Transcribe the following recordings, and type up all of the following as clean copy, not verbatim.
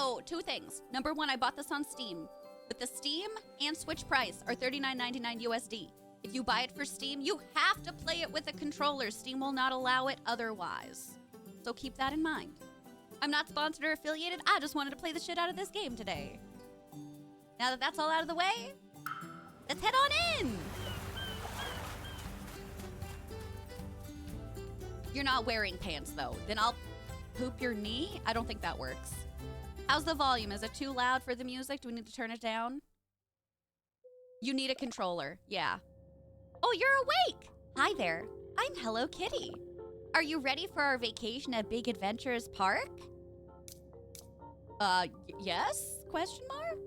So, two things. Number one, I bought this on Steam. But the Steam and Switch price are $39.99 USD. If you buy it for Steam, you have to play it with a controller. Steam will not allow it otherwise. So keep that in mind. I'm not sponsored or affiliated. I just wanted to play the shit out of this game today. Now that that's all out of the way, let's head on in. You're not wearing pants, though. Then I'll poop your knee? I don't think that works. How's the volume? Is it too loud for the music? Do we need to turn it down? You need a controller. Yeah. Oh, you're awake! Hi there. I'm Hello Kitty. Are you ready for our vacation at Big Adventures Park? Yes? Question mark?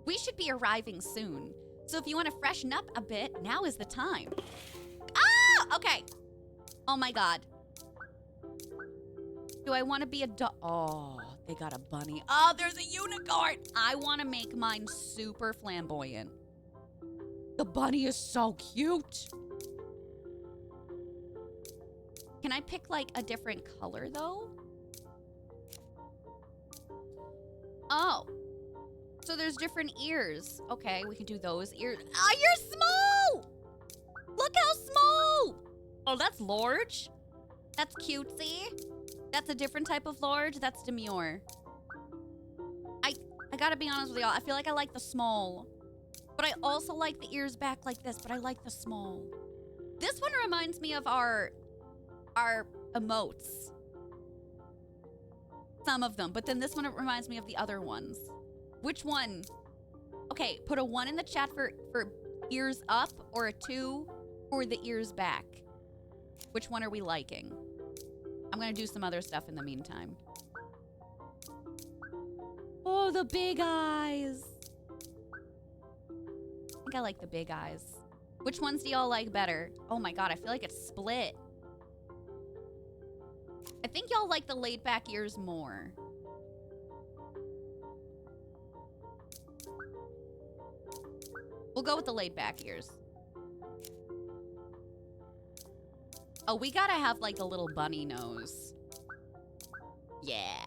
We should be arriving soon. So if you want to freshen up a bit, now is the time. Ah! Okay. Oh my god. Do I want to be a dog? Oh, they got a bunny. Oh, there's a unicorn. I want to make mine super flamboyant. The bunny is so cute. Can I pick like a different color though? Oh. So there's different ears. Okay, we can do those ears. Ah, you're small! Look how small! Oh, that's large. That's cutesy. That's a different type of large. That's demure. I gotta be honest with y'all. I feel like I like the small. But I also like the ears back like this, but I like the small. This one reminds me of our emotes. Some of them, but then this one reminds me of the other ones. Which one? Okay, put a 1 in the chat for ears up or a 2 for the ears back. Which one are we liking? I'm gonna do some other stuff in the meantime. Oh, the big eyes. I think I like the big eyes. Which ones do y'all like better? Oh my god, I feel like it's split. I think y'all like the laid back ears more. We'll go with the laid back ears. Oh, we gotta have like a little bunny nose. Yeah.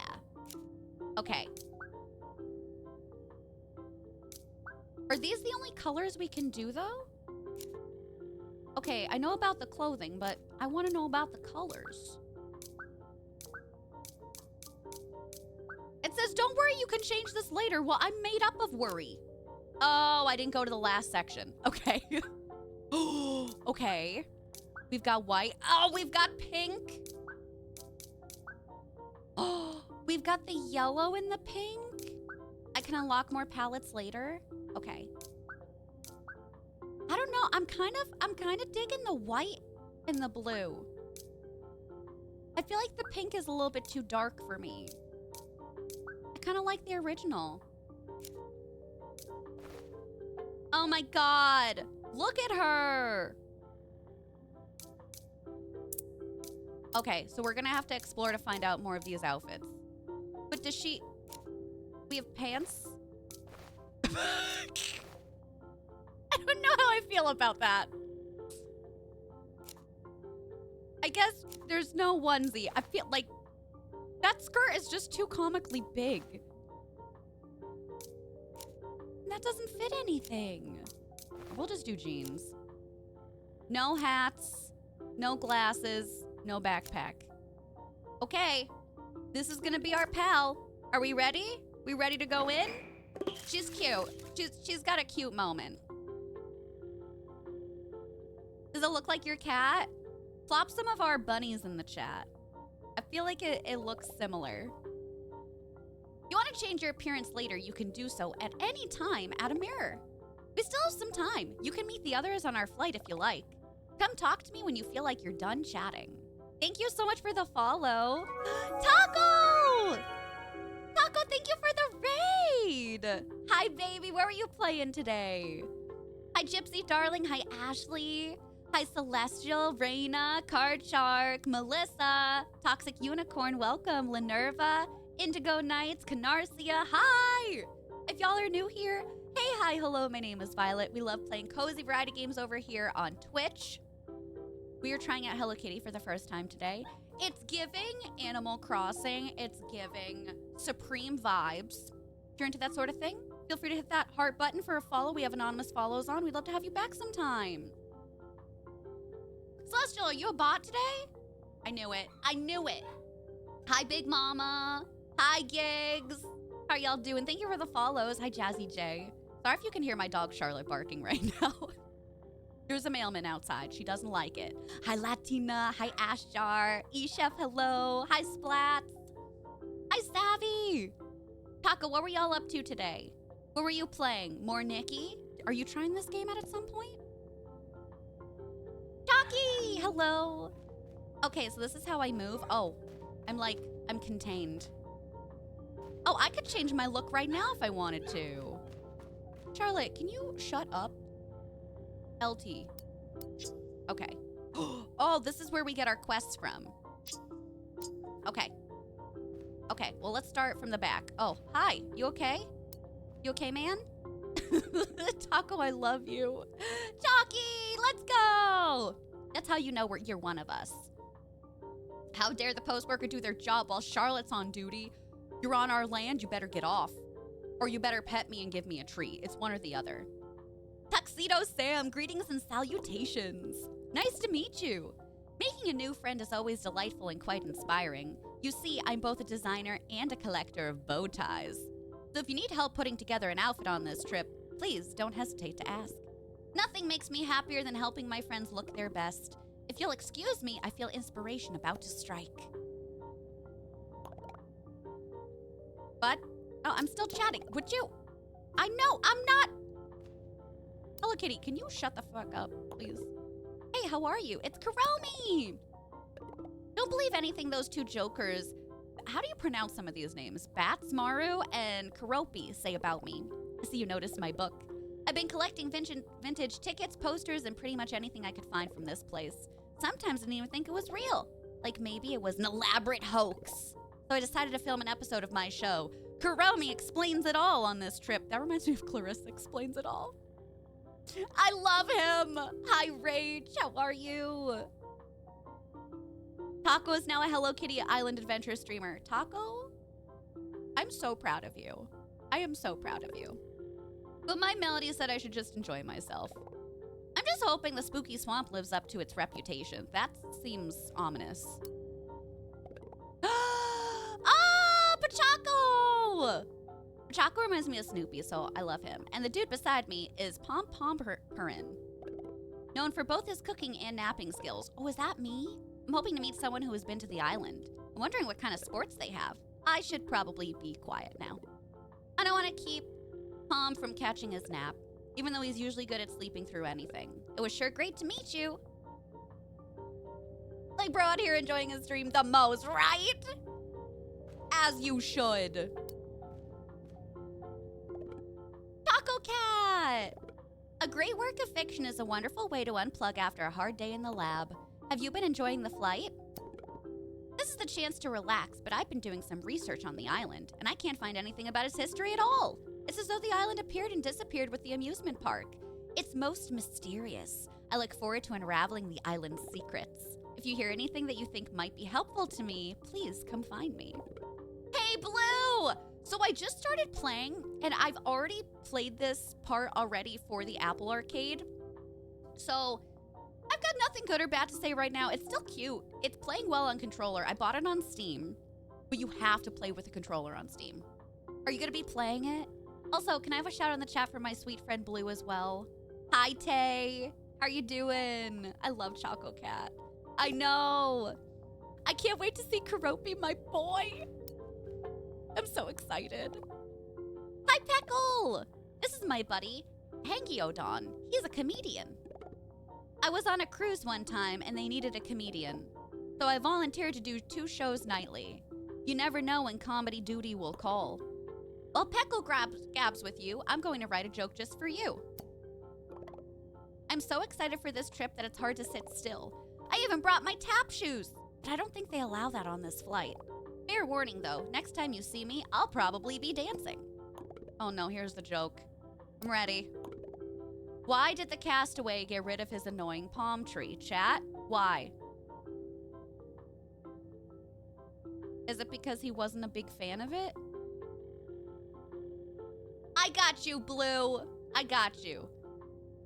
Okay. Are these the only colors we can do though? Okay, I know about the clothing, but I want to know about the colors. It says, don't worry, you can change this later. Well, I'm made up of worry. Oh, I didn't go to the last section. Okay. Okay. We've got white. Oh, we've got pink. Oh, we've got the yellow and the pink. I can unlock more palettes later. Okay. I don't know. I'm kind of digging the white and the blue. I feel like the pink is a little bit too dark for me. I kind of like the original. Oh my god. Look at her. Okay, so we're gonna have to explore to find out more of these outfits. But does she... We have pants? I don't know how I feel about that. I guess there's no onesie. I feel like that skirt is just too comically big. And that doesn't fit anything. We'll just do jeans. No hats, no glasses, no backpack. Okay, this is gonna be our pal. Are we ready? We ready to go in? She's cute. She's got a cute moment. Does it look like your cat? Flop some of our bunnies in the chat. I feel like it looks similar. If you want to change your appearance later, you can do so at any time at a mirror. We still have some time. You can meet the others on our flight if you like. Come talk to me when you feel like you're done chatting. Thank you so much for the follow. Taco! Taco, thank you for the raid. Hi, baby. Where were you playing today? Hi, Gypsy Darling. Hi, Ashley. Hi, Celestial, Raina, Card Shark, Melissa, Toxic Unicorn, welcome, Lenerva, Indigo Knights, Canarsia, hi! If y'all are new here, hey, hi, hello, my name is Violet. We love playing cozy variety games over here on Twitch. We are trying out Hello Kitty for the first time today. It's giving Animal Crossing. It's giving supreme vibes. If you're into that sort of thing, feel free to hit that heart button for a follow. We have anonymous follows on. We'd love to have you back sometime. Celestial, are you a bot today? I knew it. I knew it. Hi, Big Mama. Hi, Gigs. How are y'all doing? Thank you for the follows. Hi, Jazzy J. Sorry if you can hear my dog Charlotte barking right now. There's a mailman outside. She doesn't like it. Hi, Latina. Hi, Ashjar. E-Chef, hello. Hi, Splats. Hi, Savvy. Taco, what were y'all up to today? What were you playing? More Nikki? Are you trying this game out at some point? Taki, hello. Okay, so this is how I move. Oh, I'm contained. Oh, I could change my look right now if I wanted to. Charlotte, can you shut up? LT. Okay. Oh, this is where we get our quests from. Okay. Okay, well, let's start from the back. Oh, hi. You okay? You okay, man? Taco, I love you. Taki, let's go. That's how you know you're one of us. How dare the post worker do their job while Charlotte's on duty? You're on our land, you better get off. Or you better pet me and give me a treat. It's one or the other. Tuxedo Sam, greetings and salutations. Nice to meet you. Making a new friend is always delightful and quite inspiring. You see, I'm both a designer and a collector of bow ties. So if you need help putting together an outfit on this trip, please don't hesitate to ask. Nothing makes me happier than helping my friends look their best. If you'll excuse me, I feel inspiration about to strike. But, oh, I'm still chatting. Would you? I know, I'm not. Hello Kitty, can you shut the fuck up, please? Hey, how are you? It's Karomi! Don't believe anything those two jokers, how do you pronounce some of these names? Batsmaru and Karopi say about me. I see you noticed my book. I've been collecting vintage tickets, posters, and pretty much anything I could find from this place. Sometimes I didn't even think it was real. Like maybe it was an elaborate hoax. So I decided to film an episode of my show. Karomi Explains It All on this trip. That reminds me of Clarissa Explains It All. I love him. Hi, Rach. How are you? Taco is now a Hello Kitty Island Adventure streamer. Taco, I'm so proud of you. I am so proud of you. But my Melody said I should just enjoy myself. I'm just hoping the spooky swamp lives up to its reputation. That seems ominous. Ah, Pachaco! Pachaco reminds me of Snoopy, so I love him. And the dude beside me is Pom Pom Purin, known for both his cooking and napping skills. Oh, is that me? I'm hoping to meet someone who has been to the island. I'm wondering what kind of sports they have. I should probably be quiet now. I don't want to keep Pom from catching his nap, even though he's usually good at sleeping through anything. It was sure great to meet you. Like bro out here enjoying his stream the most, right? As you should. Taco Cat! A great work of fiction is a wonderful way to unplug after a hard day in the lab. Have you been enjoying the flight? This is the chance to relax, but I've been doing some research on the island, and I can't find anything about its history at all. It's as though the island appeared and disappeared with the amusement park. It's most mysterious. I look forward to unraveling the island's secrets. If you hear anything that you think might be helpful to me, please come find me. Hey, Blue! So I just started playing, and I've already played this part already for the Apple Arcade. So I've got nothing good or bad to say right now. It's still cute. It's playing well on controller. I bought it on Steam, but you have to play with a controller on Steam. Are you gonna be playing it? Also, can I have a shout out in the chat for my sweet friend Blue as well? Hi, Tay. How are you doing? I love Choco Cat. I know. I can't wait to see Karopi, my boy. I'm so excited. Hi, Peckle. This is my buddy, Hangyodon. He's a comedian. I was on a cruise one time and they needed a comedian. So I volunteered to do 2 shows nightly. You never know when comedy duty will call. While Peckle gabs with you, I'm going to write a joke just for you. I'm so excited for this trip that it's hard to sit still. I even brought my tap shoes, but I don't think they allow that on this flight. Fair warning though, next time you see me, I'll probably be dancing. Oh no, here's the joke. I'm ready. Why did the castaway get rid of his annoying palm tree? Chat, why? Is it because he wasn't a big fan of it? I got you, Blue. I got you.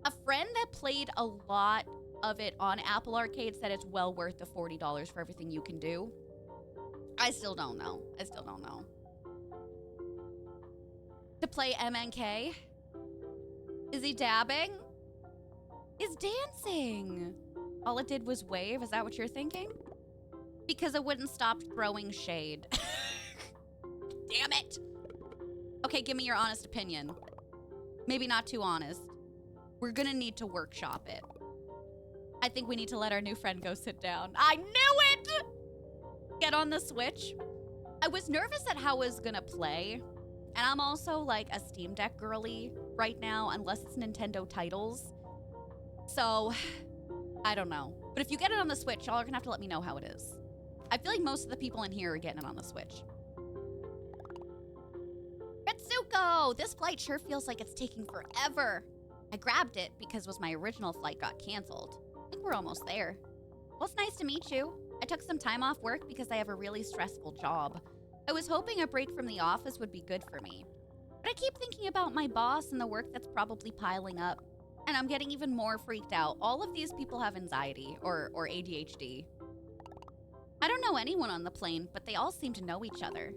A friend that played a lot of it on Apple Arcade said it's well worth the $40 for everything you can do. I still don't know. I still don't know. To play MNK? Is he dabbing? Is dancing. All it did was wave. Is that what you're thinking? Because it wouldn't stop throwing shade. Damn it. Okay, give me your honest opinion. Maybe not too honest. We're gonna need to workshop it. I think we need to let our new friend go sit down. I knew it! Get on the Switch. I was nervous at how I was gonna play. And I'm also like a Steam Deck girly right now, unless it's Nintendo titles. So, I don't know. But if you get it on the Switch, y'all are gonna have to let me know how it is. I feel like most of the people in here are getting it on the Switch. Retsuko! This flight sure feels like it's taking forever. I grabbed it because my original flight got canceled. I think we're almost there. Well, it's nice to meet you. I took some time off work because I have a really stressful job. I was hoping a break from the office would be good for me. But I keep thinking about my boss and the work that's probably piling up. And I'm getting even more freaked out. All of these people have anxiety or ADHD. I don't know anyone on the plane, but they all seem to know each other.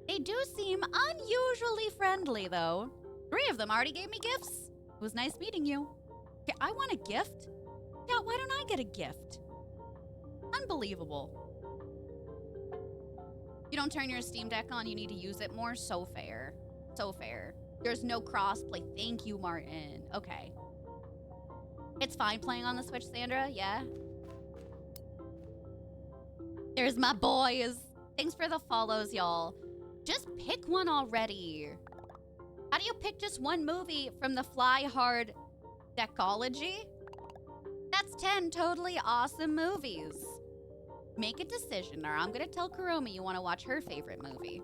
They do seem unusually friendly, though. 3 of them already gave me gifts. It was nice meeting you. Okay, I want a gift? Yeah, why don't I get a gift? Unbelievable. You don't turn your Steam Deck on, you need to use it more? So fair. So fair. There's no crossplay. Thank you, Martin. Okay. It's fine playing on the Switch, Sandra? Yeah? There's my boys. Thanks for the follows, y'all. Just pick one already. How do you pick just one movie from the Fly Hard Decology? That's 10 totally awesome movies. Make a decision, or I'm gonna tell Kuromi you want to watch her favorite movie.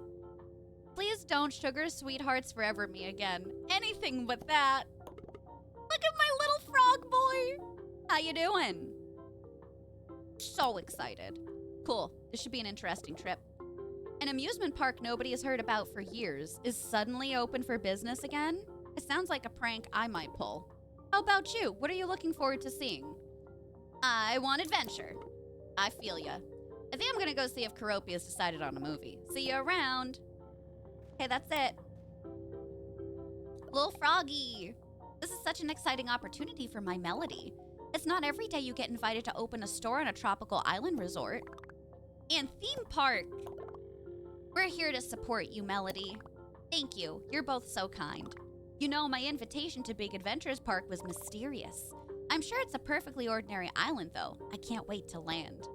Please don't sugar sweethearts forever me again. Anything but that. Look at my little frog boy. How you doing? So excited. Cool. This should be an interesting trip. An amusement park nobody has heard about for years is suddenly open for business again? It sounds like a prank I might pull. How about you? What are you looking forward to seeing? I want adventure. I feel ya. I think I'm gonna go see if Karopi has decided on a movie. See you around. Okay, that's it. Little Froggy. This is such an exciting opportunity for my Melody. It's not every day you get invited to open a store in a tropical island resort. And theme park. We're here to support you, Melody. Thank you. You're both so kind. You know, my invitation to Big Adventures Park was mysterious. I'm sure it's a perfectly ordinary island, though. I can't wait to land.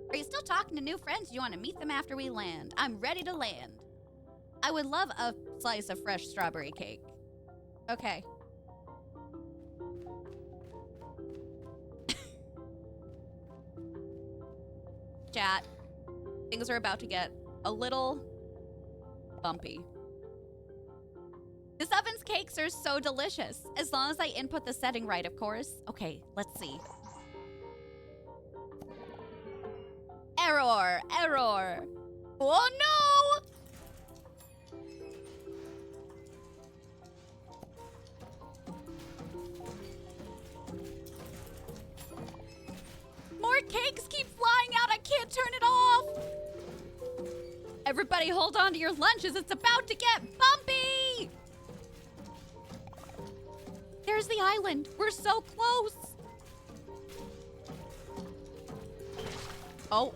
Are you still talking to new friends? Do you want to meet them after we land? I'm ready to land. I would love a slice of fresh strawberry cake. Okay. Chat. Things are about to get a little bumpy. This oven's cakes are so delicious. As long as I input the setting right, of course. Okay, let's see. Error, error. Oh no! More cakes keep flying out. I can't turn it off. Everybody hold on to your lunches. It's about to get bumpy. There's the island. We're so close. Oh,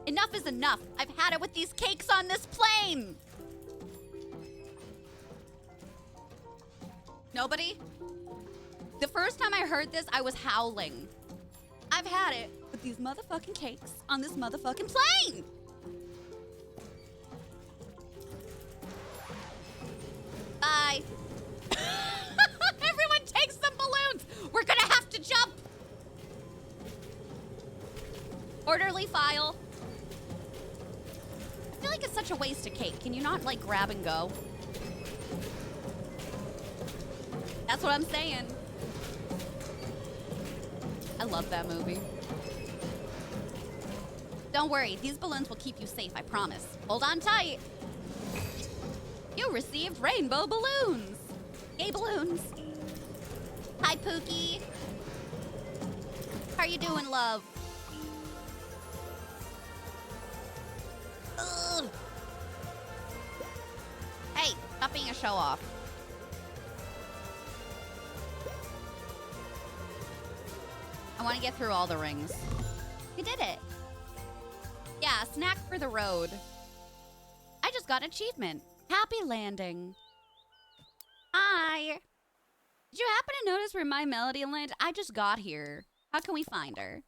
enough is enough. I've had it with these cakes on this plane. Nobody? The first time I heard this, I was howling. I've had it with these motherfucking cakes on this motherfucking plane. Bye. Everyone take some balloons. We're gonna have to jump. Orderly file. I feel like it's such a waste of cake. Can you not, like, grab and go? That's what I'm saying. I love that movie. Don't worry, these balloons will keep you safe, I promise. Hold on tight. You received rainbow balloons. Yay, balloons. Hi, Pookie. How you doing, love? Ugh. Hey, stop being a show-off. I want to get through all the rings. We did it. Yeah, snack for the road. I just got an achievement. Happy landing. Hi. Did you happen to notice where my Melody landed? I just got here. How can we find her?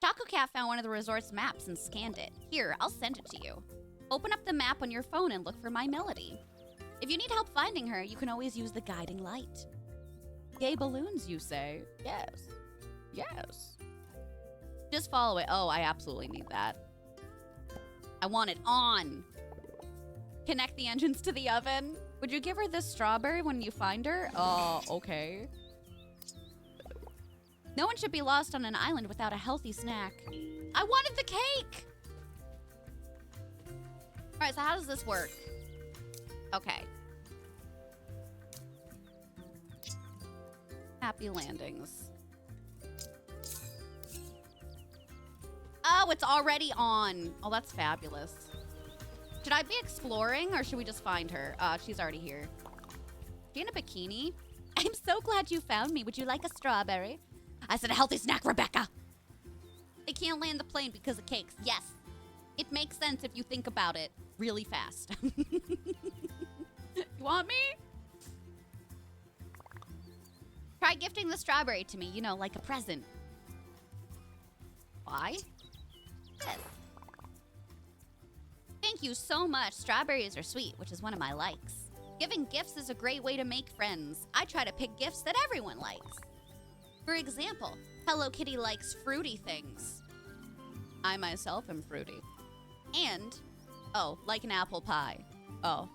Taco Cat found one of the resort's maps and scanned it. Here, I'll send it to you. Open up the map on your phone and look for my Melody. If you need help finding her, you can always use the guiding light. Yay, balloons, you say? Yes. Yes. Just follow it. Oh, I absolutely need that. I want it on. Connect the engines to the oven. Would you give her this strawberry when you find her? Oh, okay. No one should be lost on an island without a healthy snack. I wanted the cake! All right, so how does this work? Okay. Happy landings. Oh, it's already on. Oh, that's fabulous. Should I be exploring or should we just find her? She's already here. Is she in a bikini? I'm so glad you found me. Would you like a strawberry? I said a healthy snack, Rebecca. They can't land the plane because of cakes. Yes. It makes sense if you think about it really fast. You want me? Try gifting the strawberry to me, you know, like a present. Why? Yes. Thank you so much. Strawberries are sweet, which is one of my likes. Giving gifts is a great way to make friends. I try to pick gifts that everyone likes. For example, Hello Kitty likes fruity things. I myself am fruity. And, oh, like an apple pie. Oh.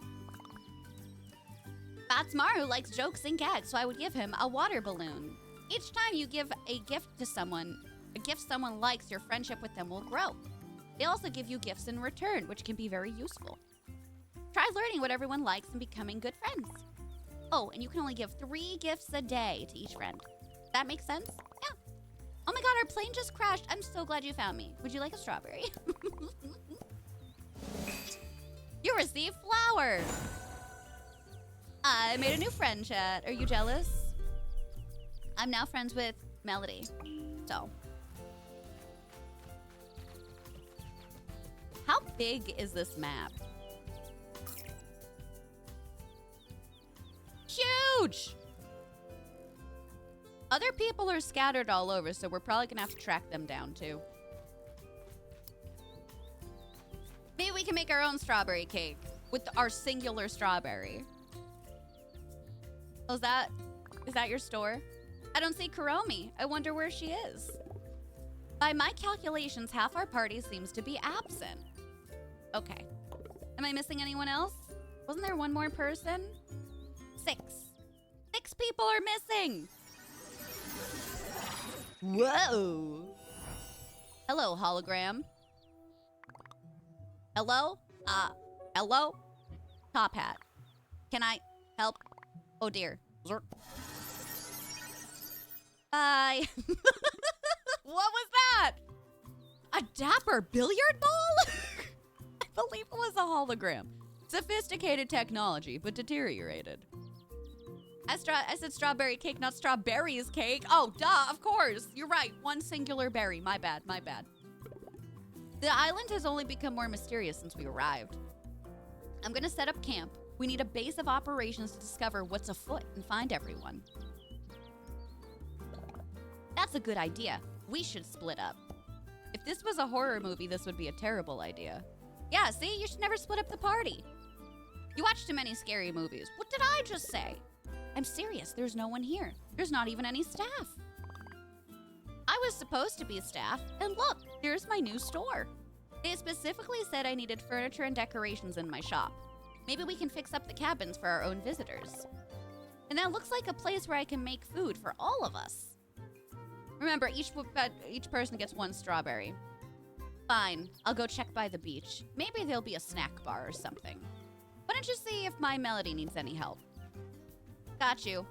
Batsmaru likes jokes and gags, so I would give him a water balloon. Each time you give a gift to someone, a gift someone likes, your friendship with them will grow. They also give you gifts in return, which can be very useful. Try learning what everyone likes and becoming good friends. Oh, and you can only give 3 gifts a day to each friend. That makes sense? Yeah. Oh my god, our plane just crashed. I'm so glad you found me. Would you like a strawberry? You received flower. I made a new friend, chat. Are you jealous? I'm now friends with Melody. So. How big is this map? Huge! Other people are scattered all over, so we're probably gonna have to track them down too. Maybe we can make our own strawberry cake with our singular strawberry. Oh, is that your store? I don't see Kuromi. I wonder where she is. By my calculations, half our party seems to be absent. Okay. Am I missing anyone else? Wasn't there one more person? 6. 6 people are missing. Whoa. Hello, hologram. Hello? Hello? Top hat. Can I help? Oh dear. Bye. What was that? A dapper billiard ball? I believe it was a hologram. Sophisticated technology, but deteriorated. I said strawberry cake, not strawberries cake. Oh, duh, of course. You're right. One singular berry. My bad, my bad. The island has only become more mysterious since we arrived. I'm gonna set up camp. We need a base of operations to discover what's afoot and find everyone. That's a good idea. We should split up. If this was a horror movie, this would be a terrible idea. Yeah, see? You should never split up the party. You watch too many scary movies. What did I just say? I'm serious. There's no one here. There's not even any staff. I was supposed to be staff, and look, here's my new store. They specifically said I needed furniture and decorations in my shop. Maybe we can fix up the cabins for our own visitors. And that looks like a place where I can make food for all of us. Remember, each person gets 1 strawberry. Fine, I'll go check by the beach. Maybe there'll be a snack bar or something. Why don't you see if my melody needs any help? Got you.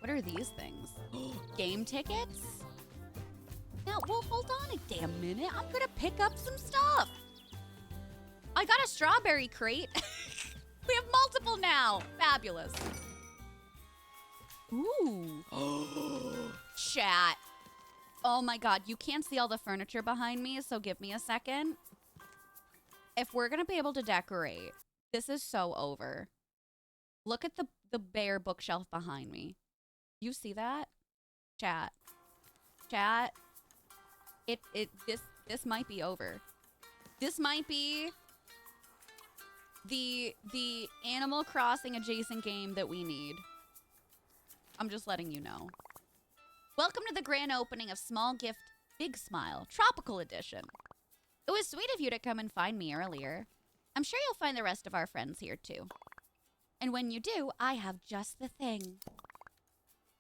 What are these things? Game tickets? Now, well, hold on a damn minute. I'm gonna pick up some stuff. I got a strawberry crate. We have multiple now. Fabulous. Ooh. Chat. Oh my god, you can't see all the furniture behind me, so give me a second. If we're gonna be able to decorate, this is so over. Look at the bare bookshelf behind me. You see that? Chat. Chat. This might be over. This might be the Animal Crossing adjacent game that we need. I'm just letting you know. Welcome to the grand opening of Small Gift Big Smile Tropical Edition. It was sweet of you to come and find me earlier. I'm sure you'll find the rest of our friends here too. And when you do, I have just the thing.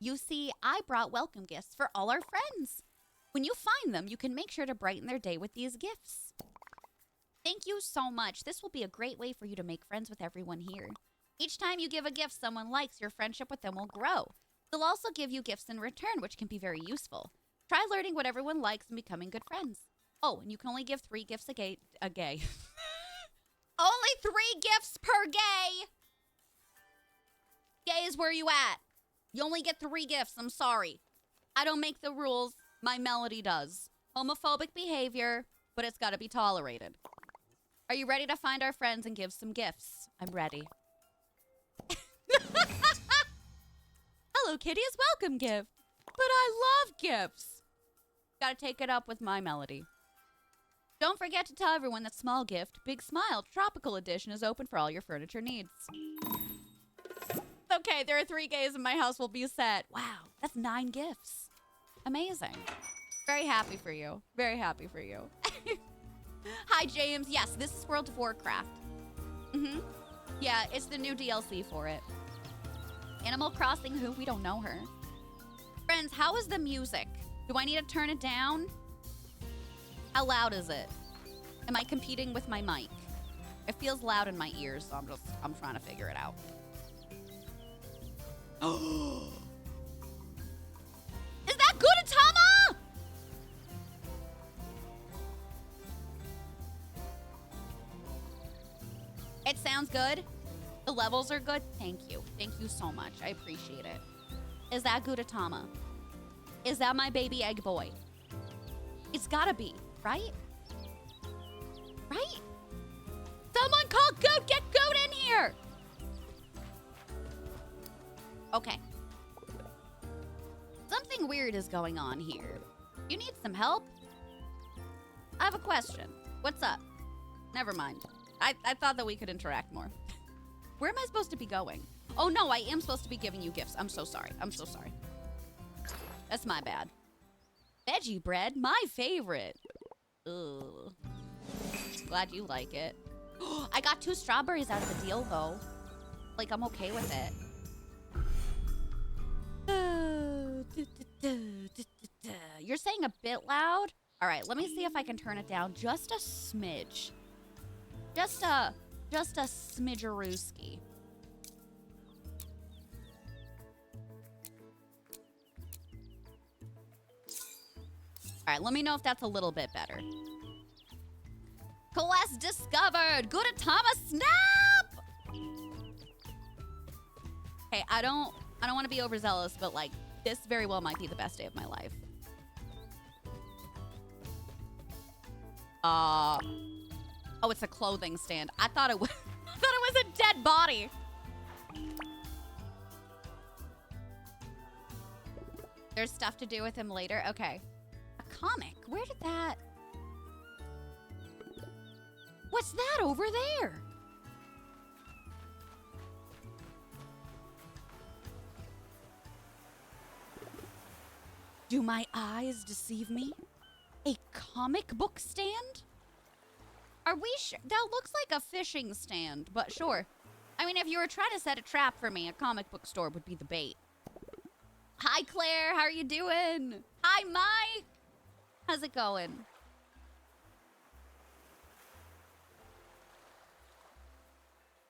You see, I brought welcome gifts for all our friends. When you find them, you can make sure to brighten their day with these gifts. Thank you so much. This will be a great way for you to make friends with everyone here. Each time you give a gift someone likes, your friendship with them will grow. They'll also give you gifts in return, which can be very useful. Try learning what everyone likes and becoming good friends. Oh, and you can only give 3 gifts a gay. Only 3 gifts per gay! Gay is where you at. You only get 3 gifts, I'm sorry. I don't make the rules, my melody does. Homophobic behavior, but it's gotta be tolerated. Are you ready to find our friends and give some gifts? I'm ready. Hello Kitty's welcome gift. But I love gifts. Gotta take it up with my melody. Don't forget to tell everyone that Small Gift Big Smile Tropical Edition is open for all your furniture needs. Okay, there are 3 gays in my house will be set. Wow, that's 9 gifts. Amazing. Very happy for you. Very happy for you. Hi, James. Yes, this is World of Warcraft. Yeah, it's the new DLC for it. Animal Crossing who? We don't know her. Friends, how is the music? Do I need to turn it down? How loud is it? Am I competing with my mic? It feels loud in my ears, so I'm trying to figure it out. Oh. Is that Gudetama? It sounds good. The levels are good. Thank you. Thank you so much. I appreciate it. Is that Gudetama? Is that my baby egg boy? It's gotta be, right? Right? Someone call Goat! Get Goat in here! Okay. Something weird is going on here. You need some help? I have a question. What's up? Never mind. I thought that we could interact more. Where am I supposed to be going? Oh no, I am supposed to be giving you gifts. I'm so sorry. I'm so sorry. That's my bad. Veggie bread, my favorite. Ugh. Glad you like it. I got 2 strawberries out of the deal though. Like, I'm okay with it. You're saying a bit loud? All right, let me see if I can turn it down just a smidge. Just a smidgerooski. All right, let me know if that's a little bit better. Quest discovered! Gudetama snap! Hey, I don't want to be overzealous, but like, this very well might be the best day of my life. Oh, it's a clothing stand. I thought it was a dead body. There's stuff to do with him later. Okay. A comic. Where did that... What's that over there? Do my eyes deceive me? A comic book stand? Are we sure? That looks like a fishing stand, but sure. I mean, if you were trying to set a trap for me, a comic book store would be the bait. Hi, Claire. How are you doing? Hi, Mike. How's it going?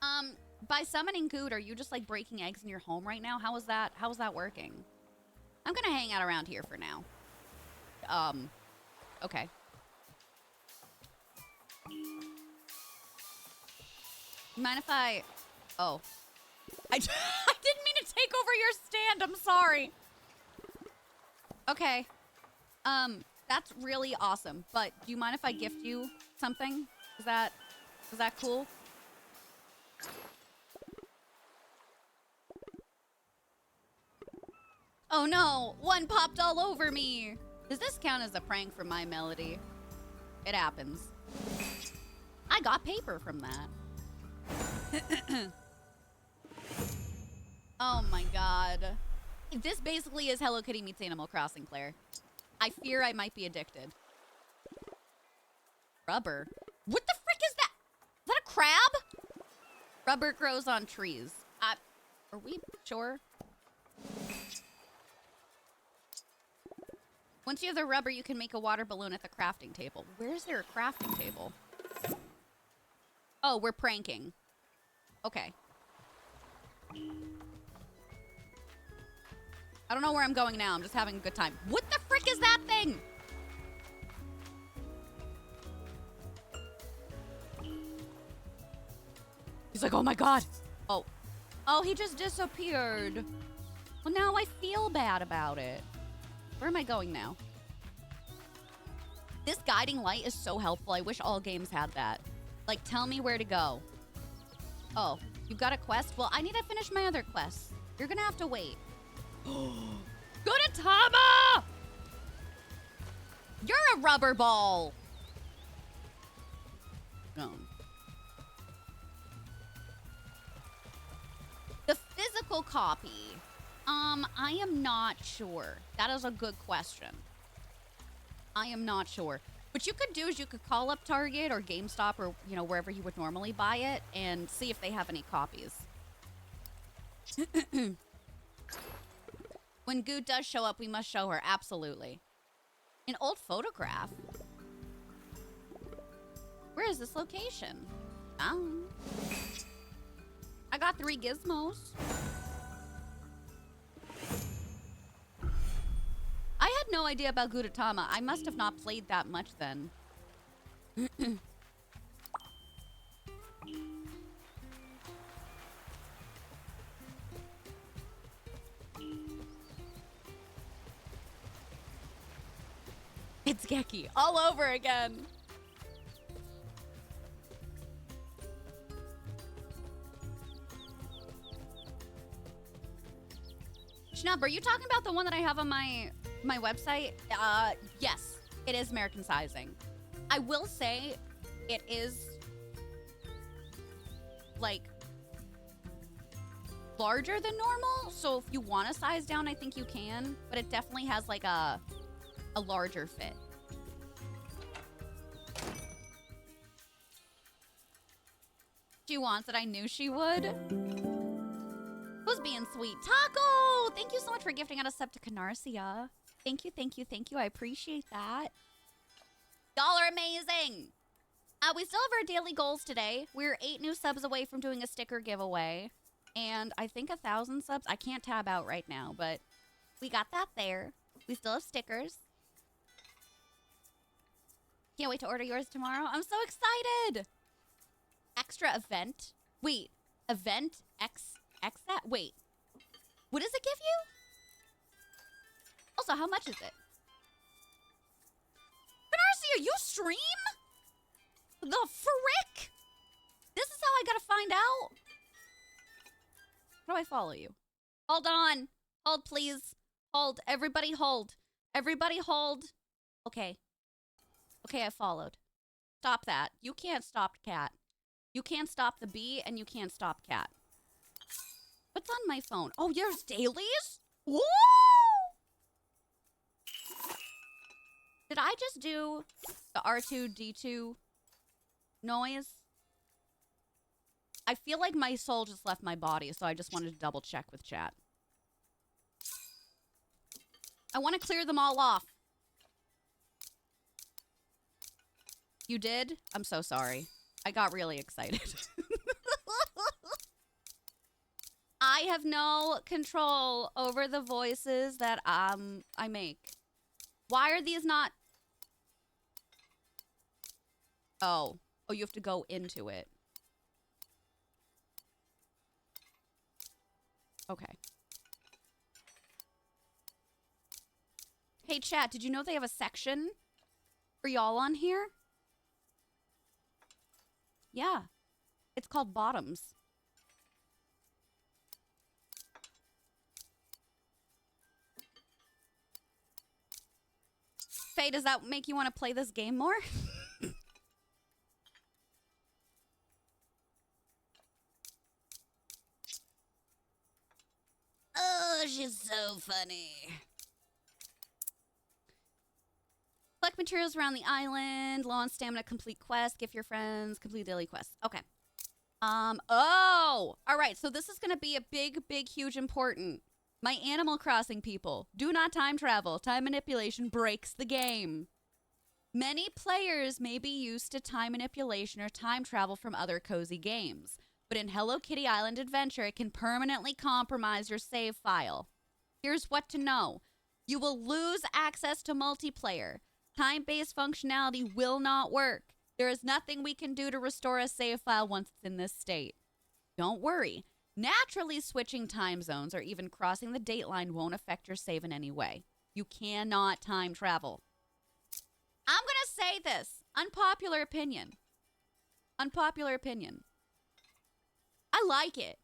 By summoning Good, are you just like breaking eggs in your home right now? How is that working? I'm gonna hang out around here for now. Okay. Mind if I... Oh. I didn't mean to take over your stand. I'm sorry. Okay. That's really awesome. But do you mind if I gift you something? Is that cool? Oh no, one popped all over me. Does this count as a prank for my Melody? It happens. I got paper from that. Oh my god. This basically is Hello Kitty meets Animal Crossing, Claire. I fear I might be addicted. Rubber? What the frick is that? Is that a crab? Rubber grows on trees. Are we sure? Once you have the rubber, you can make a water balloon at the crafting table. Where is there a crafting table? Oh, we're pranking. Okay. I don't know where I'm going now. I'm just having a good time. What the frick is that thing? He's like, oh my god. Oh. Oh, he just disappeared. Well, now I feel bad about it. Where am I going now? This guiding light is so helpful. I wish all games had that. Like, tell me where to go. Oh, you've got a quest? Well, I need to finish my other quests. You're gonna have to wait. Gudetama! You're a rubber ball. No. The physical copy. I am not sure. That is a good question. I am not sure. What you could do is you could call up Target or GameStop or, you know, wherever you would normally buy it and see if they have any copies. When Goo does show up, we must show her. Absolutely. An old photograph. Where is this location? I got 3 gizmos. I had no idea about Gudetama. I must have not played that much then. It's Geki all over again. Schnupp, are you talking about the one that I have on my website? Yes, it is American sizing. I will say it is like larger than normal. So if you want to size down, I think you can, but it definitely has like a larger fit. She wants it. I knew she would. Who's being sweet? Taco! Thank you so much for gifting out a sub to Canarsia. Thank you, thank you, thank you. I appreciate that. Y'all are amazing. We still have our daily goals today. We're 8 new subs away from doing a sticker giveaway. And I think 1,000 subs. I can't tab out right now, but we got that there. We still have stickers. Can't wait to order yours tomorrow. I'm so excited. Extra event. Wait, event X that? Wait, what does it give you? Also, how much is it? Canarsia, you stream? The frick? This is how I gotta find out. How do I follow you? Hold on. Hold, please. Hold. Everybody hold. Everybody hold. Okay. Okay, I followed. Stop that. You can't stop cat. You can't stop the bee, and you can't stop cat. What's on my phone? Oh, there's dailies? Whoa! Did I just do the R2-D2 noise? I feel like my soul just left my body, so I just wanted to double check with chat. I want to clear them all off. You did? I'm so sorry. I got really excited. I have no control over the voices that I make. Why are these not? Oh, you have to go into it. Okay. Hey, chat, did you know they have a section for y'all on here? Yeah. It's called Bottoms. Faye, does that make you want to play this game more? Oh, she's so funny. Collect materials around the island. Low on stamina, complete quest. Gift your friends. Complete daily quest. Okay. Oh! Alright, so this is gonna be a big, huge important. My Animal Crossing people. Do not time travel. Time manipulation breaks the game. Many players may be used to time manipulation or time travel from other cozy games. But in Hello Kitty Island Adventure, it can permanently compromise your save file. Here's what to know. You will lose access to multiplayer. Time-based functionality will not work. There is nothing we can do to restore a save file once it's in this state. Don't worry. Naturally switching time zones or even crossing the dateline won't affect your save in any way. You cannot time travel. I'm gonna say this. Unpopular opinion. Unpopular opinion. I like it.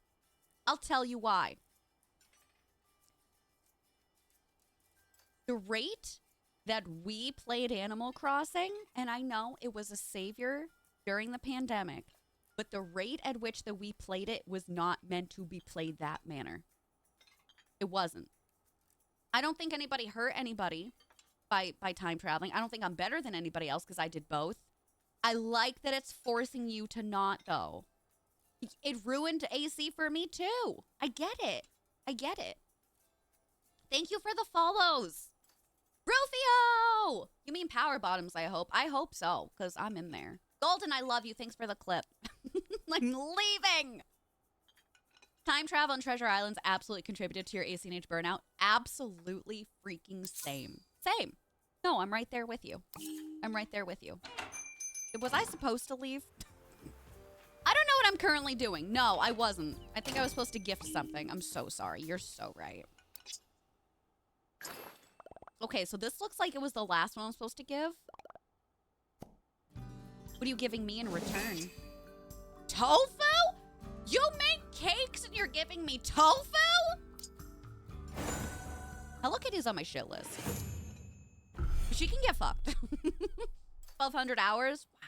I'll tell you why. The rate that we played Animal Crossing, and I know it was a savior during the pandemic, but the rate at which that we played it was not meant to be played that manner. It wasn't. I don't think anybody hurt anybody by time traveling. I don't think I'm better than anybody else because I did both. I like that it's forcing you to not, though. It ruined AC for me, too. I get it. I get it. Thank you for the follows. Rufio! You mean power bottoms, I hope. I hope so, because I'm in there. Golden, I love you. Thanks for the clip. I'm leaving. Time travel and Treasure Islands absolutely contributed to your AC&H burnout. Absolutely freaking same. Same. No, I'm right there with you. I'm right there with you. Was I supposed to leave? I don't know what I'm currently doing. No, I wasn't. I think I was supposed to gift something. I'm so sorry. You're so right. Okay, so this looks like it was the last one I'm supposed to give. What are you giving me in return? Tofu? You make cakes and you're giving me tofu? Hello Kitty's on my shit list. She can get fucked. 1,200 hours? Wow.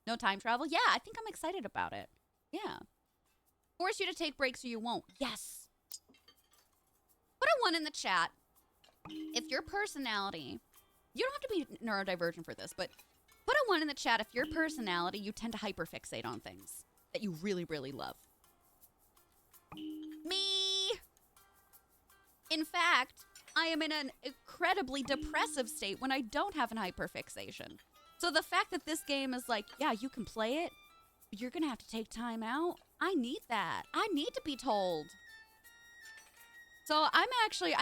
No time travel? Yeah, I think I'm excited about it. Yeah. Force you to take breaks or you won't. Yes. Put a 1 in the chat. If your personality, you don't have to be neurodivergent for this, but put a 1 in the chat if your personality, you tend to hyperfixate on things that you really, really love. Me. In fact, I am in an incredibly depressive state when I don't have an hyperfixation. So the fact that this game is like, yeah, you can play it, but you're going to have to take time out. I need that. I need to be told. So I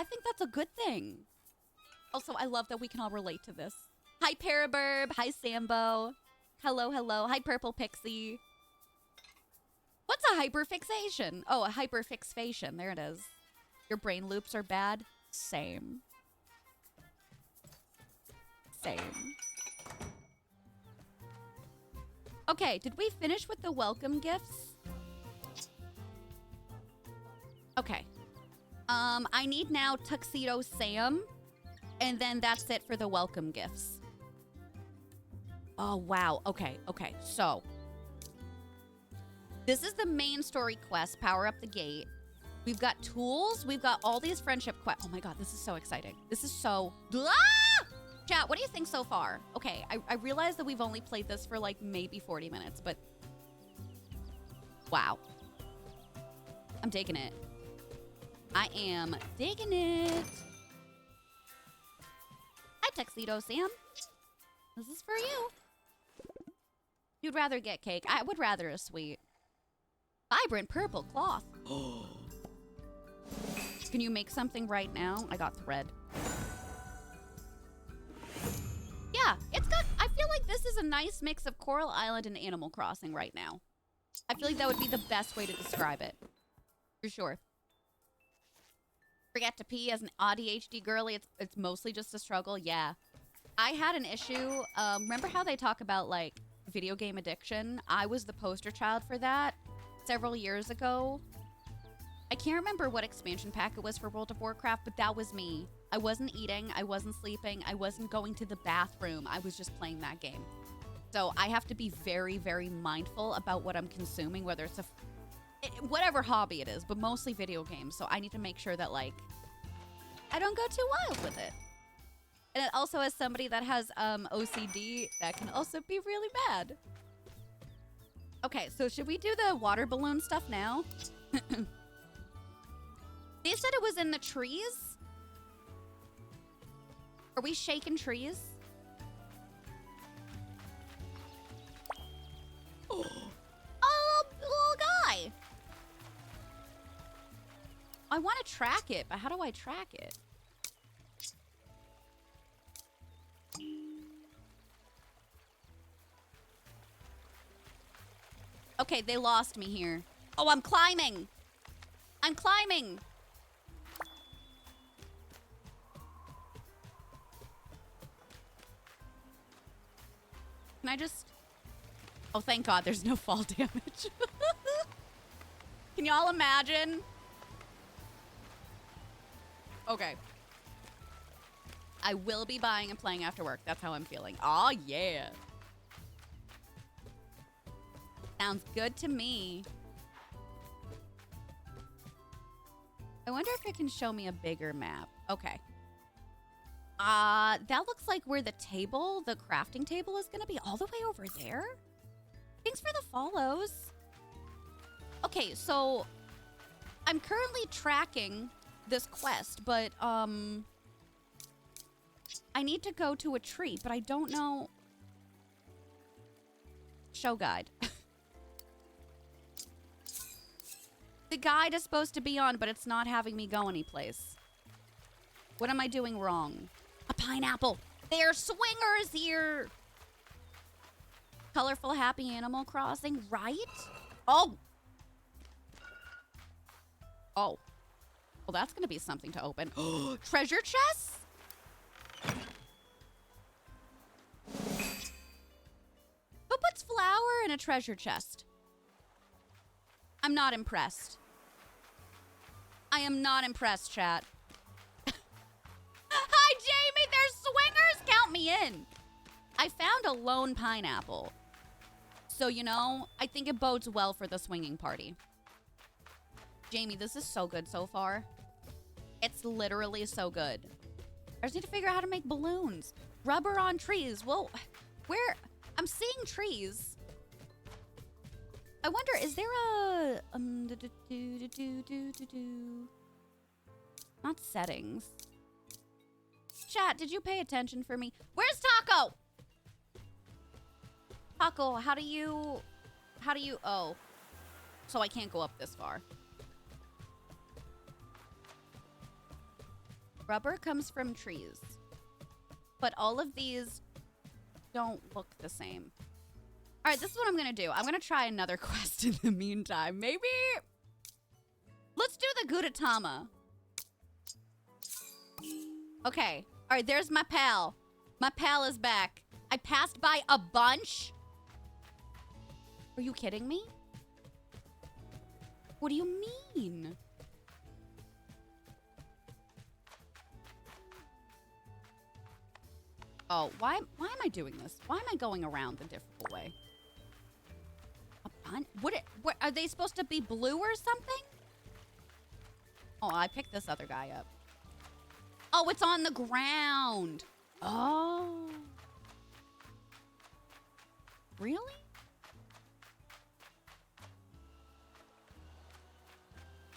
think that's a good thing. Also, I love that we can all relate to this. Hi, Paraburb. Hi, Sambo. Hello, hello. Hi, Purple Pixie. What's a hyperfixation? Oh, a hyperfixation. There it is. Your brain loops are bad? Same. Same. Okay, did we finish with the welcome gifts? Okay. I need now Tuxedo Sam, and then that's it for the welcome gifts. Oh, wow. Okay, so this is the main story quest, Power Up the Gate. We've got tools. We've got all these friendship quests. Oh my God, this is so exciting. This is so... Ah! Chat, what do you think so far? Okay, I realize that we've only played this for like maybe 40 minutes, but... Wow. I'm digging it. I am digging it. Hi, Tuxedo Sam. This is for you. You'd rather get cake. I would rather a sweet. Vibrant purple cloth. Can you make something right now? I got thread. Yeah, it's got, I feel like this is a nice mix of Coral Island and Animal Crossing right now. I feel like that would be the best way to describe it. For sure. Forget to pee as an ADHD girly. It's mostly just a struggle. Yeah. I had an issue. Remember how they talk about like video game addiction? I was the poster child for that several years ago. I can't remember what expansion pack it was for World of Warcraft, but that was me. I wasn't eating, I wasn't sleeping, I wasn't going to the bathroom. I was just playing that game. So I have to be very, very mindful about what I'm consuming, whether it's whatever hobby it is, but mostly video games. So I need to make sure that like I don't go too wild with it. And it also, as somebody that has OCD, that can also be really bad. Okay, so should we do the water balloon stuff now? They said it was in the trees. Are we shaking trees? Oh, little guy. I want to track it, but how do I track it? Okay, they lost me here. Oh, I'm climbing. I'm climbing. Can I just... Oh, thank God there's no fall damage. Can y'all imagine? Okay. I will be buying and playing after work. That's how I'm feeling. Oh, yeah. Sounds good to me. I wonder if it can show me a bigger map. Okay. That looks like where the table, the crafting table is going to be all the way over there. Thanks for the follows. Okay, so I'm currently tracking this quest, but I need to go to a tree, but I don't know. Show guide. The guide is supposed to be on, but it's not having me go anyplace. What am I doing wrong? A pineapple. They're swingers here. Colorful, happy Animal Crossing, right? Oh. Oh. Well, that's going to be something to open. Treasure chests? Who puts flour in a treasure chest? I'm not impressed. I am not impressed, chat. Hi, Jamie. There's swingers. Count me in. I found a lone pineapple. So, you know, I think it bodes well for the swinging party. Jamie, this is so good so far. It's literally so good. I just need to figure out how to make balloons. Rubber on trees. Well, where? I'm seeing trees. I wonder, is there a... Not settings. Chat, did you pay attention for me? Where's Taco? Taco, how do you... Oh. So I can't go up this far. Rubber comes from trees. But all of these don't look the same. All right, this is what I'm going to do. I'm going to try another quest in the meantime. Maybe... Let's do the Gudetama. Okay. All right, there's my pal. My pal is back. I passed by a bunch. Are you kidding me? What do you mean? Oh, why am I doing this? Why am I going around the difficult way? A bunch? What are they supposed to be blue or something? Oh, I picked this other guy up. Oh, it's on the ground. Oh. Really?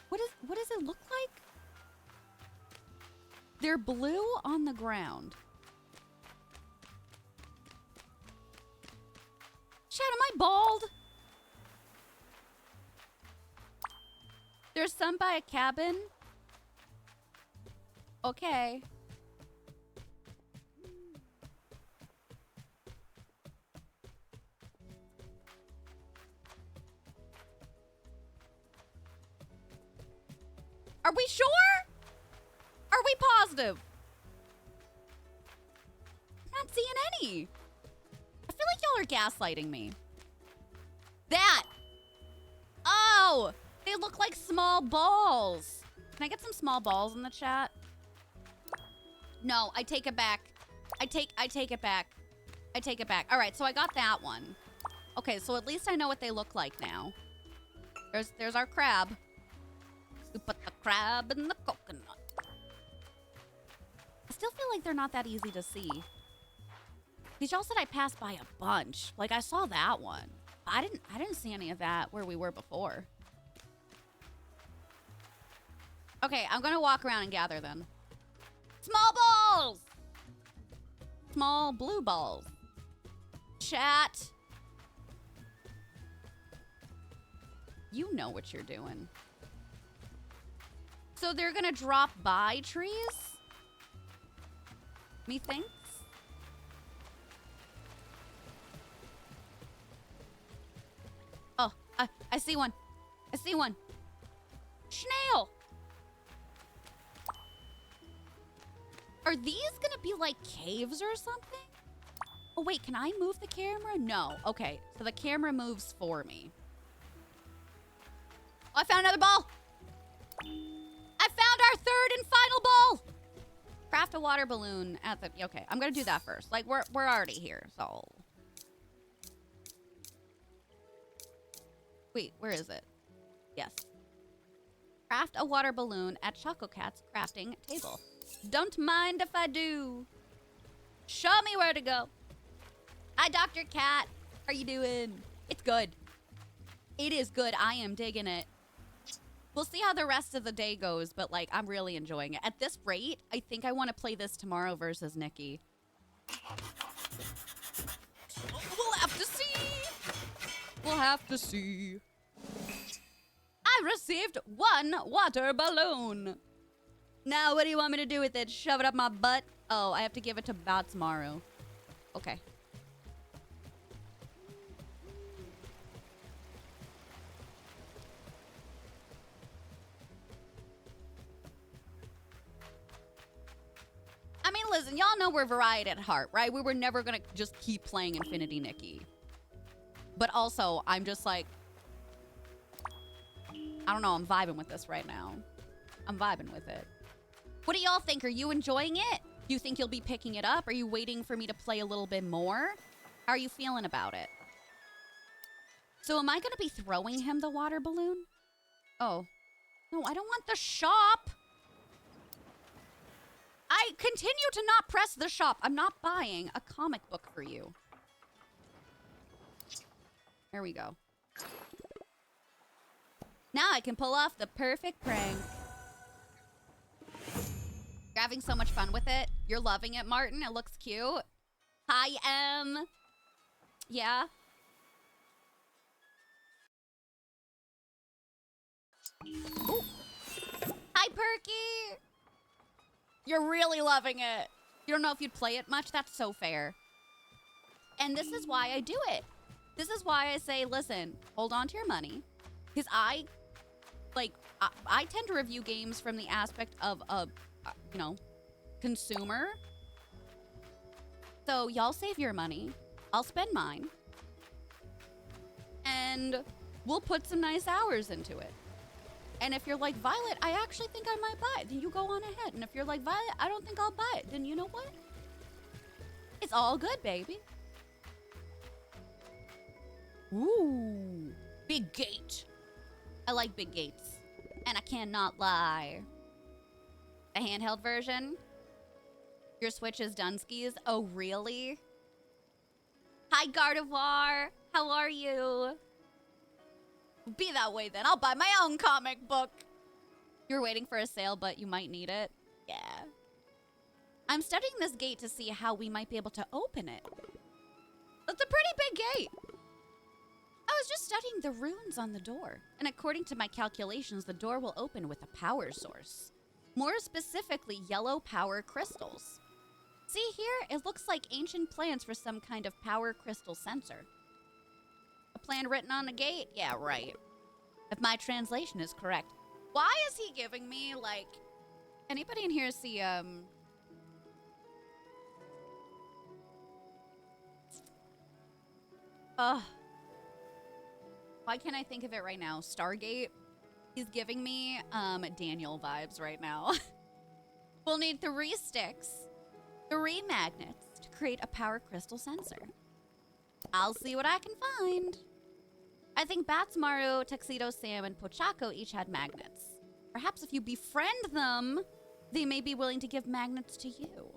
What does it look like? They're blue on the ground. Chat, am I bald? There's some by a cabin. Okay. Are we sure? Are we positive? I'm not seeing any. I feel like y'all are gaslighting me. That. Oh, they look like small balls. Can I get some small balls in the chat? No, I take it back. I take it back. I take it back. All right, so I got that one. Okay, so at least I know what they look like now. There's our crab. We put the crab in the coconut. I still feel like they're not that easy to see. Because y'all said I passed by a bunch. Like I saw that one. I didn't see any of that where we were before. Okay, I'm gonna walk around and gather them. Small balls! Small blue balls. Chat. You know what you're doing. So they're gonna drop by trees? Methinks? Oh, I see one. I see one. Snail! Are these gonna be like caves or something? Oh wait, can I move the camera? No. Okay, so the camera moves for me. Oh, I found another ball! I found our third and final ball! Craft a water balloon at the... Okay, I'm gonna do that first. Like, we're already here, so... Wait, where is it? Yes. Craft a water balloon at Choco Cat's crafting table. Don't mind if I do. Show me where to go. Hi, Dr. Cat. How are you doing? It's good. It is good. I am digging it. We'll see how the rest of the day goes, but, like, I'm really enjoying it. At this rate, I think I want to play this tomorrow versus Nikki. We'll have to see. We'll have to see. I received one water balloon. Now, what do you want me to do with it? Shove it up my butt? Oh, I have to give it to Batsmaru. Okay. I mean, listen, y'all know we're variety at heart, right? We were never gonna just keep playing Infinity Nikki. But also, I'm just like... I don't know, I'm vibing with this right now. I'm vibing with it. What do y'all think? Are you enjoying it? Do you think you'll be picking it up? Are you waiting for me to play a little bit more? How are you feeling about it? So am I gonna be throwing him the water balloon? Oh. No, I don't want the shop! I continue to not press the shop. I'm not buying a comic book for you. There we go. Now I can pull off the perfect prank. You're having so much fun with it. You're loving it, Martin. It looks cute. Hi, M. Yeah? Ooh. Hi, Perky. You're really loving it. You don't know if you'd play it much? That's so fair. And this is why I do it. This is why I say, listen, hold on to your money. Because I tend to review games from the aspect of a, you know, consumer. So y'all save your money. I'll spend mine. And we'll put some nice hours into it. And if you're like, Violet, I actually think I might buy it, then you go on ahead. And if you're like, Violet, I don't think I'll buy it, then you know what? It's all good, baby. Ooh, big gate. I like big gates. And I cannot lie. The handheld version? Your Switch is Dunskies? Oh, really? Hi, Gardevoir. How are you? Be that way then. I'll buy my own comic book. You're waiting for a sale, but you might need it. Yeah. I'm studying this gate to see how we might be able to open it. That's a pretty big gate. I was just studying the runes on the door. And according to my calculations, the door will open with a power source. More specifically, yellow power crystals. See here? It looks like ancient plans for some kind of power crystal sensor. A plan written on the gate? Yeah, right. If my translation is correct. Why is he giving me, like... Anybody in here see, why can't I think of it right now? Stargate? He's giving me, Daniel vibes right now. We'll need 3 sticks, 3 magnets to create a power crystal sensor. I'll see what I can find. I think Batsmaru, Tuxedo Sam, and Pochako each had magnets. Perhaps if you befriend them, they may be willing to give magnets to you.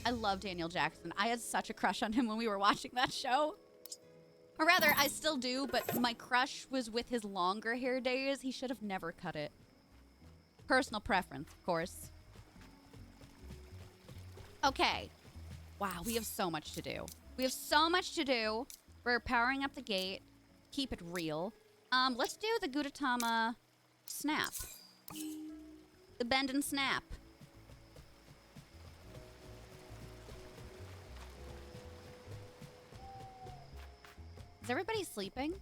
I love Daniel Jackson. I had such a crush on him when we were watching that show. Or rather, I still do, but my crush was with his longer hair days. He should have never cut it. Personal preference, of course. Okay. Wow, we have so much to do. We have so much to do. We're powering up the gate. Keep it real. Let's do the Gudetama snap. The bend and snap. Is everybody sleeping?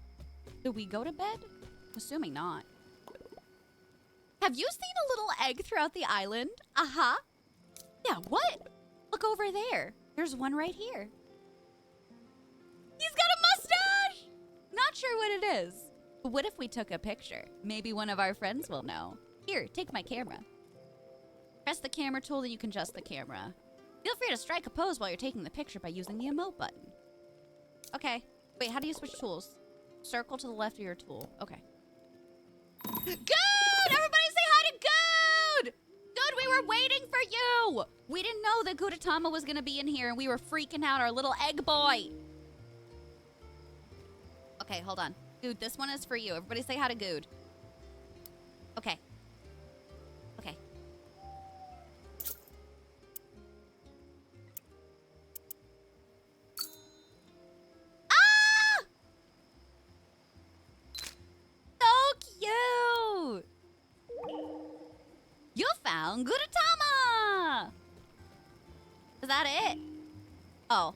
Do we go to bed? Assuming not. Have you seen a little egg throughout the island? Uh-huh. Yeah, what? Look over there. There's one right here. He's got a mustache! Not sure what it is. But what if we took a picture? Maybe one of our friends will know. Here, take my camera. Press the camera tool, then you can adjust the camera. Feel free to strike a pose while you're taking the picture by using the emote button. Okay. Wait, how do you switch tools? Circle to the left of your tool. Okay. Good! Everybody say hi to Good! Good, we were waiting for you! We didn't know that Gudetama was gonna be in here and we were freaking out, our little egg boy. Okay, hold on. Good, this one is for you. Everybody say hi to Good. Okay. Okay. Cute! You found Gudetama! Is that it? Oh.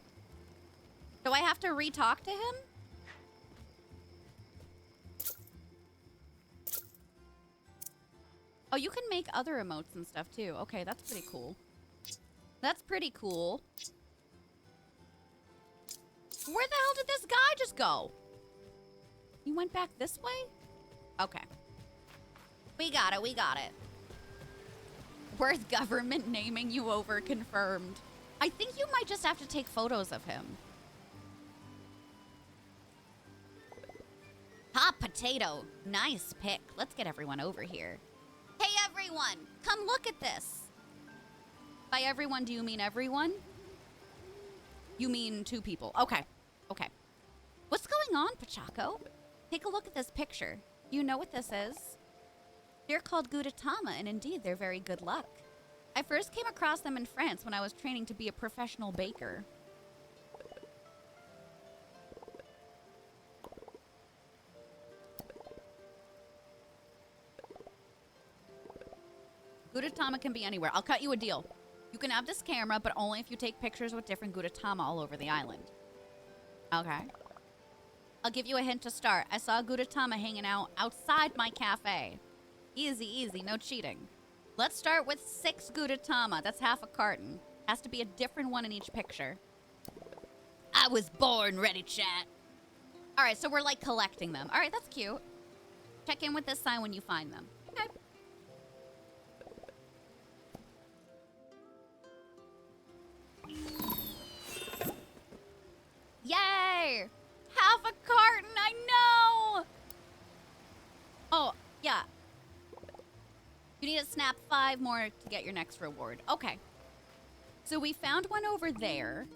Do I have to re-talk to him? Oh, you can make other emotes and stuff too. Okay, that's pretty cool. That's pretty cool. Where the hell did this guy just go? He went back this way? Okay. We got it, we got it. Worth government naming you over confirmed. I think you might just have to take photos of him. Hot potato. Nice pick. Let's get everyone over here. Hey everyone, come look at this. By everyone, do you mean everyone? You mean 2 people. Okay, okay. What's going on, Pochako? Take a look at this picture. You know what this is? They're called Gudetama, and indeed, they're very good luck. I first came across them in France when I was training to be a professional baker. Gudetama can be anywhere. I'll cut you a deal. You can have this camera, but only if you take pictures with different Gudetama all over the island. Okay. I'll give you a hint to start. I saw Gudetama hanging out outside my cafe. Easy, easy, no cheating. Let's start with 6 Gudetama. That's half a carton. Has to be a different one in each picture. I was born ready, chat. All right, so we're like collecting them. All right, that's cute. Check in with this sign when you find them. Okay. Yay! Half a carton, I know! Oh, yeah. You need to snap 5 more to get your next reward. Okay. So we found one over there.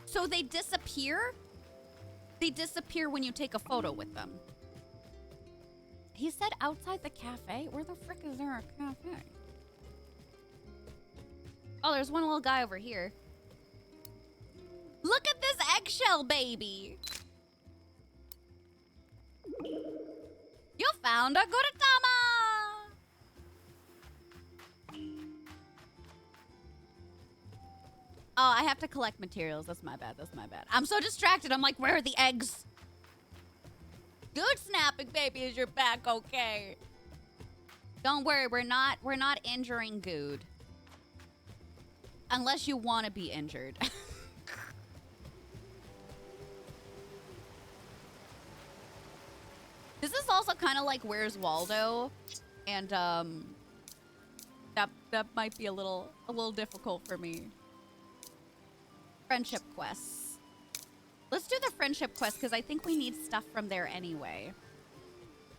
So they disappear? They disappear when you take a photo with them. He said outside the cafe? Where the frick is there a cafe? Oh, there's one little guy over here. Look at this eggshell baby. You found a Gudetama. Oh, I have to collect materials. That's my bad. That's my bad. I'm so distracted. I'm like, where are the eggs? Good snapping, baby. Is your back okay? Don't worry. We're not injuring Good. Unless you want to be injured. This is also kind of like Where's Waldo? And that might be a little difficult for me. Friendship quests. Let's do the friendship quest because I think we need stuff from there anyway.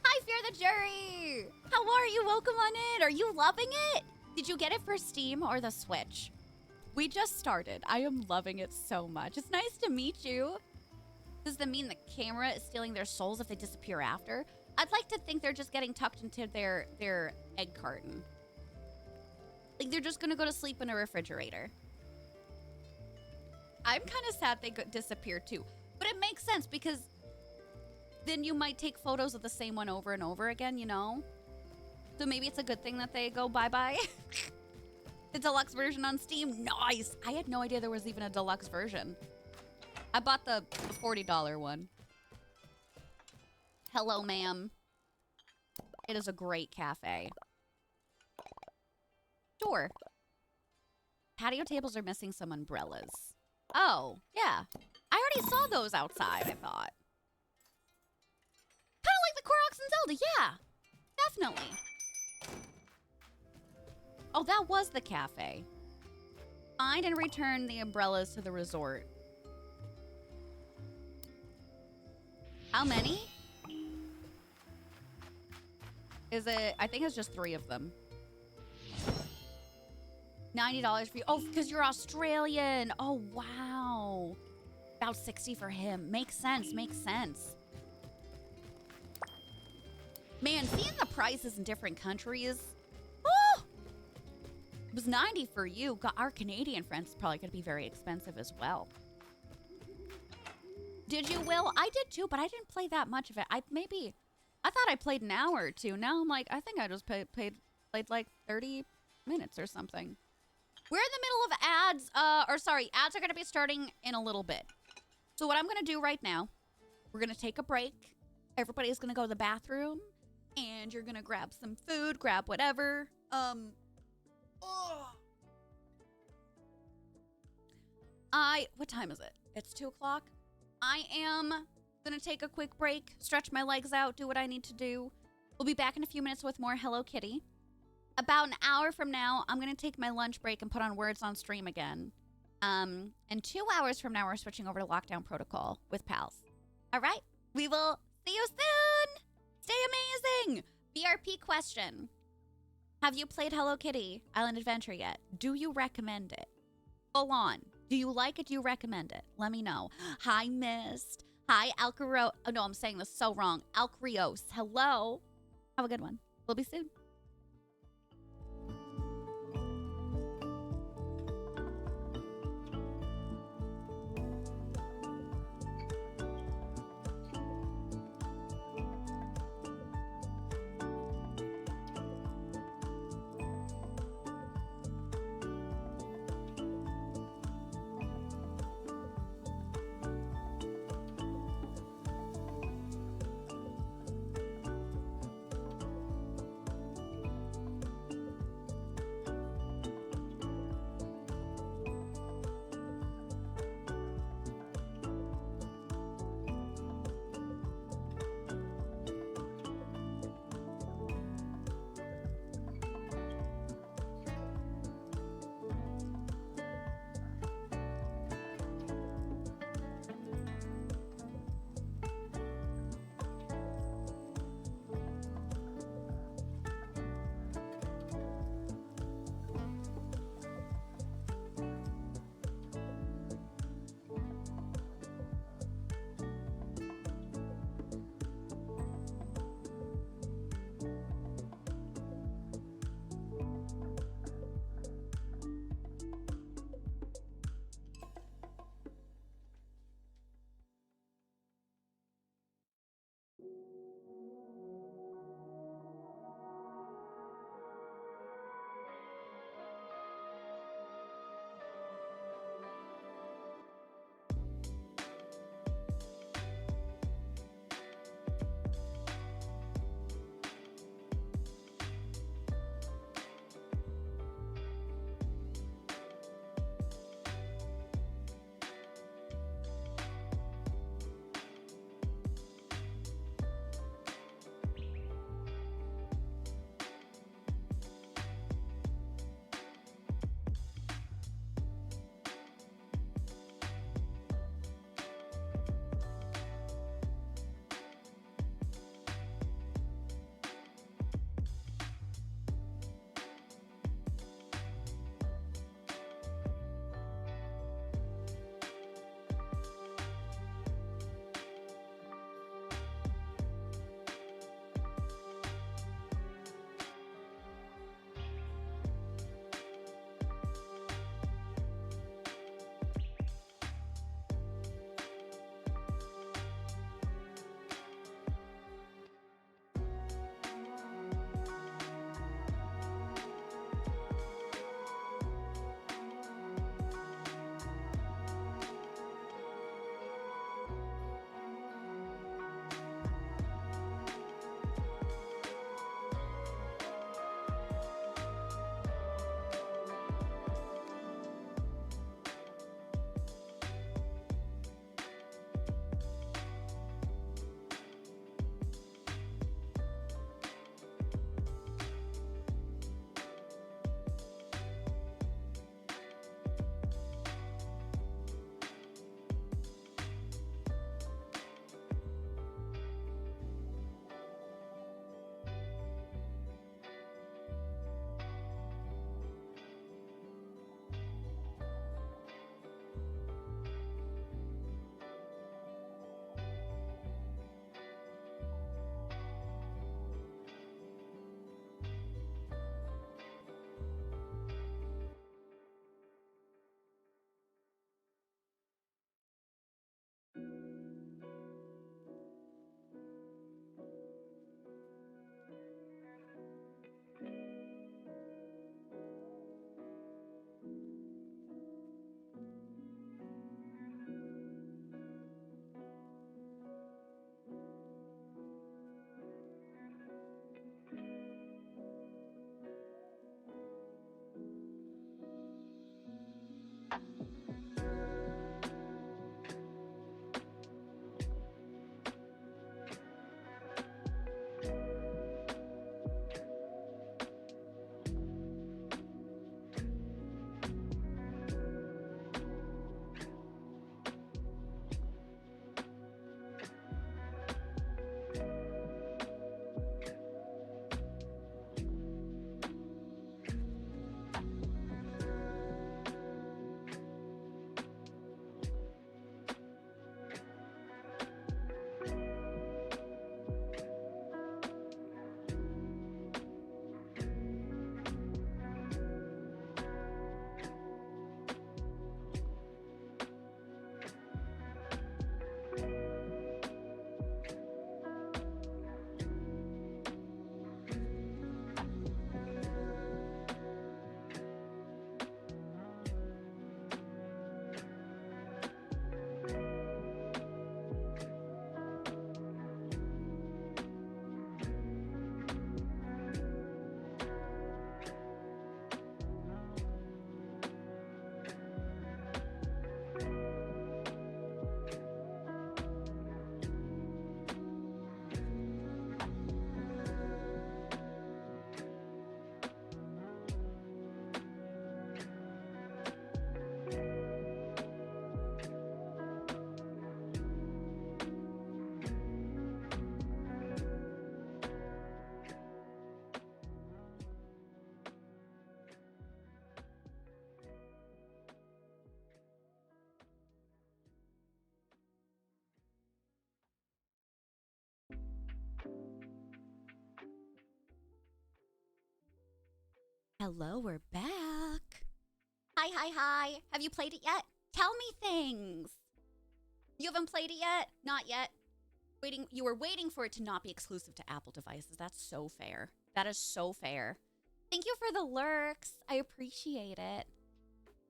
Hi, Fear the Jury! How are you? Welcome on in. Are you loving it? Did you get it for Steam or the Switch? We just started. I am loving it so much. It's nice to meet you. Does that mean the camera is stealing their souls if they disappear after? I'd like to think they're just getting tucked into their egg carton. Like they're just gonna go to sleep in a refrigerator. I'm kind of sad they disappear too. But it makes sense because then you might take photos of the same one over and over again, you know? So maybe it's a good thing that they go bye-bye. The deluxe version on Steam, nice. I had no idea there was even a deluxe version. I bought the $40 one. Hello, ma'am. It is a great cafe. Sure. Patio tables are missing some umbrellas. Oh, yeah. I already saw those outside, I thought. Kind of like the Koroks and Zelda, yeah. Definitely. Oh, that was the cafe. Find and return the umbrellas to the resort. How many? Is it? I think it's just 3 of them. $90 for you. Oh, because you're Australian. Oh, wow. About 60 for him. Makes sense. Makes sense. Man, seeing the prices in different countries. Oh! It was 90 for you. God, our Canadian friends is probably going to be very expensive as well. Did you, Will? I did too, but I didn't play that much of it. I thought I played an hour or two. Now I'm like, I think I just played like 30 minutes or something. We're in the middle of ads. Ads are going to be starting in a little bit. So what I'm going to do right now, we're going to take a break. Everybody's going to go to the bathroom. And you're going to grab some food, grab whatever. What time is it? It's 2 o'clock. I am gonna take a quick break, stretch my legs out, do what I need to do. We'll be back in a few minutes with more Hello Kitty. About an hour from now, I'm gonna take my lunch break and put on Words on Stream again. And 2 hours from now, we're switching over to Lockdown Protocol with pals. All right, we will see you soon. Stay amazing. BRP question. Have you played Hello Kitty Island Adventure yet? Do you recommend it? Full on. Do you like it? Do you recommend it? Let me know. Hi, Mist. Hi, Alcaro. Oh, no, I'm saying this so wrong. Alcrios. Hello. Have a good one. We'll be soon. Hello, we're back. Hi. Have you played it yet? Tell me things. You haven't played it yet? Not yet. You were waiting for it to not be exclusive to Apple devices. That's so fair. That is so fair. Thank you for the lurks. I appreciate it.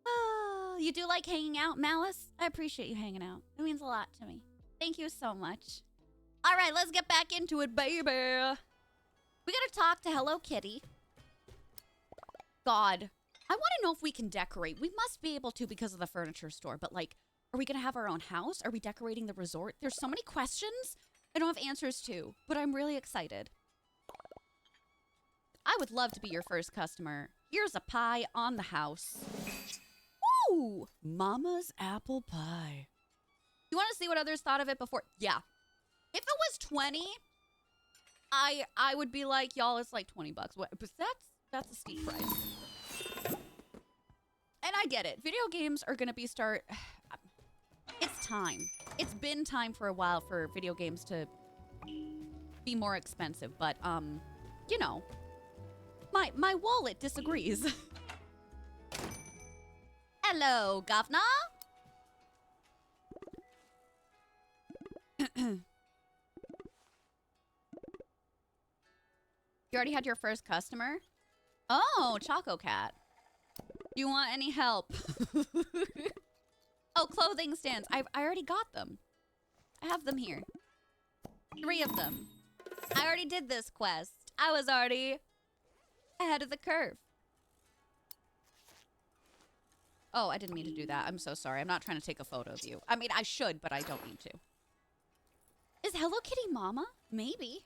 Oh, you do like hanging out, Malice? I appreciate you hanging out. It means a lot to me. Thank you so much. All right, let's get back into it, baby. We gotta talk to Hello Kitty. God, I want to know if we can decorate. We must be able to because of the furniture store, but like, are we gonna have our own house? Are we decorating the resort? There's so many questions I don't have answers to, but I'm really excited. I would love to be your first customer. Here's a pie on the house. Woo! Mama's apple pie. You want to see what others thought of it before? Yeah. If it was 20, I would be like, y'all, it's like 20 bucks. What? But that's a steep price. And I get it. Video games are going to it's time. It's been time for a while for video games to be more expensive, but you know, my wallet disagrees. Hello, governor. You already had your first customer? Oh, Choco Cat. Do you want any help? Oh, clothing stands. I already got them. I have them here. 3 of them. I already did this quest. I was already ahead of the curve. Oh, I didn't mean to do that. I'm so sorry. I'm not trying to take a photo of you. I mean, I should, but I don't need to. Is Hello Kitty Mama? Maybe.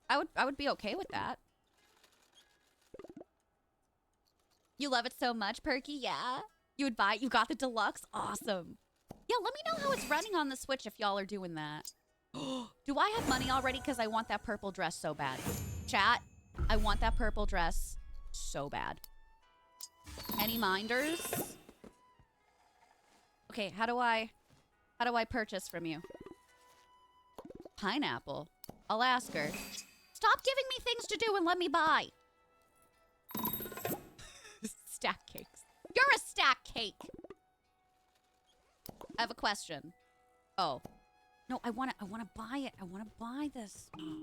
I would be okay with that. You love it so much, Perky? Yeah. You would buy it? You got the deluxe? Awesome. Yeah, let me know how it's running on the Switch if y'all are doing that. Do I have money already? Because I want that purple dress so bad. Chat, I want that purple dress so bad. Any minders? Okay, how do I purchase from you? Pineapple. I'll ask her. Stop giving me things to do and let me buy. Stack cakes. You're a stack cake. I have a question. Oh. No, I wanna buy it. I wanna buy this. Oh.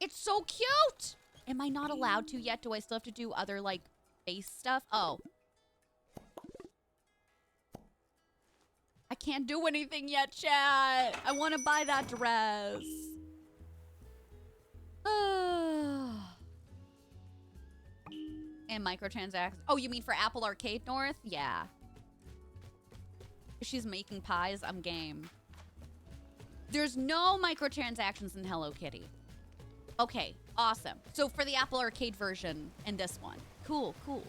It's so cute! Am I not allowed to yet? Do I still have to do other, like, face stuff? Oh. I can't do anything yet, chat. I want to buy that dress. And microtransactions. Oh, you mean for Apple Arcade North? Yeah. If she's making pies, I'm game. There's no microtransactions in Hello Kitty. Okay, awesome. So for the Apple Arcade version and this one. Cool, cool.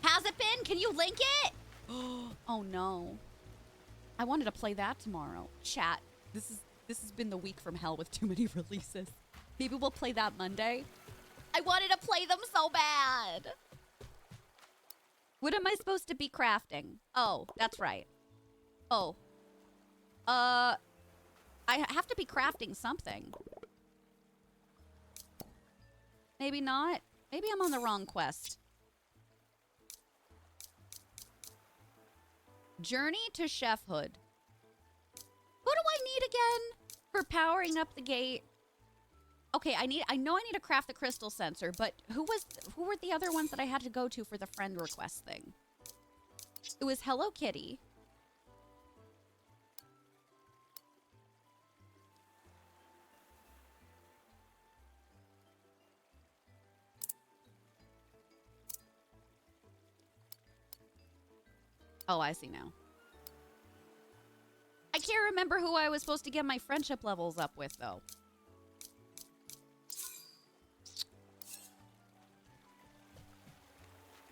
Has it been? Can you link it? Oh no. I wanted to play that tomorrow. Chat, this has been the week from hell with too many releases. Maybe we'll play that Monday. I wanted to play them so bad. What am I supposed to be crafting? Oh, that's right. Oh. I have to be crafting something. Maybe not. Maybe I'm on the wrong quest. Journey to Chefhood. What do I need again for powering up the gate? Okay, I know I need to craft the crystal sensor, but who were the other ones that I had to go to for the friend request thing? It was Hello Kitty. Oh, I see now. I can't remember who I was supposed to get my friendship levels up with, though.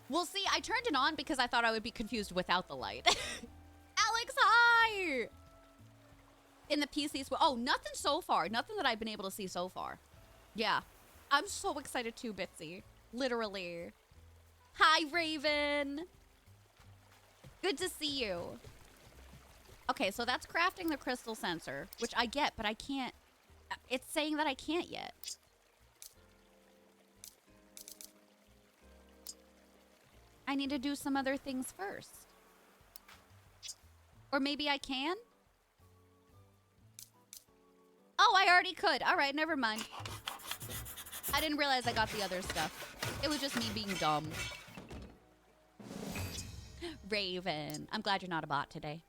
Well, see, I turned it on because I thought I would be confused without the light. Alex, hi! In the PCs. Oh, nothing so far. Nothing that I've been able to see so far. Yeah. I'm so excited too, Bitsy. Literally. Hi, Raven. Good to see you. Okay, so that's crafting the crystal sensor, which I get, but I can't. It's saying that I can't yet. I need to do some other things first. Or maybe I can? Oh, I already could. All right, never mind. I didn't realize I got the other stuff. It was just me being dumb. Raven. I'm glad you're not a bot today.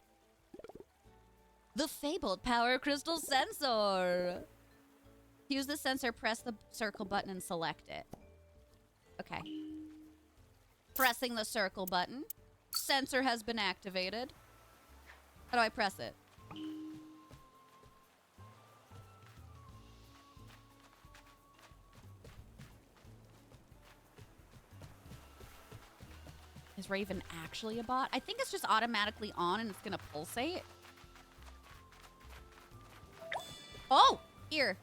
The fabled power crystal sensor. Use the sensor, press the circle button, and select it. Okay. Pressing the circle button. Sensor has been activated. How do I press it? Is Raven actually a bot? I think it's just automatically on and it's gonna pulsate. Oh! Here.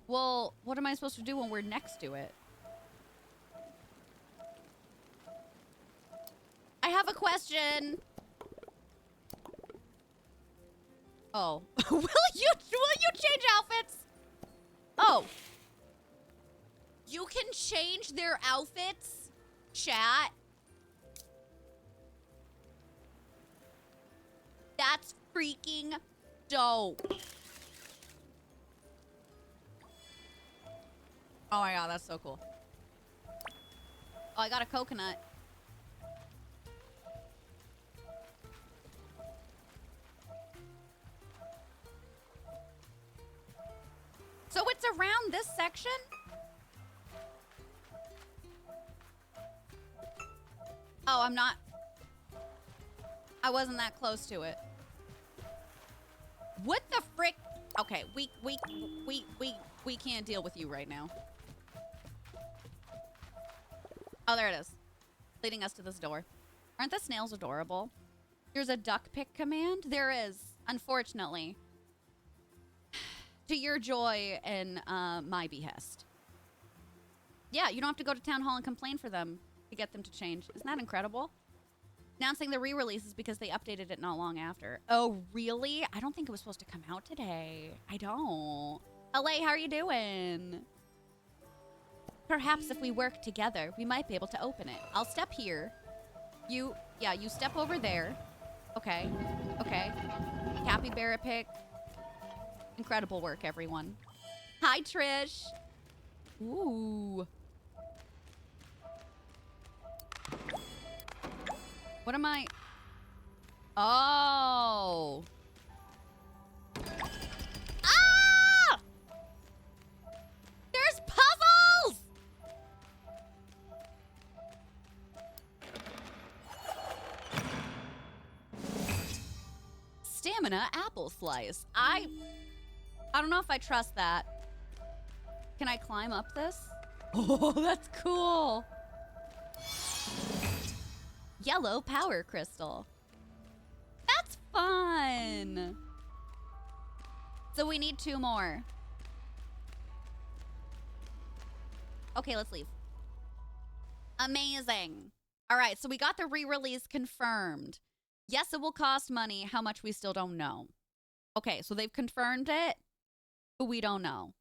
Well, what am I supposed to do when we're next to it? I have a question. Oh. will you change outfits? Oh. You can change their outfits, chat. That's freaking dope. Oh my god, that's so cool. Oh, I got a coconut. So it's around this section? Oh, I'm not... I wasn't that close to it. What the frick? Okay, we can't deal with you right now. Oh, there it is. Leading us to this door. Aren't the snails adorable? There's a duck pick command? There is, unfortunately. To your joy and my behest. Yeah, you don't have to go to town hall and complain for them to get them to change. Isn't that incredible? Announcing the re-releases because they updated it not long after. Oh, really? I don't think it was supposed to come out today. I don't. LA, how are you doing? Perhaps if we work together, we might be able to open it. I'll step here. You step over there. Okay. Okay. Capybara pick. Incredible work, everyone. Hi, Trish. Ooh. What am I? Oh. Ah! There's puzzles! Stamina apple slice. I don't know if I trust that. Can I climb up this? Oh, that's cool. Yellow power crystal. That's fun. So we need 2 more. Okay, let's leave. Amazing. All right, so we got the re-release confirmed. Yes, it will cost money. How much we still don't know. Okay, so they've confirmed it, but we don't know.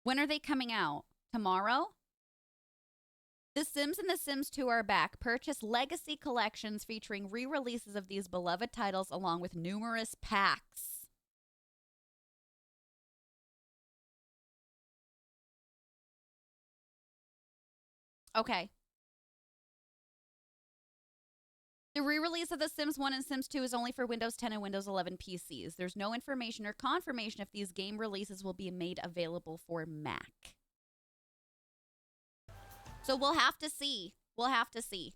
When are they coming out? Tomorrow? The Sims and The Sims 2 are back. Purchase legacy collections featuring re-releases of these beloved titles along with numerous packs. Okay. The re-release of The Sims 1 and Sims 2 is only for Windows 10 and Windows 11 PCs. There's no information or confirmation if these game releases will be made available for Mac. So we'll have to see. We'll have to see.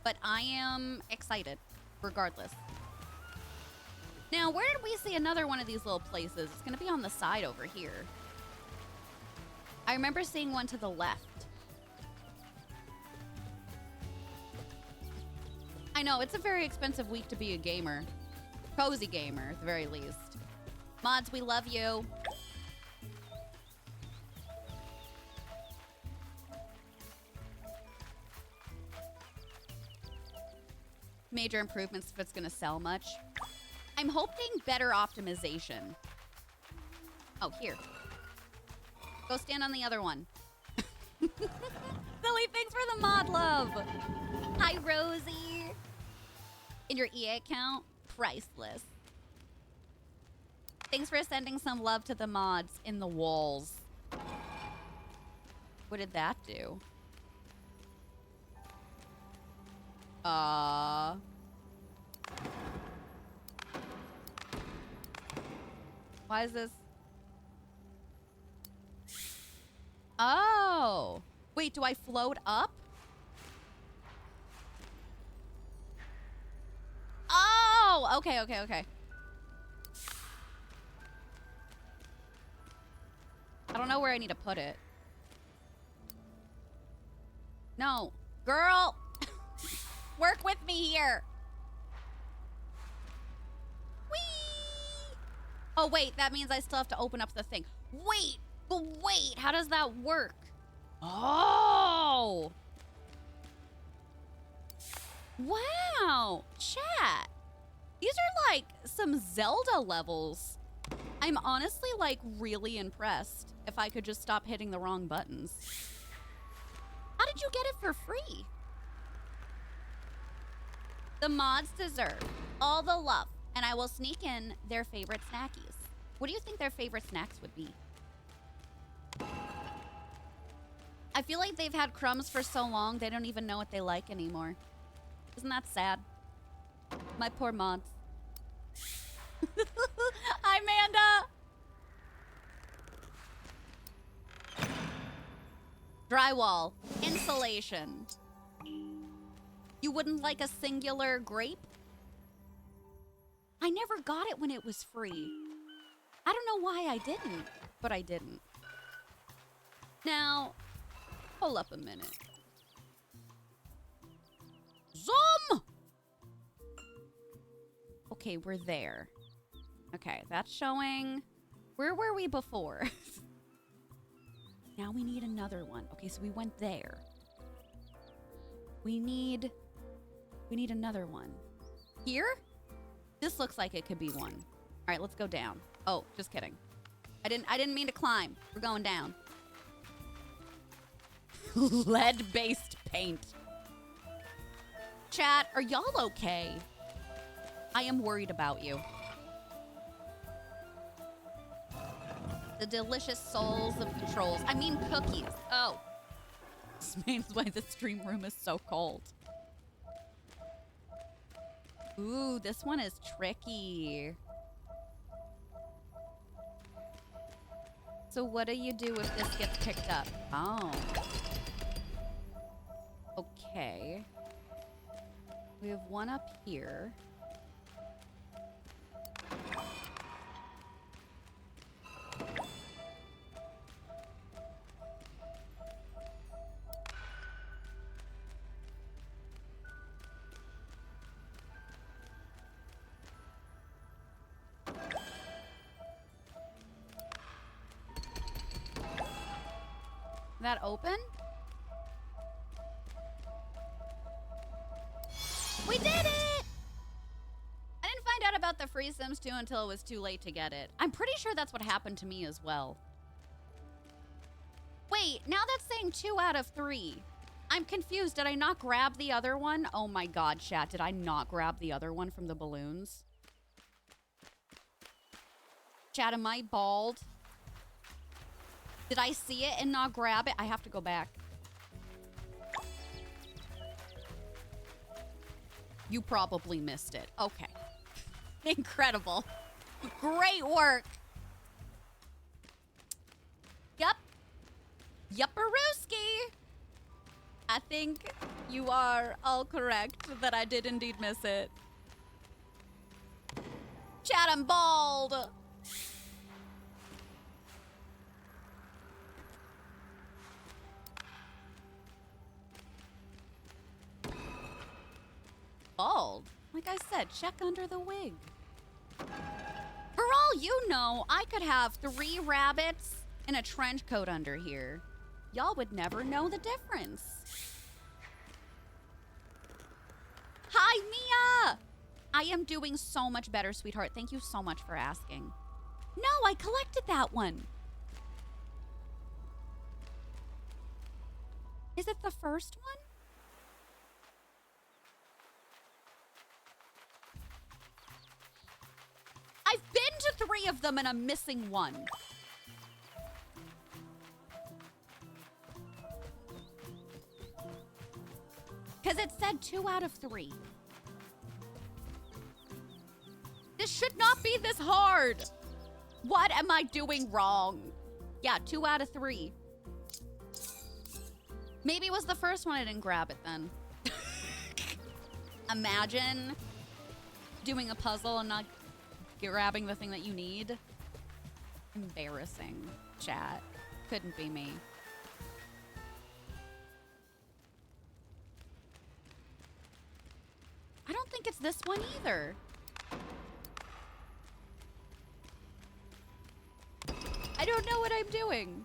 But I am excited, regardless. Now, where did we see another one of these little places? It's going to be on the side over here. I remember seeing one to the left. I know, it's a very expensive week to be a gamer. Cozy gamer, at the very least. Mods, we love you. Major improvements if it's going to sell much. I'm hoping better optimization. Oh, here. Go stand on the other one. Silly, thanks for the mod love. Hi, Rosie. In your EA account, priceless. Thanks for sending some love to the mods in the walls. What did that do? Why is this? Oh. Wait, do I float up? Oh, okay, okay, okay. I don't know where I need to put it. No. Girl! Work with me here. Whee! Oh, wait, that means I still have to open up the thing. Wait, but wait, how does that work? Oh! Wow, chat. These are like some Zelda levels. I'm honestly like really impressed if I could just stop hitting the wrong buttons. How did you get it for free? The mods deserve all the love, and I will sneak in their favorite snackies. What do you think their favorite snacks would be? I feel like they've had crumbs for so long, they don't even know what they like anymore. Isn't that sad? My poor mods. Hi, Amanda. Drywall. Insulation. You wouldn't like a singular grape? I never got it when it was free. I don't know why I didn't, but I didn't. Now, hold up a minute. Zoom! Okay, we're there. Okay, that's showing... Where were we before? Now we need another one. Okay, so we went there. We need another one. Here? This looks like it could be one. All right, let's go down. Oh, just kidding. I didn't mean to climb. We're going down. Lead-based paint. Chat, are y'all okay? I am worried about you. The delicious souls of the trolls. I mean cookies. Oh. This means why the stream room is so cold. Ooh, this one is tricky. So what do you do if this gets picked up? Oh. Okay. We have one up here. That open? We did it! I didn't find out about the free Sims 2 until it was too late to get it. I'm pretty sure that's what happened to me as well. Wait, now that's saying 2 out of 3. I'm confused. Did I not grab the other one? Oh my god, chat. Did I not grab the other one from the balloons? Chat, am I bald? Did I see it and not grab it? I have to go back. You probably missed it. Okay. Incredible. Great work. Yup. Yupperooski. I think you are all correct that I did indeed miss it. Chat, I'm bald. Bald? Like I said, check under the wig. For all you know, I could have 3 rabbits and a trench coat under here. Y'all would never know the difference. Hi, Mia! I am doing so much better, sweetheart. Thank you so much for asking. No, I collected that one. Is it the first one? I've been to 3 of them and I'm missing one. Because it said 2 out of 3. This should not be this hard. What am I doing wrong? Yeah, 2 out of 3. Maybe it was the first one I didn't grab it then. Imagine doing a puzzle and not grabbing the thing that you need. Embarrassing, chat. Couldn't be me. I don't think it's this one either. I don't know what I'm doing.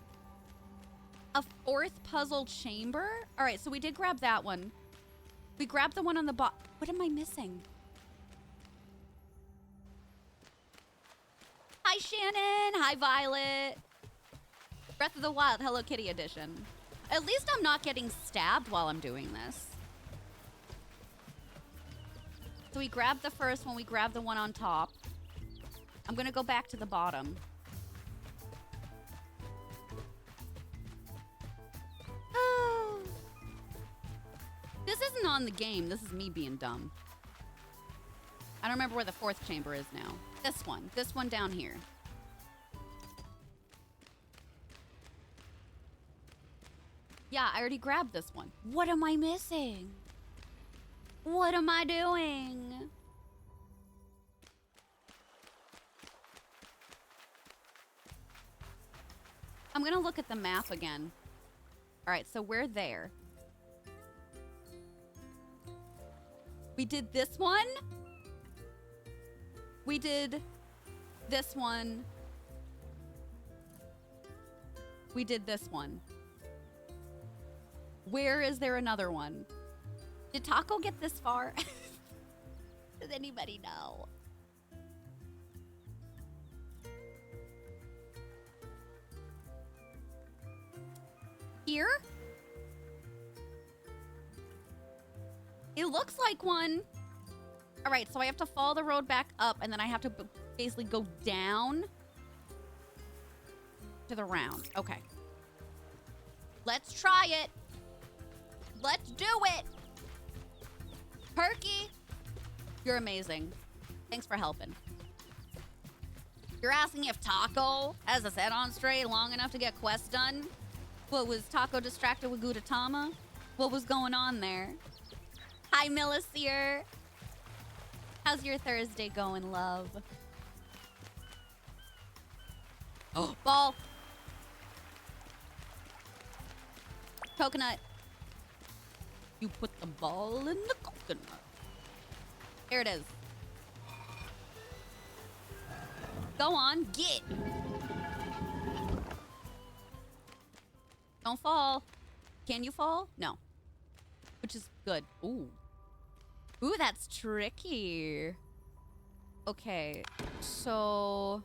A 4th puzzle chamber? All right, so we did grab that one. We grabbed the one on the bottom. What am I missing? Hi, Shannon. Hi, Violet. Breath of the Wild, Hello Kitty edition. At least I'm not getting stabbed while I'm doing this. So we grabbed the first one. We grabbed the one on top. I'm going to go back to the bottom. Oh. This isn't on the game. This is me being dumb. I don't remember where the 4th chamber is now. This one. This one down here. Yeah, I already grabbed this one. What am I missing? What am I doing? I'm gonna look at the map again. All right, so we're there. We did this one. We did this one. We did this one. Where is there another one? Did Taco get this far? Does anybody know? Here? It looks like one. All right, so I have to follow the road back up, and then I have to basically go down to the round. Okay. Let's try it. Let's do it. Perky, you're amazing. Thanks for helping. You're asking if Taco has his head on straight long enough to get quests done? What, was Taco distracted with Gudetama? What was going on there? Hi, Millicere. How's your Thursday going, love? Oh, ball. Coconut. You put the ball in the coconut. Here it is. Go on, get. Don't fall. Can you fall? No. Which is good. Ooh. Ooh, that's tricky. Okay, so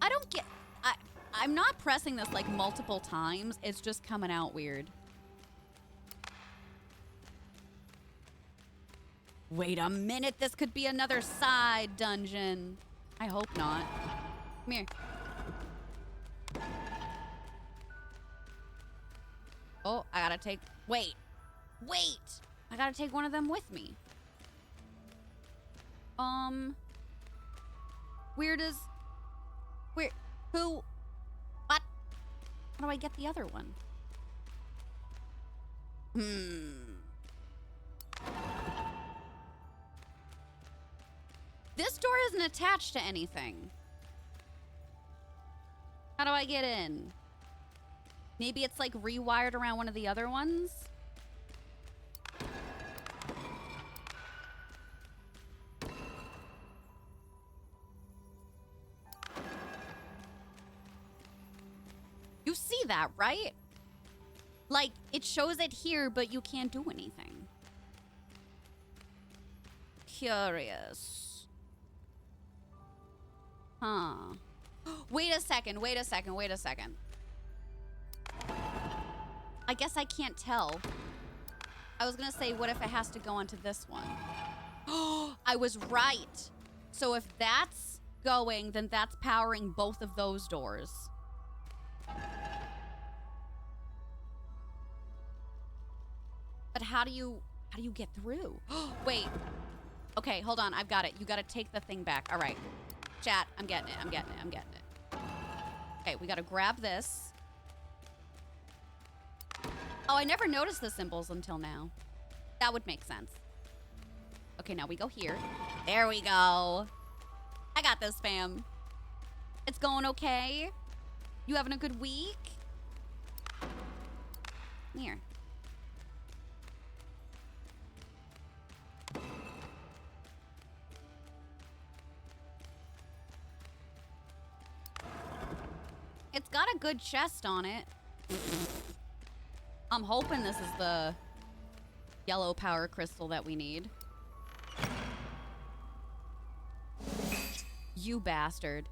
I don't get. I'm not pressing this like multiple times. It's just coming out weird. Wait a minute. This could be another side dungeon. I hope not. Come here. Oh, I gotta take. Wait. Wait. I gotta take one of them with me. Where does. Where. Who. What? How do I get the other one? This door isn't attached to anything. How do I get in? Maybe it's like rewired around one of the other ones? You see that, right? Like, it shows it here, but you can't do anything. Curious. Huh. Wait a second, wait a second, wait a second. I guess I can't tell. I was gonna say, what if it has to go onto this one? Oh, I was right. So if that's going, then that's powering both of those doors. But how do you get through? Wait. Okay, hold on. I've got it. You gotta take the thing back. All right. Chat, I'm getting it. I'm getting it. I'm getting it. Okay, we gotta grab this. Oh, I never noticed the symbols until now. That would make sense. Okay, now we go here. There we go. I got this, fam. It's going okay? You having a good week? Here. It's got a good chest on it. I'm hoping this is the yellow power crystal that we need. You bastard.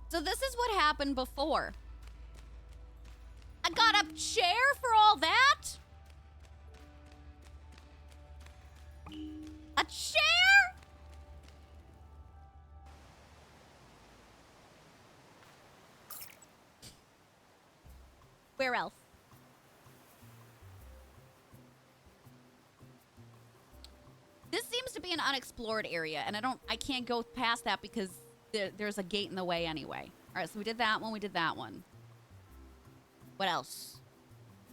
So this is what happened before. I got a chair for all that? A chair? Where else? This seems to be an unexplored area, and I can't go past that because there's a gate in the way anyway. All right, so we did that one, we did that one. What else?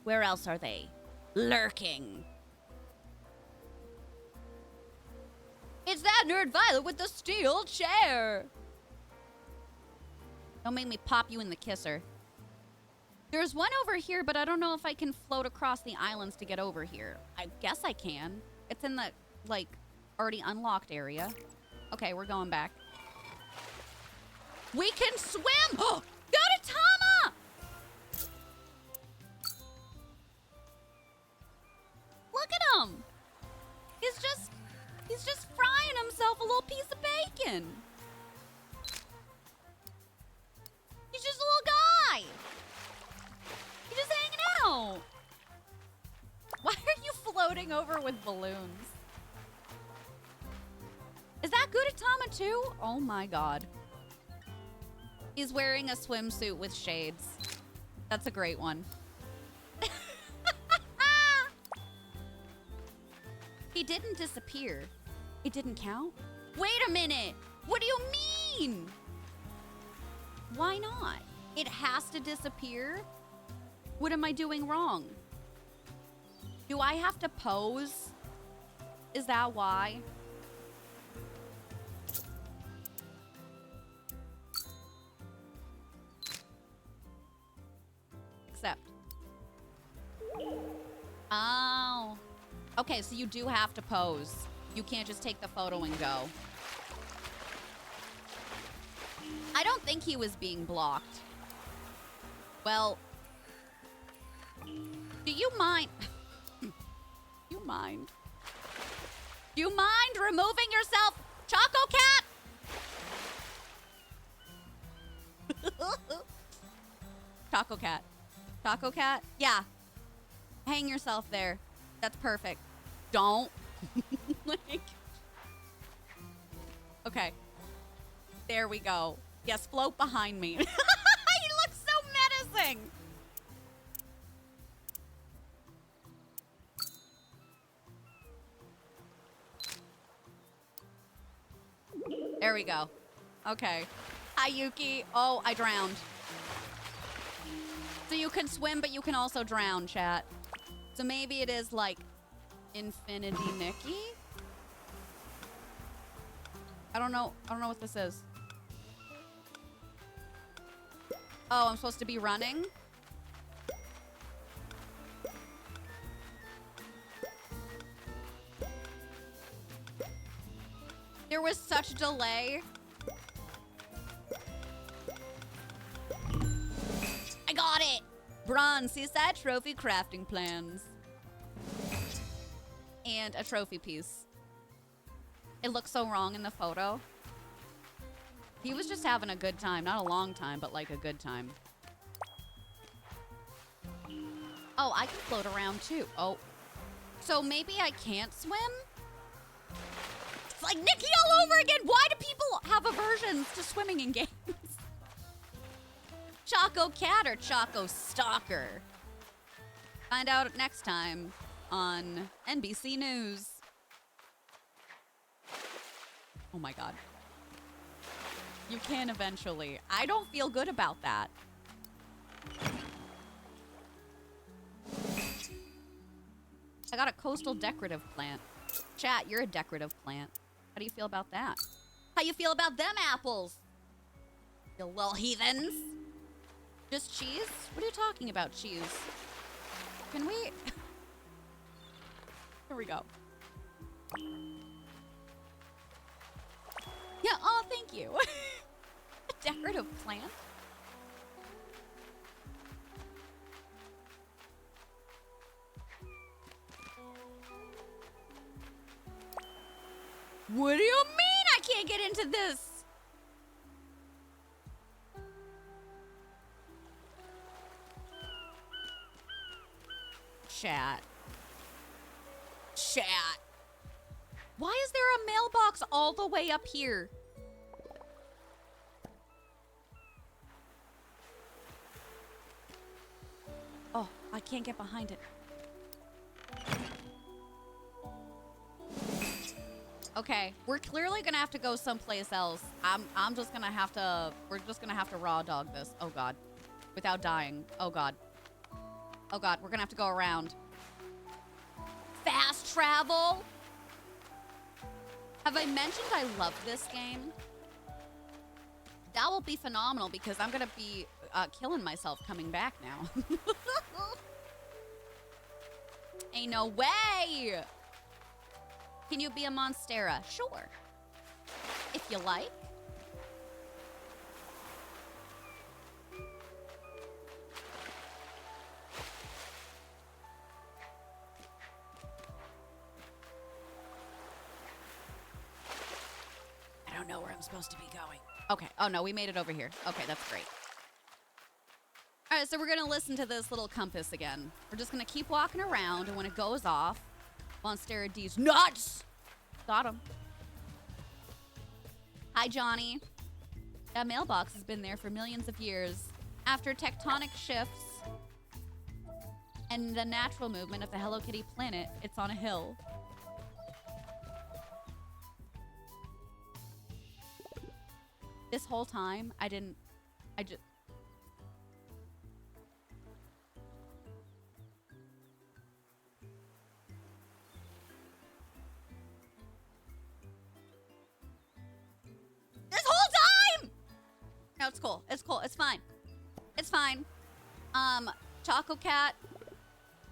Where else are they? Lurking. It's that nerd Violet with the steel chair. Don't make me pop you in the kisser. There's one over here, but I don't know if I can float across the islands to get over here. I guess I can. It's in the, like, already unlocked area. Okay, we're going back. We can swim! Oh, go to Tama! Look at him! He's just frying himself a little piece of bacon. He's just a little guy. He's just hanging out. Why are you floating over with balloons? Is that Gudetama too? Oh my god. He's wearing a swimsuit with shades. That's a great one. He didn't disappear. It didn't count? Wait a minute. What do you mean? Why not? It has to disappear? What am I doing wrong? Do I have to pose? Is that why? Accept. Oh. Okay, so you do have to pose. You can't just take the photo and go. I don't think he was being blocked. Well, do you mind? You mind? Do you mind removing yourself, Choco Cat? Choco Cat. Choco Cat? Yeah. Hang yourself there. That's perfect. Don't. Like. Okay. There we go. Yes, float behind me. He looks so menacing. There we go. Okay. Hi, Yuki. Oh, I drowned. So you can swim, but you can also drown, chat. So maybe it is like Infinity Nikki? I don't know what this is. Oh, I'm supposed to be running? There was such delay. I got it! Bronze Seaside Trophy crafting plans. And a trophy piece. It looks so wrong in the photo. He was just having a good time. Not a long time, but like a good time. Oh, I can float around too. Oh. So maybe I can't swim? It's like Nikki all over again. Why do people have aversions to swimming in games? Choco Cat or Choco Stalker? Find out next time on NBC News. Oh my God. You can eventually. I don't feel good about that. I got a coastal decorative plant. Chat, you're a decorative plant. How do you feel about that? How you feel about them apples? You little heathens. Just cheese? What are you talking about, cheese? Can we... Here we go. Yeah, oh, thank you. A decorative plant? What do you mean I can't get into this? Chat. Chat. Why is there a mailbox all the way up here? Oh, I can't get behind it. Okay, we're clearly gonna have to go someplace else. I'm just gonna have to, we're just gonna have to raw dog this. Oh God. Without dying. Oh God. Oh God, we're gonna have to go around. Fast travel? Have I mentioned I love this game? That will be phenomenal because I'm gonna be killing myself coming back now. Ain't no way! Can you be a Monstera? Sure. If you like. I don't know where I'm supposed to be going. Okay. Oh, no, we made it over here. Okay, that's great. All right, so we're going to listen to this little compass again. We're just going to keep walking around, and when it goes off, Monstera D's nuts! Got him. Hi, Johnny. That mailbox has been there for millions of years. After tectonic shifts and the natural movement of the Hello Kitty planet, it's on a hill. This whole time, I just... This whole time! No, it's cool. It's cool. It's fine. It's fine. Choco Cat,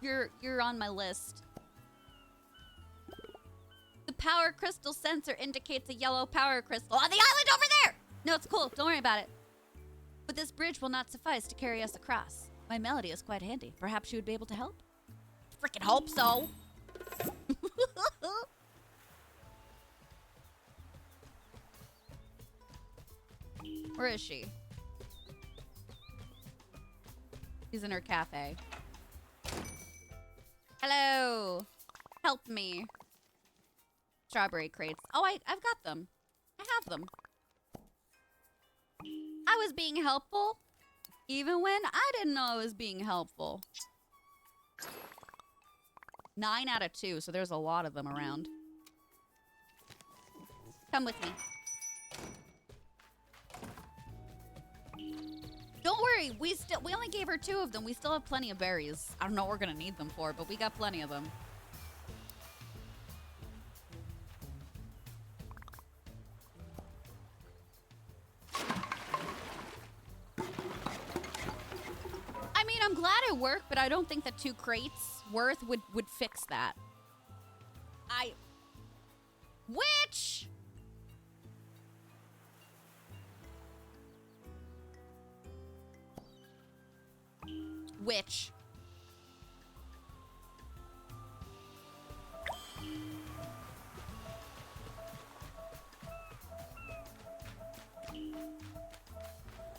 you're on my list. The power crystal sensor indicates a yellow power crystal on the island over there! No, it's cool. Don't worry about it. But this bridge will not suffice to carry us across. My melody is quite handy. Perhaps you would be able to help? Freaking hope so. Where is she? She's in her cafe. Hello. Help me. Strawberry crates. Oh, I've got them. I have them. I was being helpful, even when I didn't know I was being helpful. 9 out of 2, so there's a lot of them around. Come with me. Don't worry, we only gave her 2 of them. We still have plenty of berries. I don't know what we're gonna need them for, but we got plenty of them. I mean, I'm glad it worked, but I don't think that 2 crates worth would fix that. Which? Which?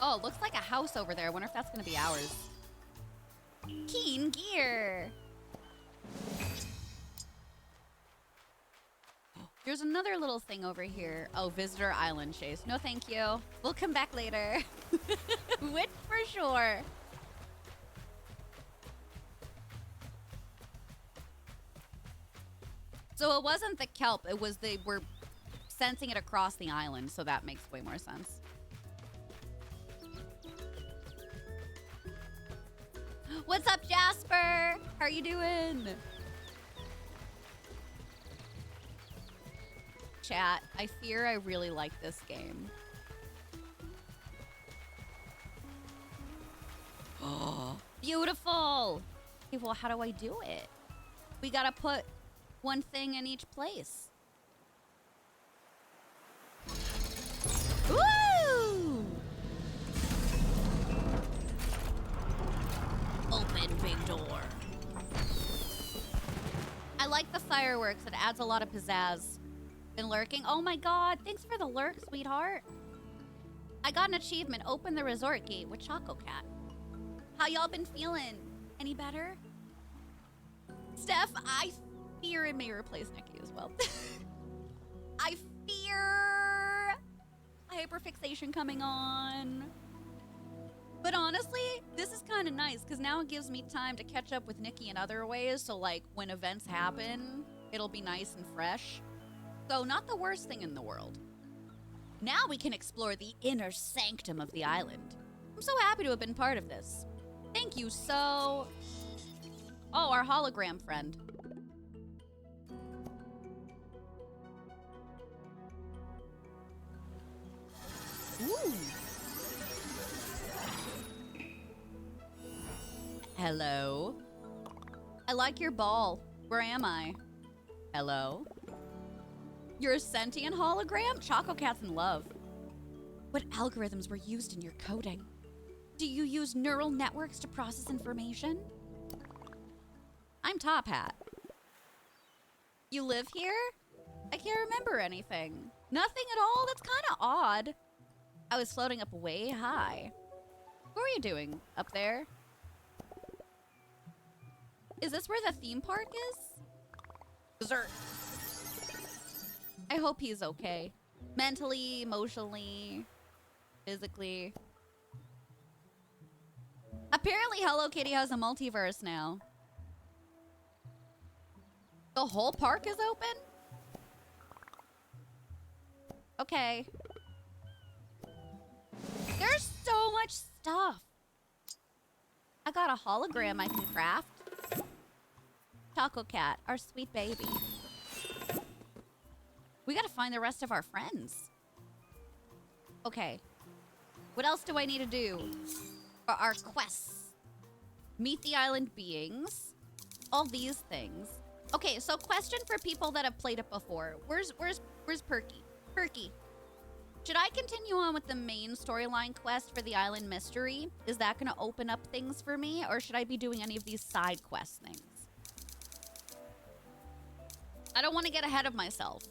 Oh, it looks like a house over there. I wonder if that's gonna be ours. Keen gear. There's another little thing over here. Oh, visitor island chase. No, thank you. We'll come back later. Wit for sure. So it wasn't the kelp. It was they were sensing it across the island. So that makes way more sense. What's up, Jasper? How are you doing? Chat, I fear I really like this game. Oh, beautiful. Okay, well, how do I do it? We gotta put one thing in each place. Woo! Open big door. I like the fireworks. It adds a lot of pizzazz. Been lurking. Oh my god, thanks for the lurk, sweetheart. I got an achievement. Open the resort gate with Choco Cat. How y'all been feeling? Any better? Steph, I fear it may replace Nikki as well. I fear hyperfixation coming on. But honestly, this is kind of nice because now it gives me time to catch up with Nikki in other ways. So like when events happen, it'll be nice and fresh. So not the worst thing in the world. Now we can explore the inner sanctum of the island. I'm so happy to have been part of this. Thank you so... Oh, our hologram friend. Ooh. Hello. I like your ball. Where am I? Hello. You're a sentient hologram? Choco Cat's in love. What algorithms were used in your coding? Do you use neural networks to process information? I'm Top Hat. You live here? I can't remember anything. Nothing at all? That's kind of odd. I was floating up way high. What were you doing up there? Is this where the theme park is? Dessert. I hope he's okay. Mentally, emotionally, physically. Apparently Hello Kitty has a multiverse now. The whole park is open? Okay. There's so much stuff. I got a hologram I can craft. Choco Cat, our sweet baby. We gotta find the rest of our friends. Okay. What else do I need to do for our quests? Meet the island beings. All these things. Okay, so question for people that have played it before. Where's Perky? Perky. Should I continue on with the main storyline quest for the island mystery? Is that gonna open up things for me? Or should I be doing any of these side quest things? I don't want to get ahead of myself.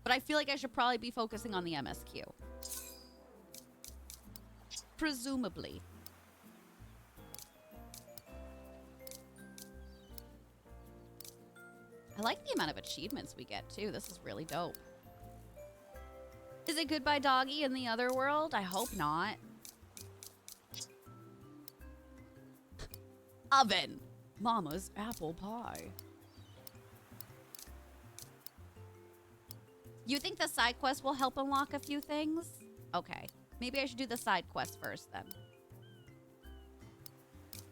But I feel like I should probably be focusing on the MSQ. Presumably. I like the amount of achievements we get, too. This is really dope. Is it Goodbye Doggy in the other world? I hope not. Oven. Mama's apple pie. You think the side quest will help unlock a few things? Okay. Maybe I should do the side quest first, then.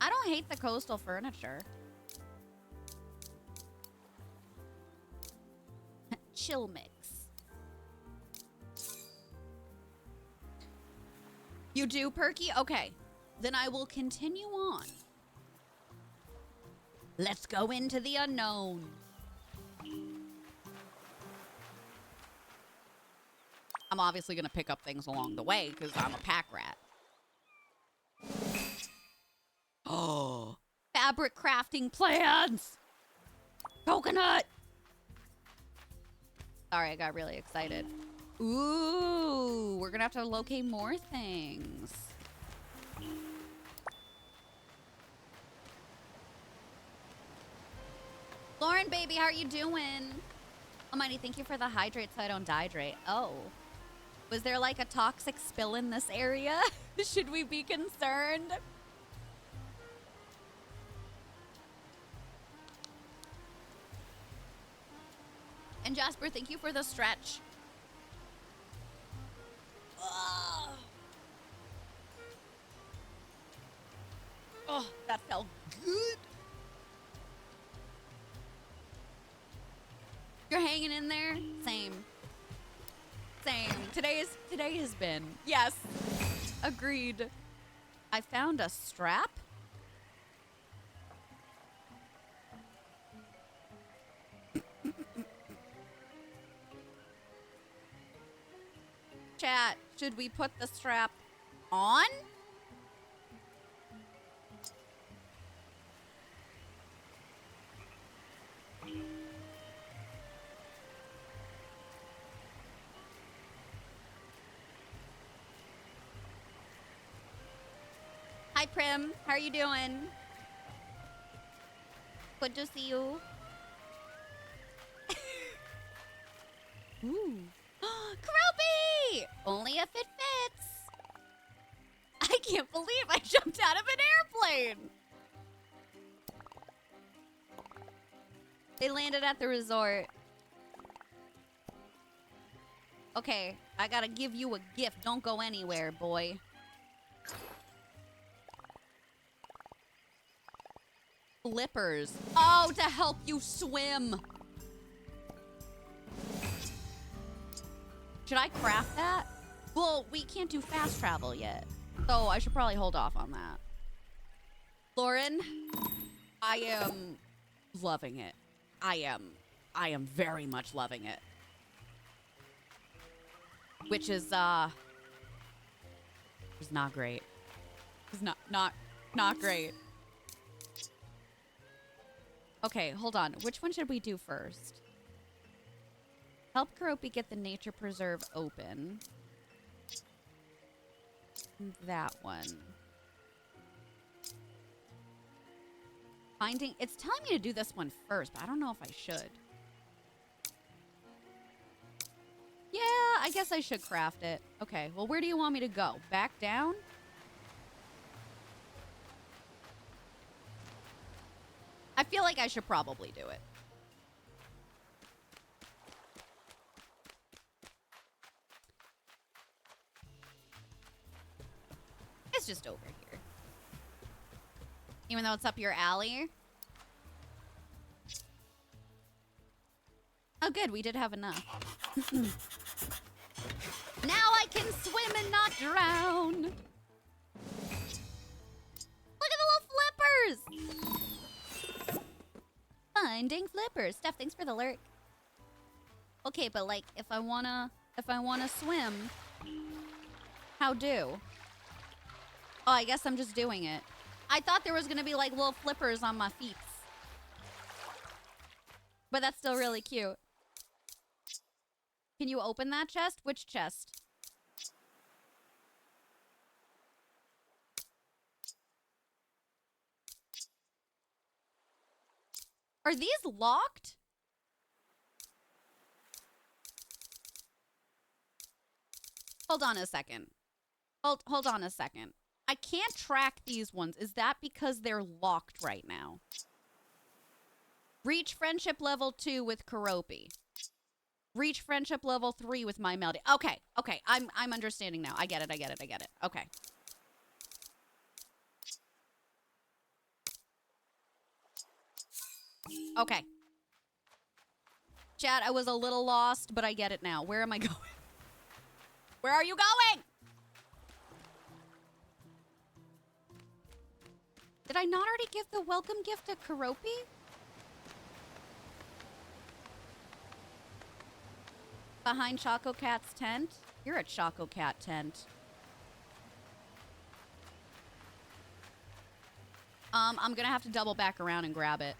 I don't hate the coastal furniture. Chill mix. You do, Perky? Okay. Then I will continue on. Let's go into the unknown. I'm obviously going to pick up things along the way because I'm a pack rat. Oh. Fabric crafting plans. Coconut. Sorry, I got really excited. Ooh, we're going to have to locate more things. Lauren, baby, how are you doing? Almighty, thank you for the hydrate so I don't dehydrate. Oh. Was there like a toxic spill in this area? Should we be concerned? And Jasper, thank you for the stretch. Ugh. Oh, that felt good. You're hanging in there? Same. Same. Today has been. Yes. Agreed. I found a strap. Chat, should we put the strap on? Hi, Prim. How are you doing? Good to see you. Ooh. Croupy! Only if it fits. I can't believe I jumped out of an airplane. They landed at the resort. Okay, I gotta give you a gift. Don't go anywhere, boy. Flippers. Oh, to help you swim. Should I craft that? Well, we can't do fast travel yet. So I should probably hold off on that. Lauren, I am loving it. I am very much loving it. Which is not great. It's not great. Okay, hold on. Which one should we do first? Help Karopi get the nature preserve open. That one. It's telling me to do this one first, but I don't know if I should. Yeah, I guess I should craft it. Okay, well, where do you want me to go? Back down? I feel like I should probably do it. It's just over here. Even though it's up your alley. Oh, good. We did have enough. Now I can swim and not drown. Look at the little flippers. Finding flippers. Steph, thanks for the lurk. Okay, but like, if I wanna swim, how do? Oh, I guess I'm just doing it. I thought there was gonna be like little flippers on my feet. But that's still really cute. Can you open that chest? Which chest? Are these locked? Hold on a second. Hold on a second. I can't track these ones. Is that because they're locked right now? Reach friendship level 2 with Karopi. Reach friendship level 3 with My Melody. Okay, okay. I'm understanding now. I get it. Okay. Okay. Chat, I was a little lost, but I get it now. Where am I going? Where are you going? Did I not already give the welcome gift to Karopi? Behind Choco Cat's tent? You're at Choco Cat tent. I'm gonna have to double back around and grab it.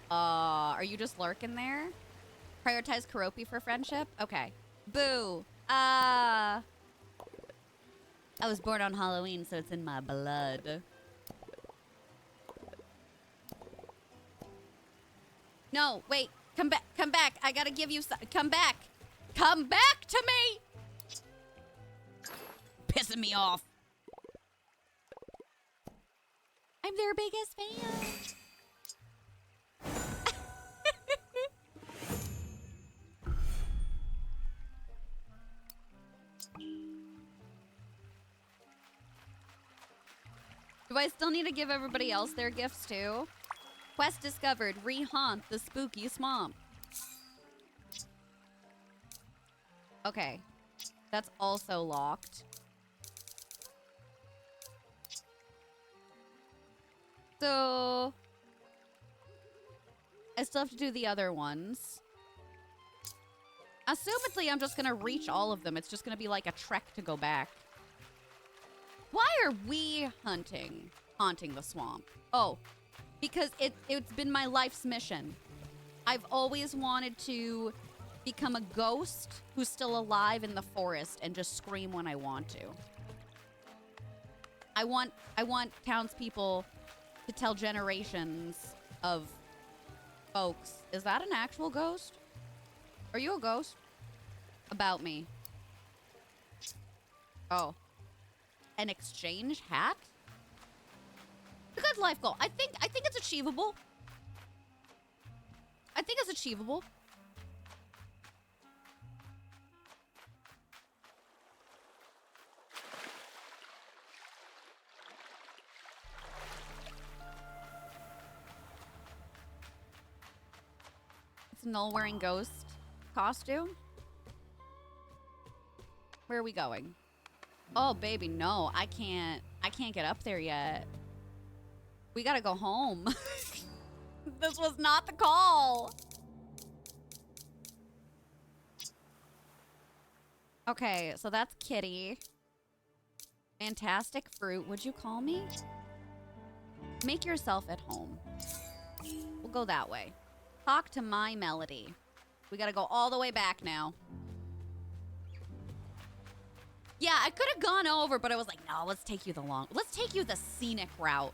Are you just lurking there? Prioritize Karopi for friendship? Okay. Boo. I was born on Halloween, so it's in my blood. No, wait. Come back. Come back. I gotta give you some. Come back. Come back to me. Pissing me off. I'm their biggest fan. Do I still need to give everybody else their gifts too? Quest discovered. Re-haunt the spooky swamp. Okay. That's also locked. So... I still have to do the other ones. Assumedly, I'm just gonna reach all of them. It's just gonna be like a trek to go back. Why are we haunting the swamp? Oh, because it's been my life's mission. I've always wanted to become a ghost who's still alive in the forest and just scream when I want to. I want townspeople to tell generations of folks. Is that an actual ghost? Are you a ghost? About me. Oh. An exchange hat? A good life goal. I think it's achievable. I think it's achievable. It's a null wearing ghost costume. Where are we going? Oh, baby, no. I can't get up there yet. We gotta go home. This was not the call. Okay, so that's Kitty. Fantastic fruit. Would you call me? Make yourself at home. We'll go that way. Talk to my Melody. We gotta go all the way back now. Yeah, I could have gone over, but I was like, no, let's take you the scenic route.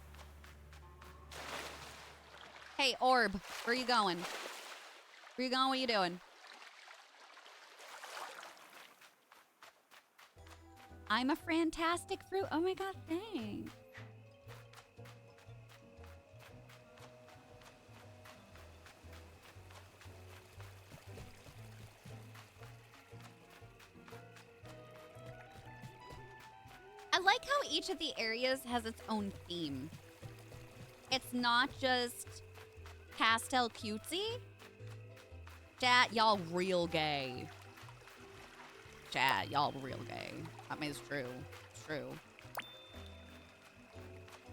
Hey, Orb, where you going? Where you going? What are you doing? I'm a fantastic fruit. Oh my god, thanks. I like how each of the areas has its own theme. It's not just pastel cutesy. Chat, y'all real gay. Chat, y'all real gay. I mean, it's true. It's true.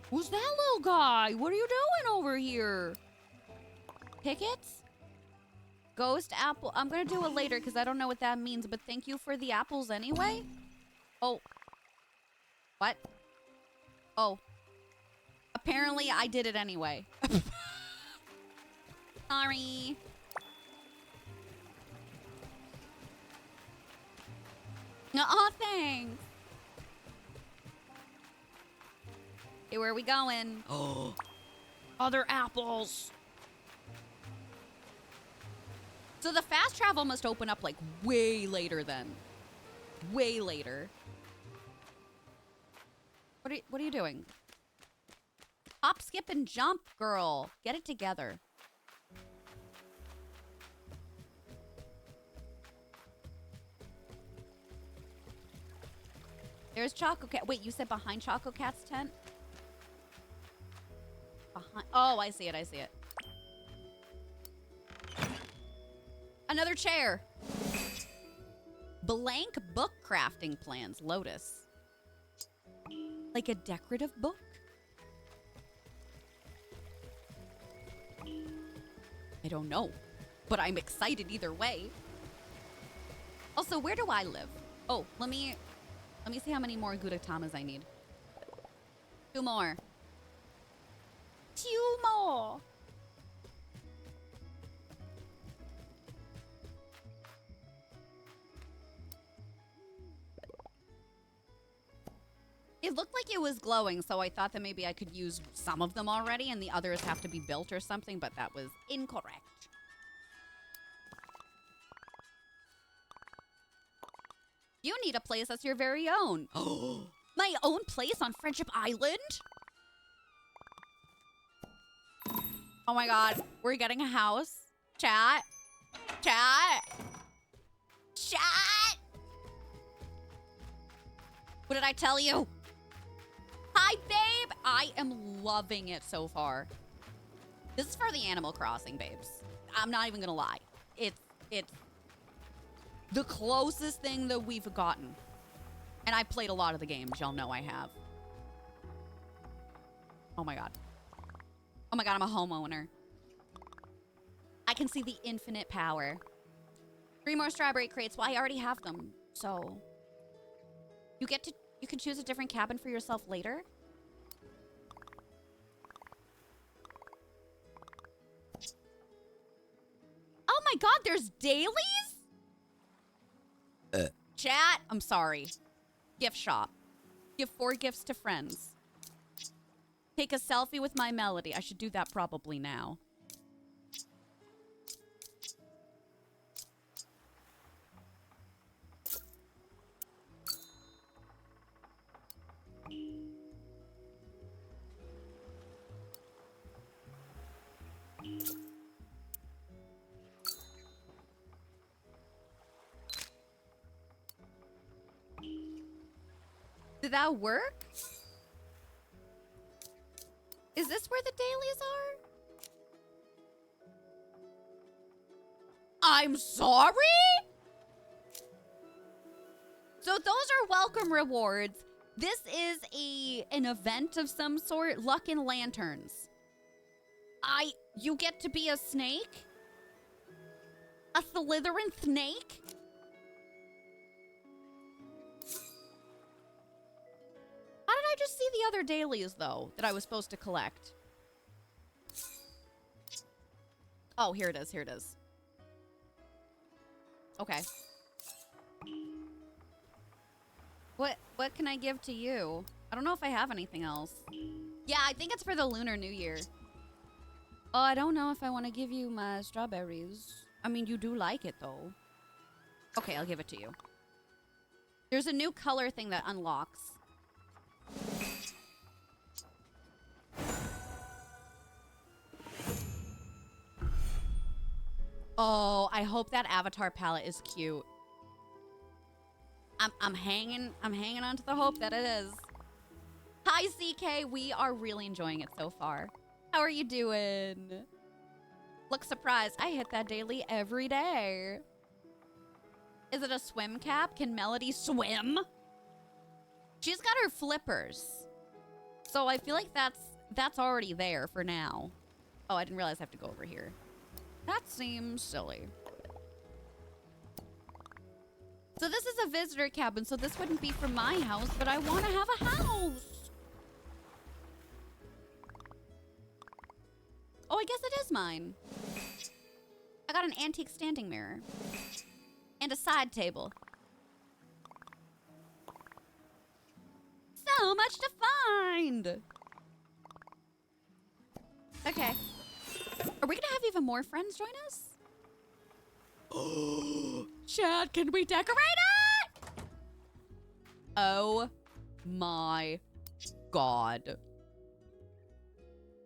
Who's that little guy? What are you doing over here? Tickets? Ghost apple. I'm gonna do it later because I don't know what that means, but thank you for the apples anyway. Oh. What? Oh. Apparently, I did it anyway. Sorry. Aw, thanks. Hey, where are we going? Oh. Other apples. So the fast travel must open up, like, way later then. Way later. What are you doing? Hop, skip, and jump, girl. Get it together. There's Choco Cat. Wait, you said behind Choco Cat's tent? Behind. Oh, I see it. I see it. Another chair. Blank book crafting plans. Lotus. Like a decorative book? I don't know, but I'm excited either way. Also, where do I live? Oh, let me see how many more Gudatamas I need. 2 more. 2 more. It looked like it was glowing, so I thought that maybe I could use some of them already and the others have to be built or something, but that was incorrect. You need a place that's your very own. Oh, my own place on Friendship Island? Oh my god, we're getting a house. Chat. Chat. Chat. What did I tell you? Hi, babe. I am loving it so far. This is for the Animal Crossing, babes. I'm not even gonna lie. It's the closest thing that we've gotten. And I've played a lot of the games. Y'all know I have. Oh my god. Oh my god, I'm a homeowner. I can see the infinite power. 3 more strawberry crates. Well, I already have them. So you can choose a different cabin for yourself later. Oh my god, there's dailies? Chat, I'm sorry. Gift shop. Give 4 gifts to friends. Take a selfie with my melody. I should do that probably now. Did that work? Is this where the dailies are? I'm sorry? So those are welcome rewards. This is an event of some sort. Luck in lanterns. You get to be a snake? A Slytherin snake? How did I just see the other dailies, though, that I was supposed to collect? Oh, here it is, here it is. Okay. What can I give to you? I don't know if I have anything else. Yeah, I think it's for the Lunar New Year. Oh, I don't know if I want to give you my strawberries. I mean, you do like it, though. Okay, I'll give it to you. There's a new color thing that unlocks. Oh, I hope that avatar palette is cute. I'm hanging on to the hope that it is. Hi, CK. We are really enjoying it so far. How are you doing? Look surprised. I hit that daily every day. Is it a swim cap? Can Melody swim? She's got her flippers. So I feel like that's already there for now. Oh, I didn't realize I have to go over here. That seems silly. So this is a visitor cabin, so this wouldn't be for my house, but I want to have a house. Oh, I guess it is mine. I got an antique standing mirror. And a side table. So much to find! Okay. Are we gonna have even more friends join us? Oh, Chad, can we decorate it? Oh my god.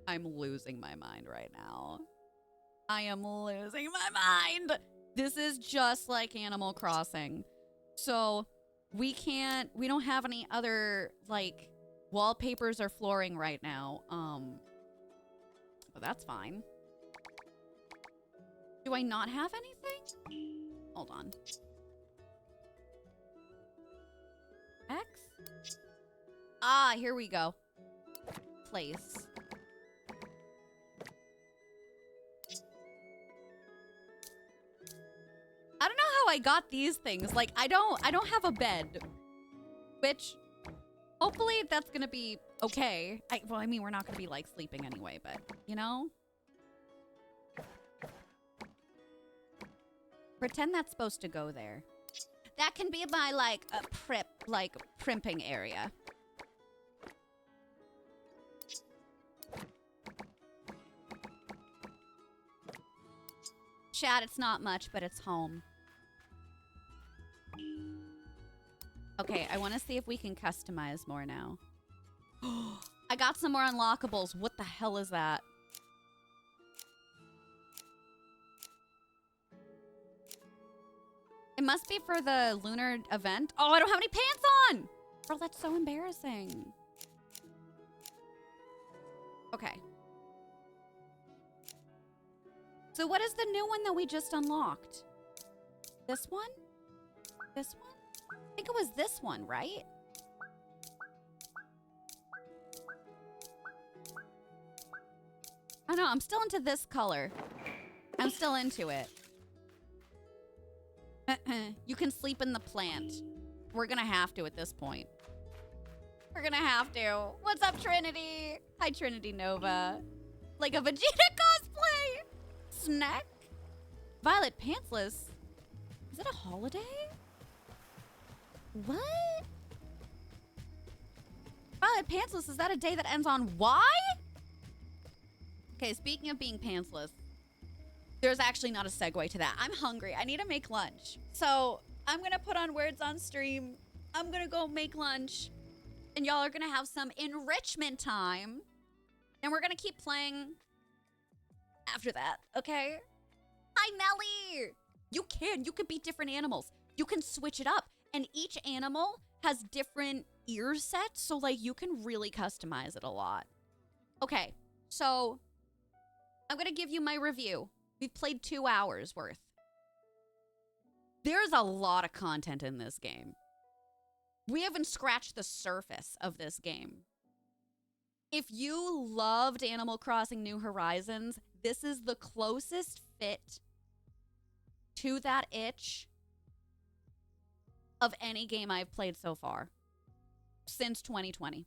I'm losing my mind right now. I am losing my mind. This is just like Animal Crossing. So we don't have any other like wallpapers or flooring right now. But that's fine. Do I not have anything? Hold on. X? Ah, here we go. Place. I don't know how I got these things. Like, I don't have a bed. Which, hopefully that's gonna be okay. Well, I mean, we're not gonna be, like, sleeping anyway, but, you know? Pretend that's supposed to go there. That can be my, like, primping area. Chat, it's not much, but it's home. Okay, I want to see if we can customize more now. I got some more unlockables. What the hell is that? It must be for the lunar event. Oh, I don't have any pants on! Bro, that's so embarrassing. Okay. So what is the new one that we just unlocked? This one? This one? I think it was this one, right? I know, I'm still into this color. I'm still into it. You can sleep in the plant. We're gonna have to at this point. We're gonna have to. What's up, Trinity? Hi, Trinity Nova. Like a Vegeta cosplay. Snack. Violet Pantsless. Is it a holiday? What? Violet Pantsless, is that a day that ends on Y? Okay, speaking of being pantsless, there's actually not a segue to that. I'm hungry. I need to make lunch. So I'm going to put on words on stream. I'm going to go make lunch. And y'all are going to have some enrichment time. And we're going to keep playing after that, okay? Hi, Melly! You can be different animals. You can switch it up. And each animal has different ear sets. So, like, you can really customize it a lot. Okay, so I'm going to give you my review. We've played 2 hours worth. There's a lot of content in this game. We haven't scratched the surface of this game. If you loved Animal Crossing New Horizons, this is the closest fit to that itch of any game I've played so far since 2020.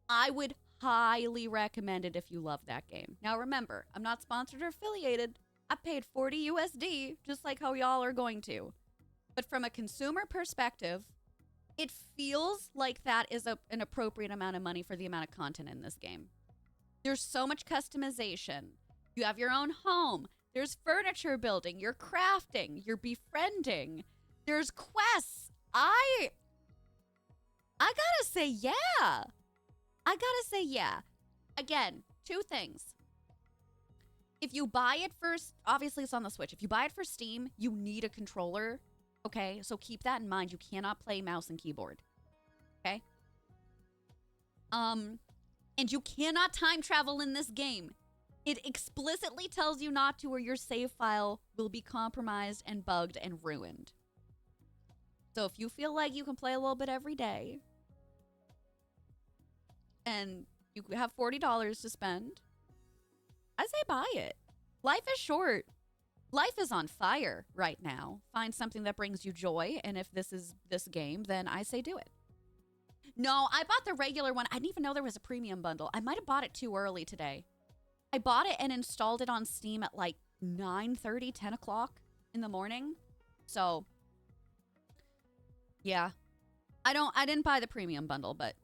I would highly recommend it if you love that game. Now remember, I'm not sponsored or affiliated. I paid 40 USD, just like how y'all are going to. But from a consumer perspective, it feels like that is an appropriate amount of money for the amount of content in this game. There's so much customization. You have your own home. There's furniture building. You're crafting. You're befriending. There's quests. I gotta say, yeah. I gotta say, yeah. Again, 2 things. If you buy it first, obviously it's on the Switch. If you buy it for Steam, you need a controller. Okay, so keep that in mind. You cannot play mouse and keyboard. Okay? And you cannot time travel in this game. It explicitly tells you not to, or your save file will be compromised and bugged and ruined. So if you feel like you can play a little bit every day, and you have $40 to spend, I say buy it. Life is short. Life is on fire right now. Find something that brings you joy, and if this is this game, then I say do it. No, I bought the regular one. I didn't even know there was a premium bundle. I might have bought it too early today. I bought it and installed it on Steam at like 9:30, 10 o'clock in the morning. So, yeah. I didn't buy the premium bundle, but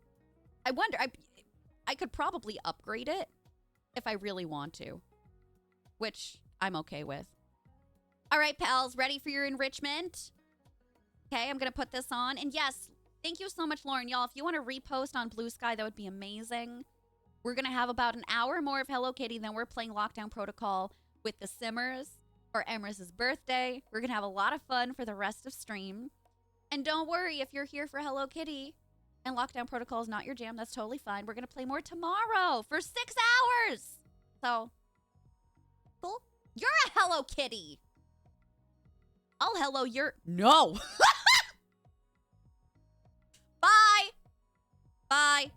I wonder, I could probably upgrade it if I really want to, which I'm okay with. All right, pals, ready for your enrichment? Okay, I'm going to put this on. And yes, thank you so much, Lauren. Y'all, if you want to repost on Blue Sky, that would be amazing. We're going to have about an hour more of Hello Kitty, then we're playing Lockdown Protocol with the Simmers for Emrys' birthday. We're going to have a lot of fun for the rest of stream. And don't worry if you're here for Hello Kitty and Lockdown Protocol is not your jam, that's totally fine. We're going to play more tomorrow for 6 hours. So, cool. You're a Hello Kitty. I'll hello your... No. Bye. Bye.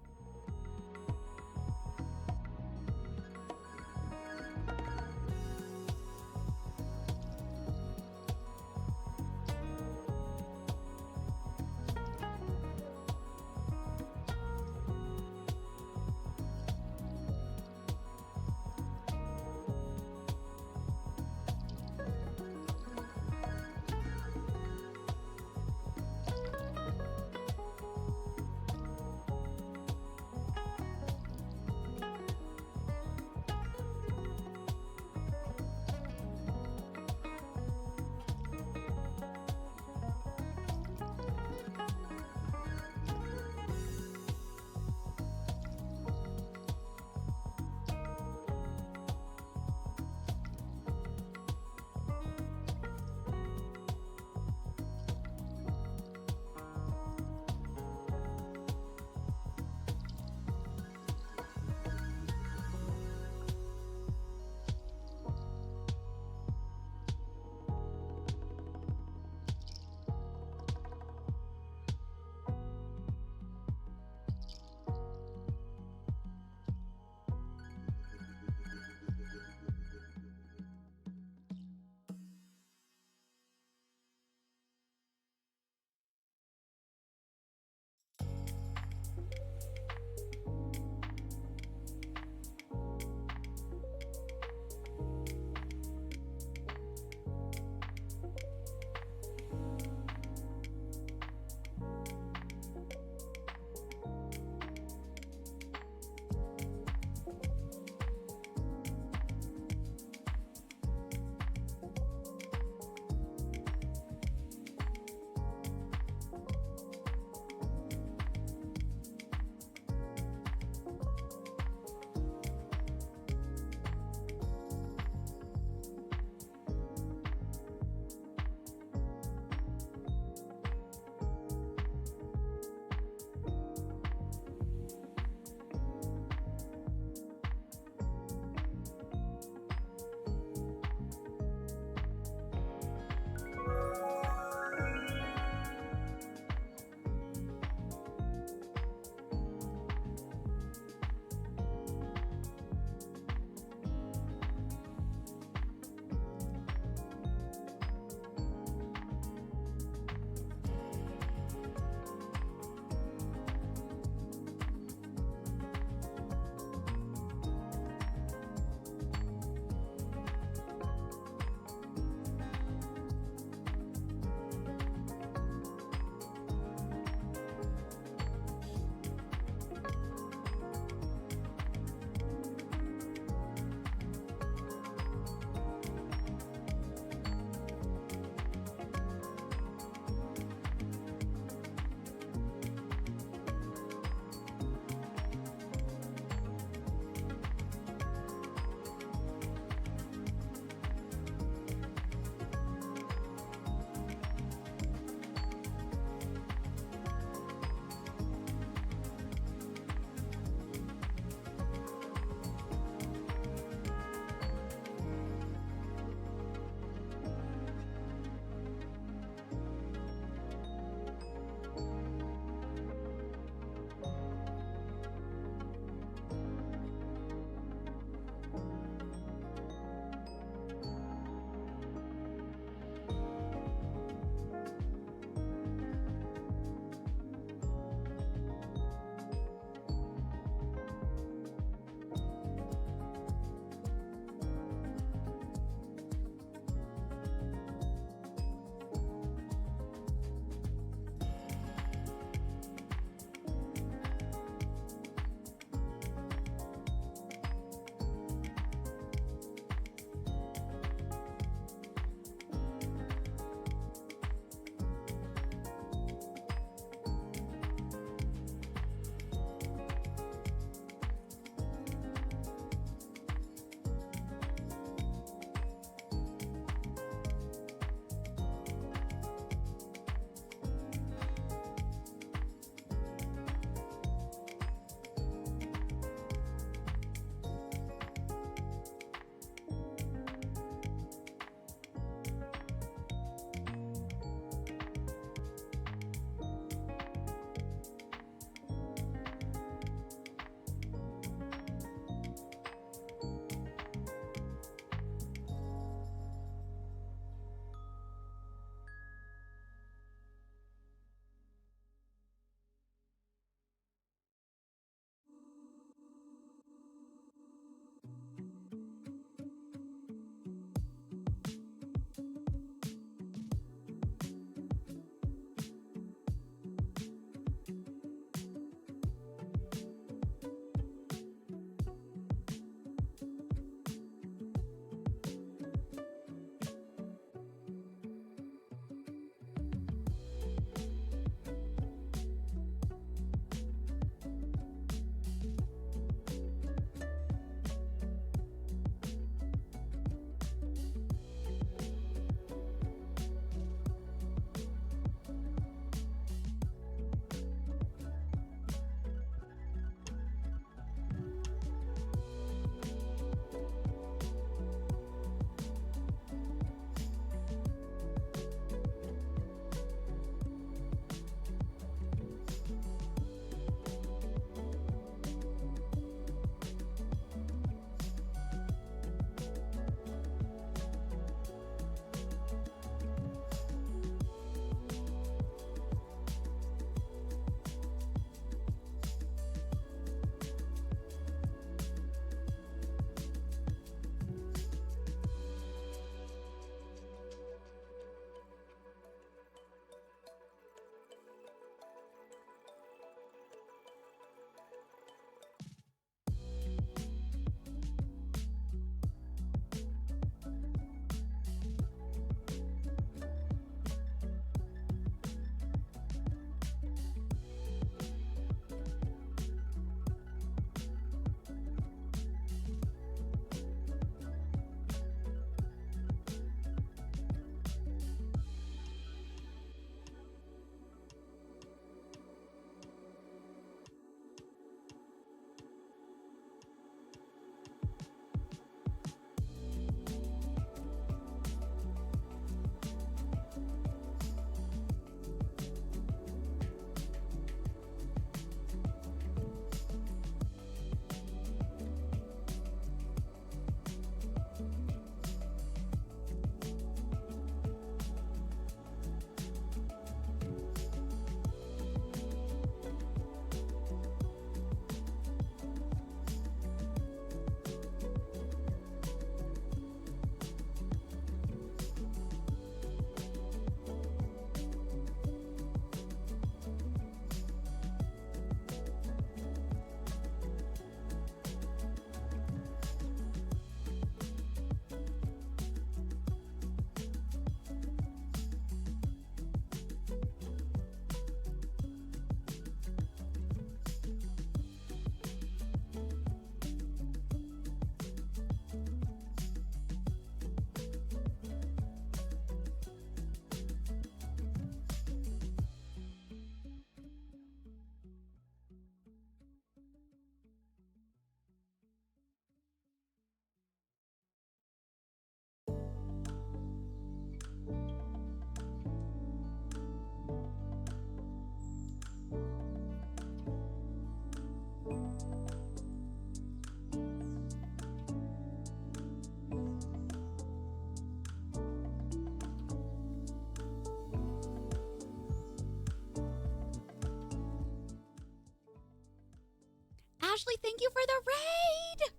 Ashley, thank you for the raid.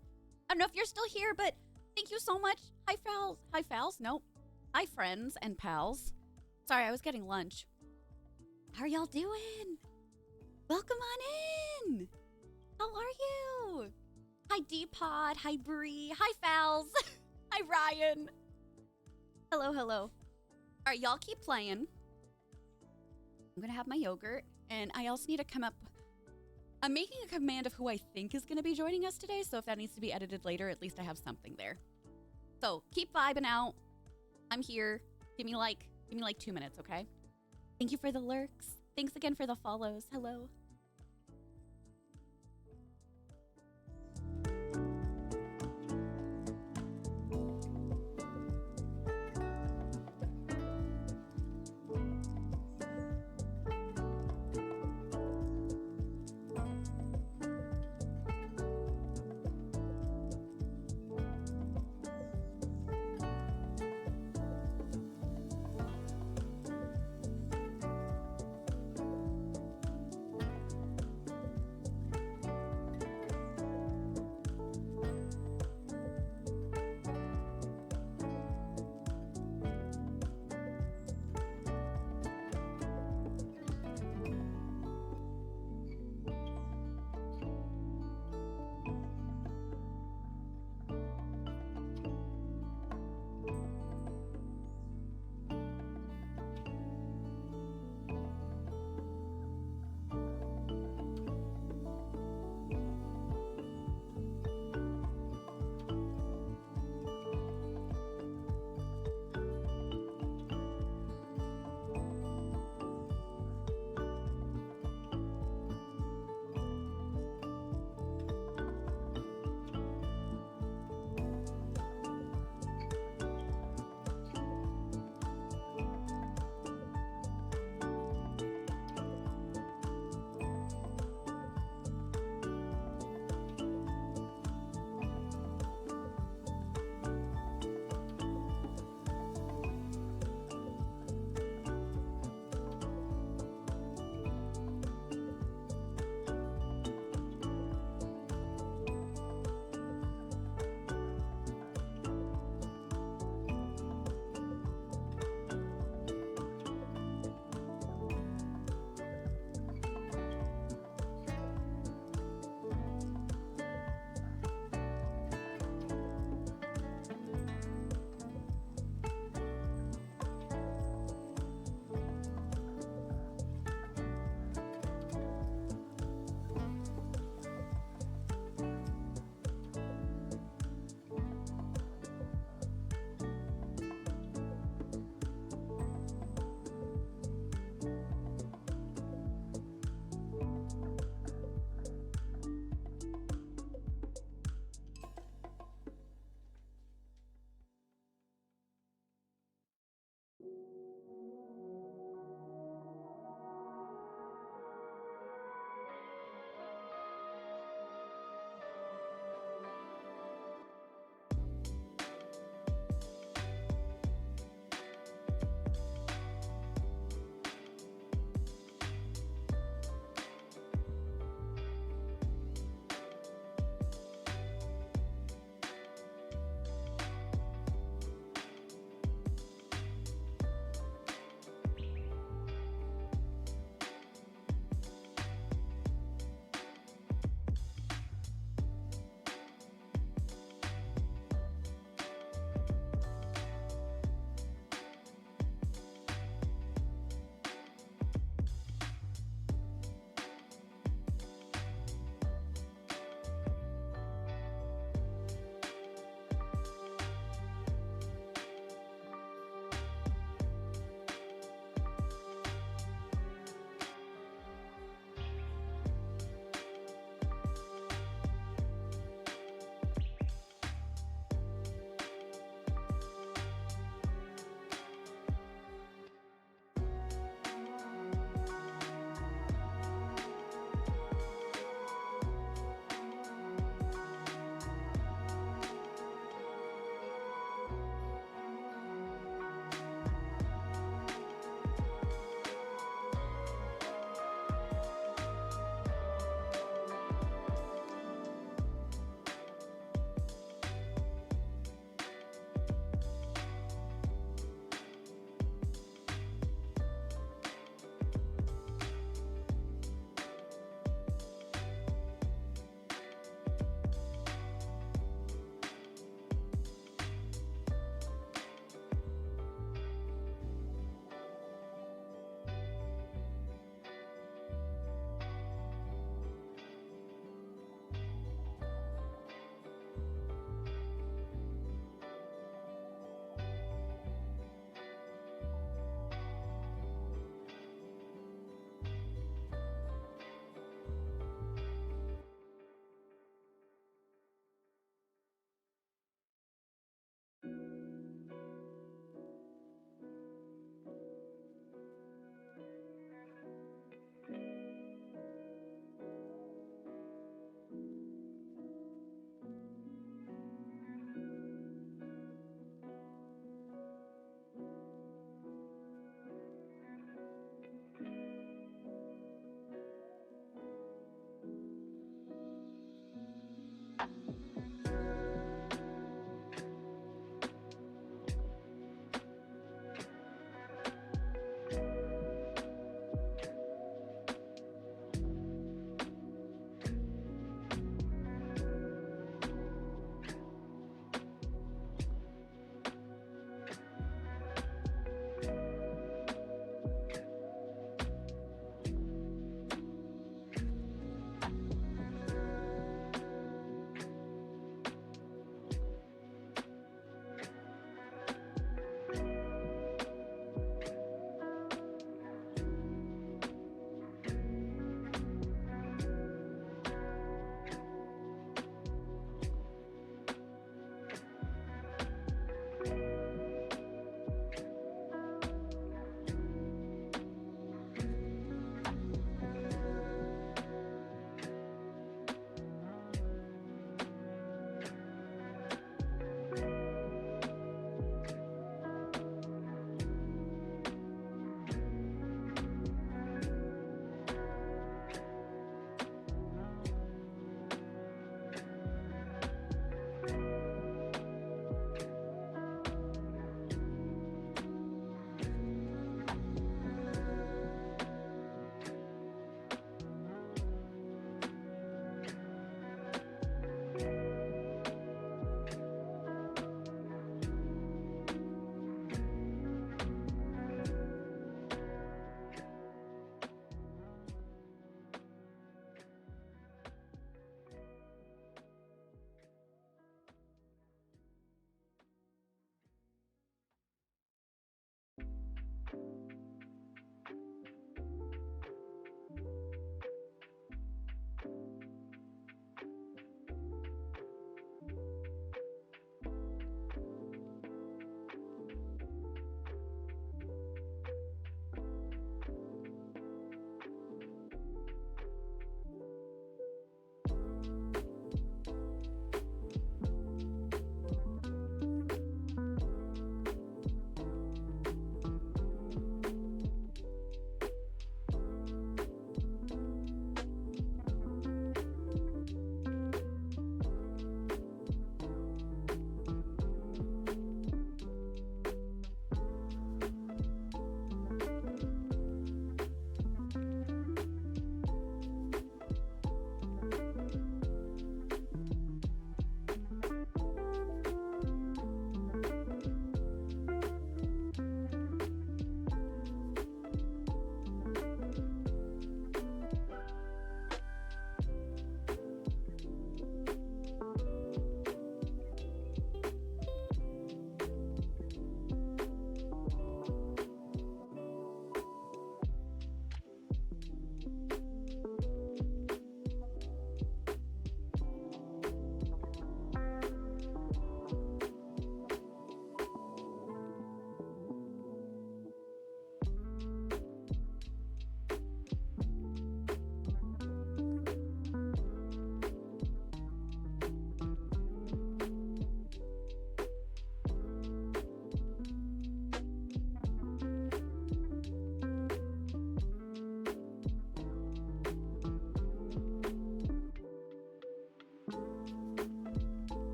I don't know if you're still here, but thank you so much. Hi, Fals. Hi, Fals. Nope. Hi, friends and pals. Sorry, I was getting lunch. How are y'all doing? Welcome on in. How are you? Hi, D-Pod. Hi, Bree. Hi, Fals. Hi, Ryan. Hello, hello. All right, y'all keep playing. I'm gonna have my yogurt, and I also need to come up. I'm making a command of who I think is gonna be joining us today, so if that needs to be edited later, at least I have something there. So keep vibing out. I'm here. Give me like 2 minutes, okay? Thank you for the lurks. Thanks again for the follows. Hello.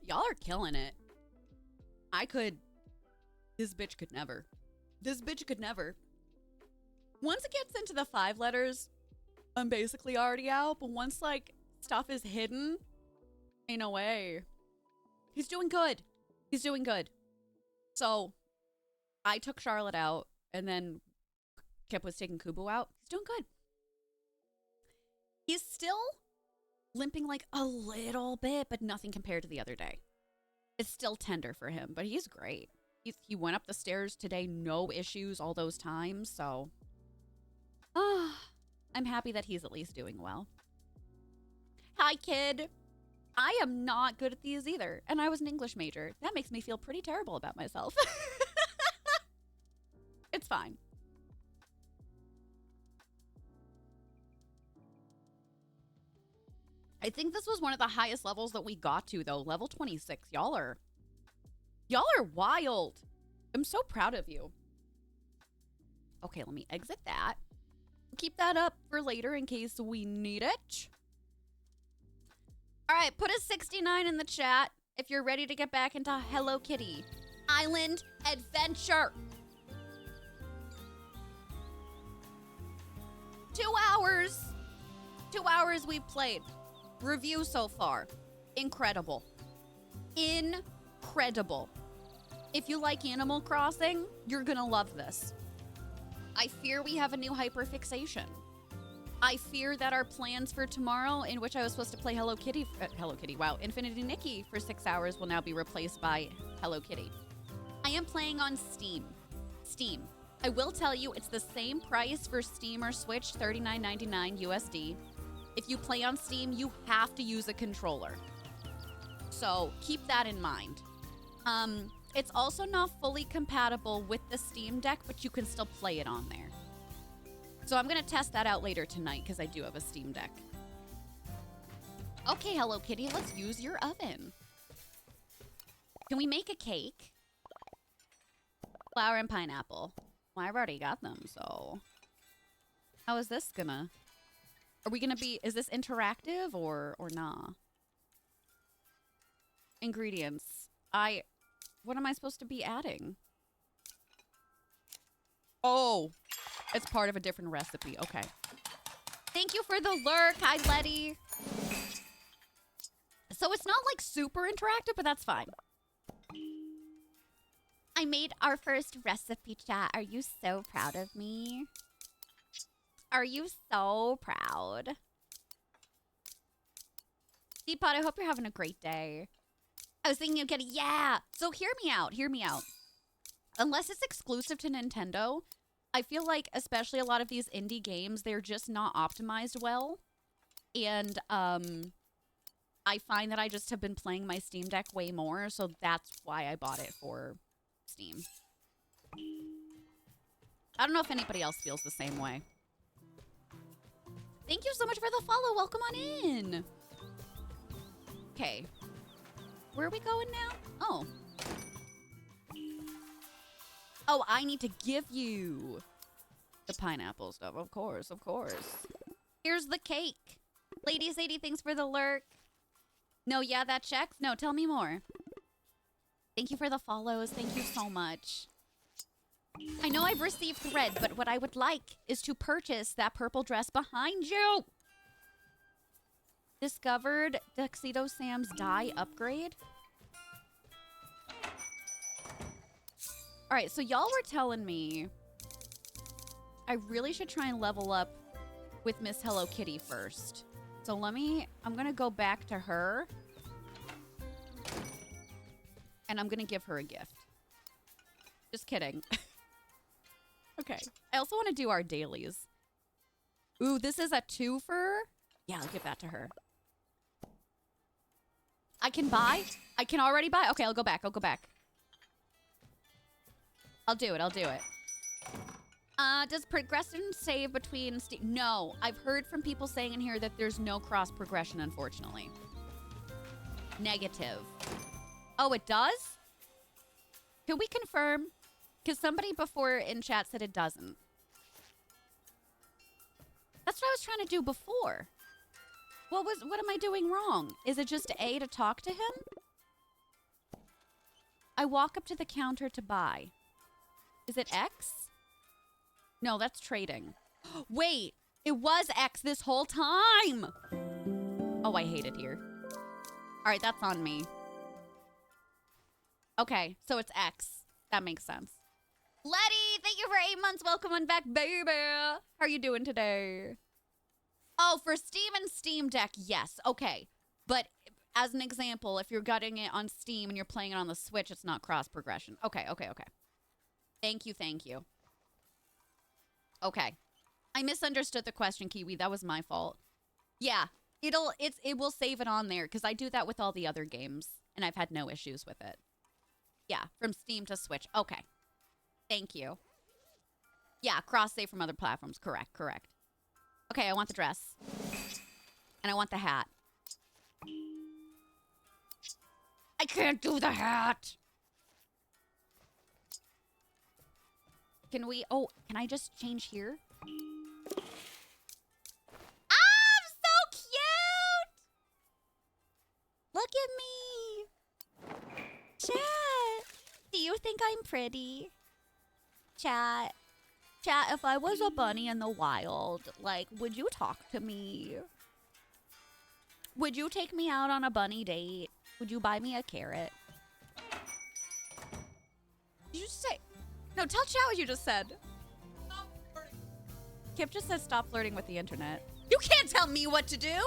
Y'all are killing it. This bitch could never. This bitch could never. Once it gets into the 5 letters, I'm basically already out. But once, like, stuff is hidden, ain't no way. He's doing good. He's doing good. So, I took Charlotte out, and then Kip was taking Kubo out. He's doing good. He's still limping, like, a little bit, but nothing compared to the other day. It's still tender for him, but he's great. He went up the stairs today, no issues all those times, so... I'm happy that he's at least doing well. Hi, kid. I am not good at these either, and I was an English major. That makes me feel pretty terrible about myself. It's fine. I think this was one of the highest levels that we got to, though. Level 26. Y'all are wild. I'm so proud of you. Okay, let me exit that. Keep that up for later in case we need it. All right, put a 69 in the chat if you're ready to get back into Hello Kitty Island Adventure. 2 hours. 2 hours we've played. Review so far. Incredible. Incredible. If you like Animal Crossing, you're gonna love this. I fear we have a new hyperfixation. I fear that our plans for tomorrow, in which I was supposed to play Infinity Nikki for 6 hours, will now be replaced by Hello Kitty. I am playing on Steam. I will tell you, it's the same price for Steam or Switch, $39.99 USD. If you play on Steam, you have to use a controller. So keep that in mind. It's also not fully compatible with the Steam Deck, but you can still play it on there. So I'm going to test that out later tonight because I do have a Steam Deck. Okay, Hello Kitty, let's use your oven. Can we make a cake? Flour and pineapple. Well, I've already got them, so... How is this gonna... Are we gonna be... Is this interactive or nah? Ingredients. What am I supposed to be adding? Oh, it's part of a different recipe. Okay. Thank you for the lurk. Hi, Letty. So it's not like super interactive, but that's fine. I made our first recipe, chat. Are you so proud of me? Are you so proud? Deepot, I hope you're having a great day. I was thinking of getting, yeah. So hear me out. Unless it's exclusive to Nintendo, I feel like, especially a lot of these indie games, they're just not optimized well. And I find that I just have been playing my Steam Deck way more, so that's why I bought it for Steam. I don't know if anybody else feels the same way. Thank you so much for the follow. Welcome on in. Okay. Where are we going now? Oh. Oh, I need to give you the pineapple stuff. Of course, of course. Here's the cake. Lady Sadie, thanks for the lurk. No, yeah, that checks? No, tell me more. Thank you for the follows. Thank you so much. I know I've received thread, but what I would like is to purchase that purple dress behind you. Discovered Tuxedo Sam's dye upgrade. All right, so y'all were telling me I really should try and level up with Miss Hello Kitty first. So I'm gonna go back to her. And I'm gonna give her a gift. Just kidding. Okay. I also want to do our dailies. Ooh, this is a twofer. Yeah, I'll give that to her. I can buy? I can already buy? Okay, I'll go back. I'll do it. Does progression save between... No, I've heard from people saying in here that there's no cross progression, unfortunately. Negative. Oh, it does? Can we confirm? Because somebody before in chat said it doesn't. That's what I was trying to do before. What am I doing wrong? Is it just A to talk to him? I walk up to the counter to buy. Is it X? No, that's trading. Wait, it was X this whole time. Oh, I hate it here. All right, that's on me. Okay, so it's X. That makes sense. Letty, thank you for 8 months. Welcome on back, baby. How are you doing today? Oh, for Steam and Steam Deck, yes. Okay. But as an example, if you're getting it on Steam and you're playing it on the Switch, it's not cross progression. Okay. Thank you. Okay. I misunderstood the question, Kiwi. That was my fault. Yeah, it will save it on there because I do that with all the other games and I've had no issues with it. Yeah, from Steam to Switch. Okay. Thank you. Yeah, cross save from other platforms. Correct. Okay, I want the dress. And I want the hat. I can't do the hat. Can I just change here? I'm so cute! Look at me. Chat, do you think I'm pretty? Chat, if I was a bunny in the wild, like, would you talk to me? Would you take me out on a bunny date? Would you buy me a carrot? Did you say? No, tell chat what you just said. Kip just says stop flirting with the internet. You can't tell me what to do!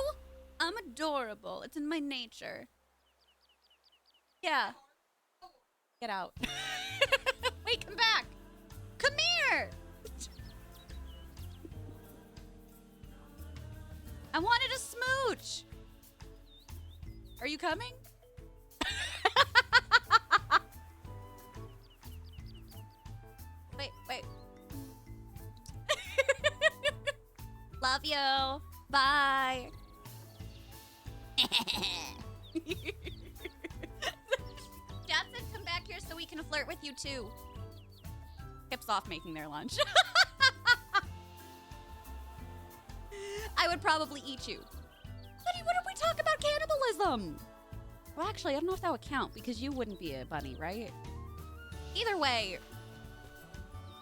I'm adorable. It's in my nature. Yeah. Get out. Wait, come back. Come here! I wanted a smooch. Are you coming? Wait. Love you. Bye. Dad said come back here so we can flirt with you too. Kip's off making their lunch. I would probably eat you. Buddy, what if we talk about cannibalism? Well, actually, I don't know if that would count because you wouldn't be a bunny, right? Either way,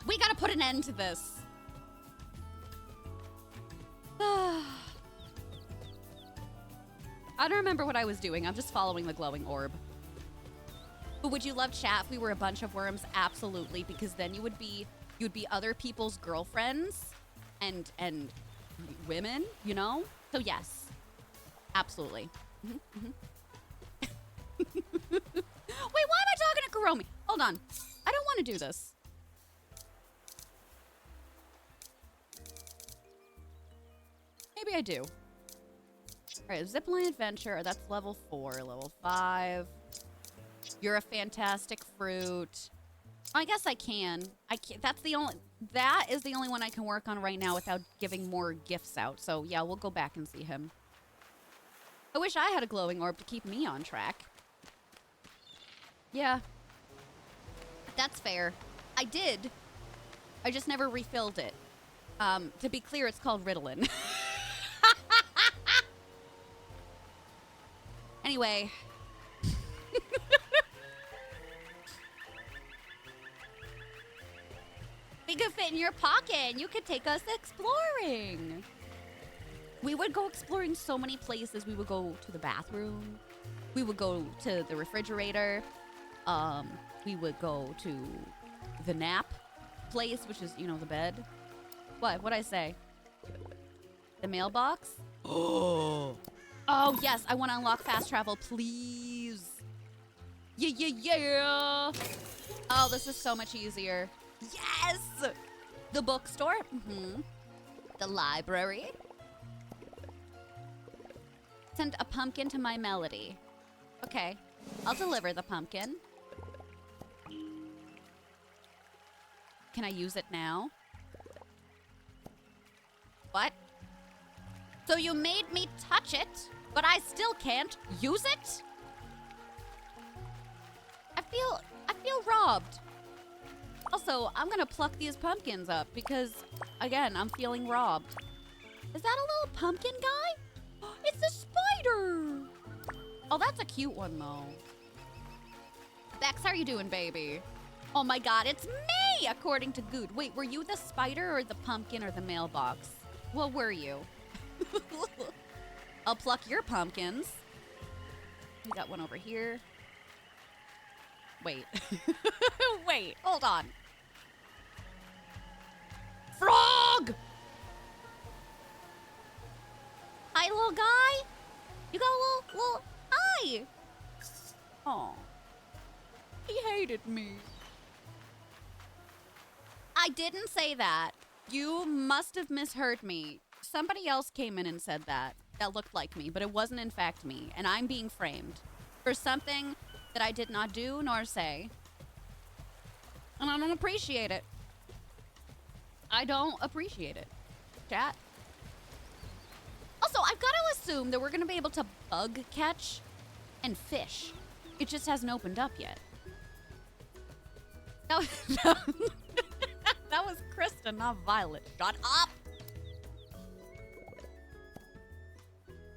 we gotta put an end to this. I don't remember what I was doing. I'm just following the glowing orb. But would you love chat if we were a bunch of worms? Absolutely, because then you'd be other people's girlfriends and women, you know? So yes, absolutely. Wait, why am I talking to Kuromi? Hold on. I don't want to do this. Maybe I do. All right, zipline adventure. That's level 4. Level 5. You're a fantastic fruit. I guess I can. That is the only one I can work on right now without giving more gifts out. So yeah, we'll go back and see him. I wish I had a glowing orb to keep me on track. Yeah. That's fair. I did. I just never refilled it. To be clear, it's called Ritalin. Anyway. We could fit in your pocket and you could take us exploring. We would go exploring so many places. We would go to the bathroom. We would go to the refrigerator. We would go to the nap place, which is, the bed. What'd I say? The mailbox? Oh, yes. I want to unlock fast travel, please. Yeah. Oh, this is so much easier. Yes! The bookstore. The library. Send a pumpkin to my melody. Okay. I'll deliver the pumpkin. Can I use it now? What? So you made me touch it, but I still can't use it? I feel robbed. Also, I'm gonna pluck these pumpkins up because, again, I'm feeling robbed. Is that a little pumpkin guy? It's a spider! Oh, that's a cute one, though. Bex, how are you doing, baby? Oh my god, it's me, according to Good. Wait, were you the spider or the pumpkin or the mailbox? What were you? I'll pluck your pumpkins. We got one over here. Wait. Wait, hold on. Frog! Hi, little guy. You got a little, hi. Oh. He hated me. I didn't say that. You must have misheard me. Somebody else came in and said that looked like me, but it wasn't in fact me, and I'm being framed for something that I did not do nor say. And I don't appreciate it. I don't appreciate it. Chat. Also, I've got to assume that we're going to be able to bug catch and fish. It just hasn't opened up yet. That was Krista, not Violet. Shut up!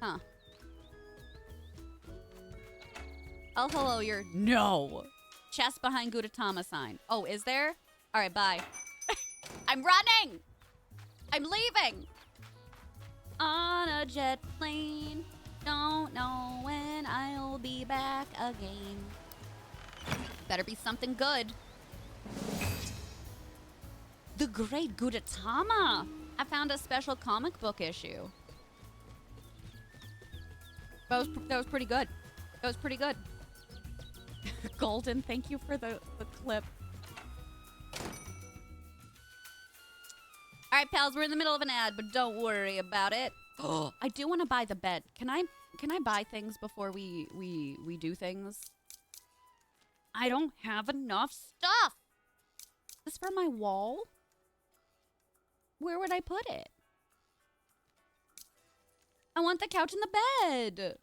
Huh. Oh, hello, you're... No! Chest behind Gudetama sign. Oh, is there? Alright, bye. I'm running! I'm leaving! On a jet plane. Don't know when I'll be back again. Better be something good. The Great Gudetama! I found a special comic book issue. That was pretty good. That was pretty good. Golden, thank you for the clip. All right, pals, we're in the middle of an ad, but don't worry about it. Oh, I do want to buy the bed. Can I buy things before we do things? I don't have enough stuff. Is this for my wall? Where would I put it? I want the couch and the bed.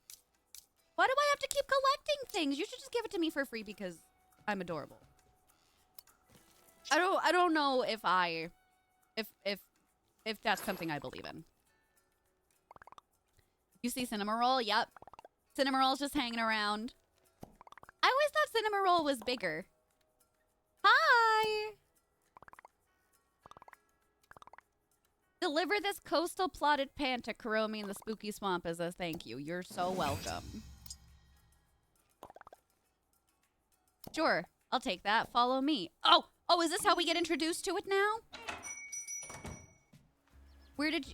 Why do I have to keep collecting things? You should just give it to me for free because I'm adorable. I don't know if that's something I believe in. You see Cinema Roll? Yep. Cinema Roll's just hanging around. I always thought Cinema Roll was bigger. Hi! Deliver this coastal plotted pan to Kuromi in the spooky swamp as a thank you. You're so welcome. Sure, I'll take that. Follow me. Oh, is this how we get introduced to it now? Where did you...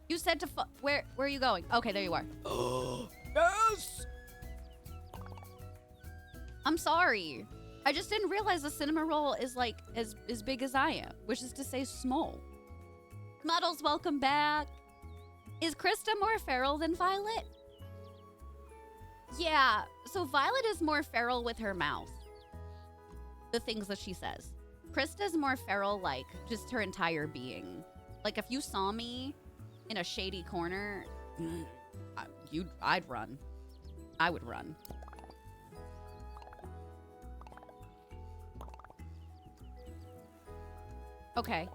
You said to... Where are you going? Okay, there you are. Oh, yes! I'm sorry. I just didn't realize the Cinema Roll is like as big as I am, which is to say small. Muddles, welcome back. Is Krista more feral than Violet? Yeah, so Violet is more feral with her mouth. The things that she says. Krista's more feral, like, just her entire being. Like, if you saw me in a shady corner, I'd run. I would run. Okay.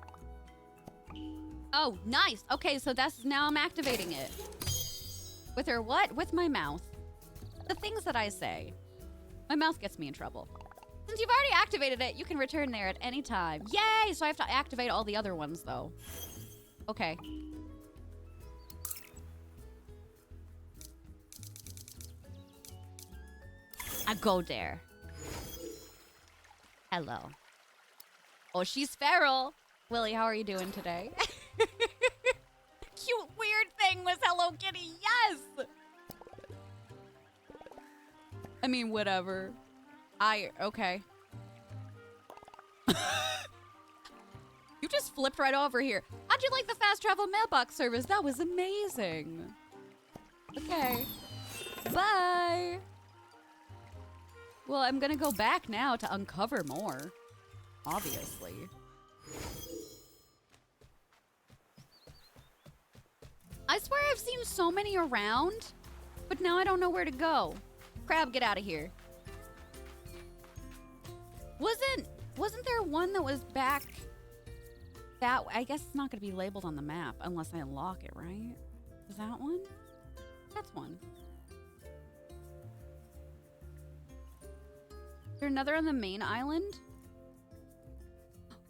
Oh, nice. Okay, so now I'm activating it. With her what? With my mouth. The things that I say. My mouth gets me in trouble. Since you've already activated it, you can return there at any time. Yay! So I have to activate all the other ones, though. Okay. I go there. Hello. Oh, she's feral. Willie, how are you doing today? Cute weird thing was Hello Kitty. Yes! I mean, whatever. Okay. You just flipped right over here. How'd you like the fast travel mailbox service? That was amazing. Okay. Bye. Well, I'm gonna go back now to uncover more. Obviously. I swear I've seen so many around, but now I don't know where to go. Crab, get out of here. Wasn't there one that was back that I guess it's not gonna be labeled on the map unless I unlock it, right? Is that one? That's one. there another on the main island?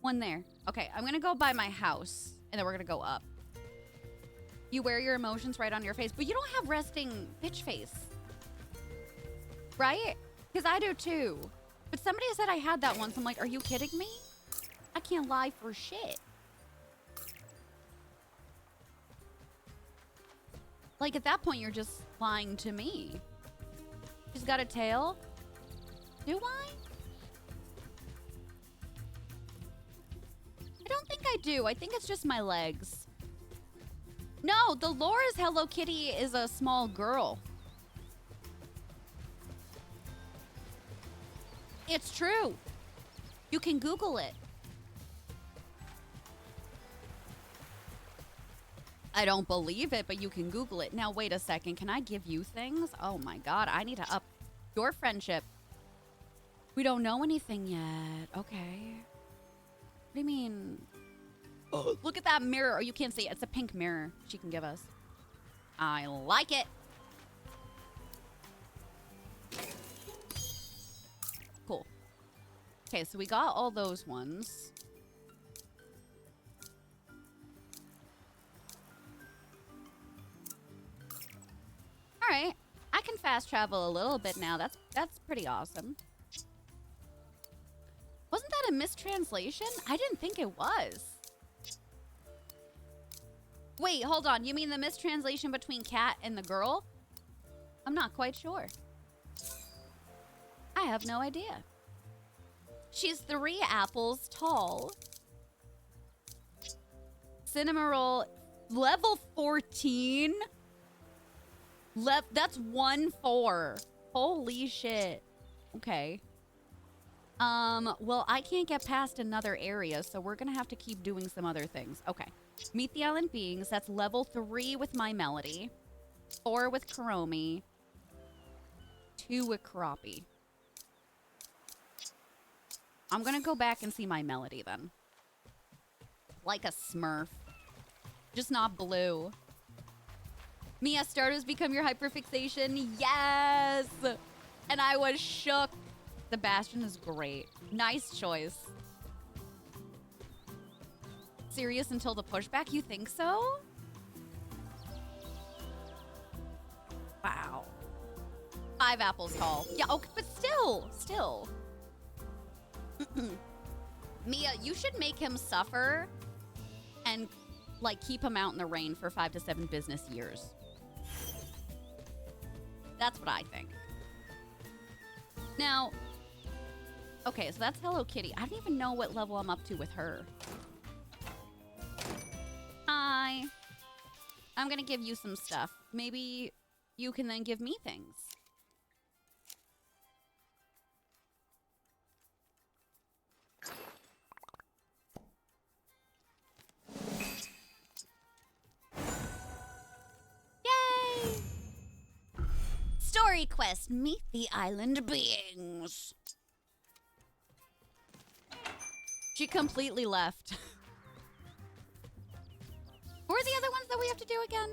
One there. Okay, I'm gonna go by my house, and then we're gonna go up. You wear your emotions right on your face, but you don't have resting bitch face. Right? Because I do too. But somebody said I had that once. I'm like, are you kidding me? I can't lie for shit. Like, at that point, you're just lying to me. She's got a tail? Do I? I don't think I do. I think it's just my legs. No, the lore is Hello Kitty is a small girl. It's true. You can Google it. I don't believe it, but you can Google it. Now, wait a second. Can I give you things? Oh my God, I need to up your friendship. We don't know anything yet. Okay. What do you mean? Oh, look at that mirror. Oh, you can't see it. It's a pink mirror she can give us. I like it. Cool. Okay, so we got all those ones. All right. I can fast travel a little bit now. That's pretty awesome. Wasn't that a mistranslation? I didn't think it was. Wait, hold on. You mean the mistranslation between cat and the girl? I'm not quite sure. I have no idea. She's 3 apples tall. Cinema roll, level 14? That's 1-4. Holy shit. Okay. Well, I can't get past another area, so we're gonna have to keep doing some other things. Okay. Meet the Island Beings. That's level 3 with my Melody. 4 with Kuromi. 2 with Karapi. I'm gonna go back and see my Melody then. Like a Smurf. Just not blue. Mia, starters become your hyperfixation. Yes! And I was shook. The Bastion is great. Nice choice. Serious until the pushback? You think so? Wow. 5 apples tall. Yeah, okay, but still. Mia, you should make him suffer and, like, keep him out in the rain for 5 to 7 business years. That's what I think. Now, okay, so that's Hello Kitty. I don't even know what level I'm up to with her. Hi. I'm gonna give you some stuff. Maybe you can then give me things. Yay! Story quest, meet the island beings. She completely left. Who are the other ones that we have to do again?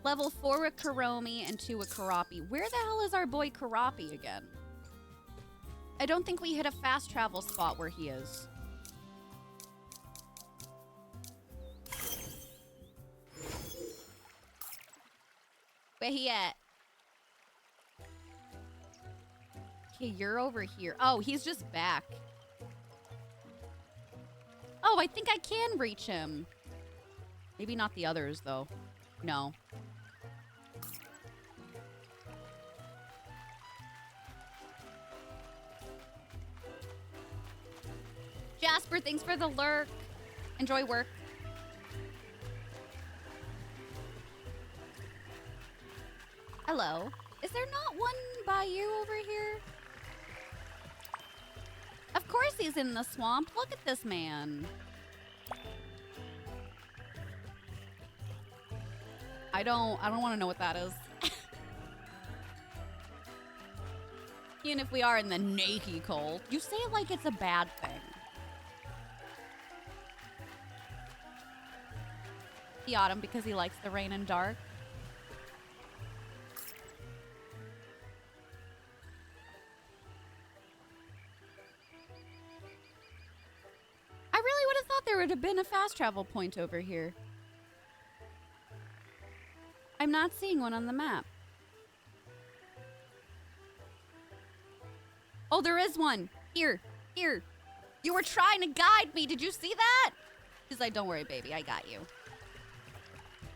Level 4 with Kuromi and 2 with Karapi. Where the hell is our boy Karapi again? I don't think we hit a fast travel spot where he is. Where he at? Okay, you're over here. Oh, he's just back. Oh, I think I can reach him. Maybe not the others, though. No. Jasper, thanks for the lurk. Enjoy work. Hello. Is there not one by you over here? Of course he's in the swamp. Look at this man. I don't want to know what that is. Even if we are in the naked cold. You say it like it's a bad thing. The autumn because he likes the rain and dark. thought there would have been a fast travel point over here. I'm not seeing one on the map. Oh, there is one. Here. Here. You were trying to guide me. Did you see that? She's like, don't worry, baby. I got you.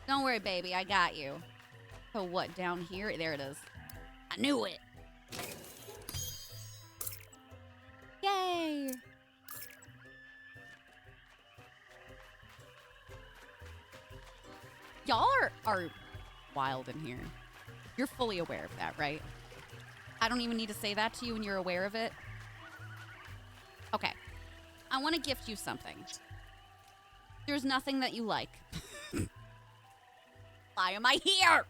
Don't worry, baby. I got you. So what? Down here? There it is. I knew it. Yay. Y'all are wild in here. You're fully aware of that, right? I don't even need to say that to you and you're aware of it. Okay. I want to gift you something. There's nothing that you like. Why am I here?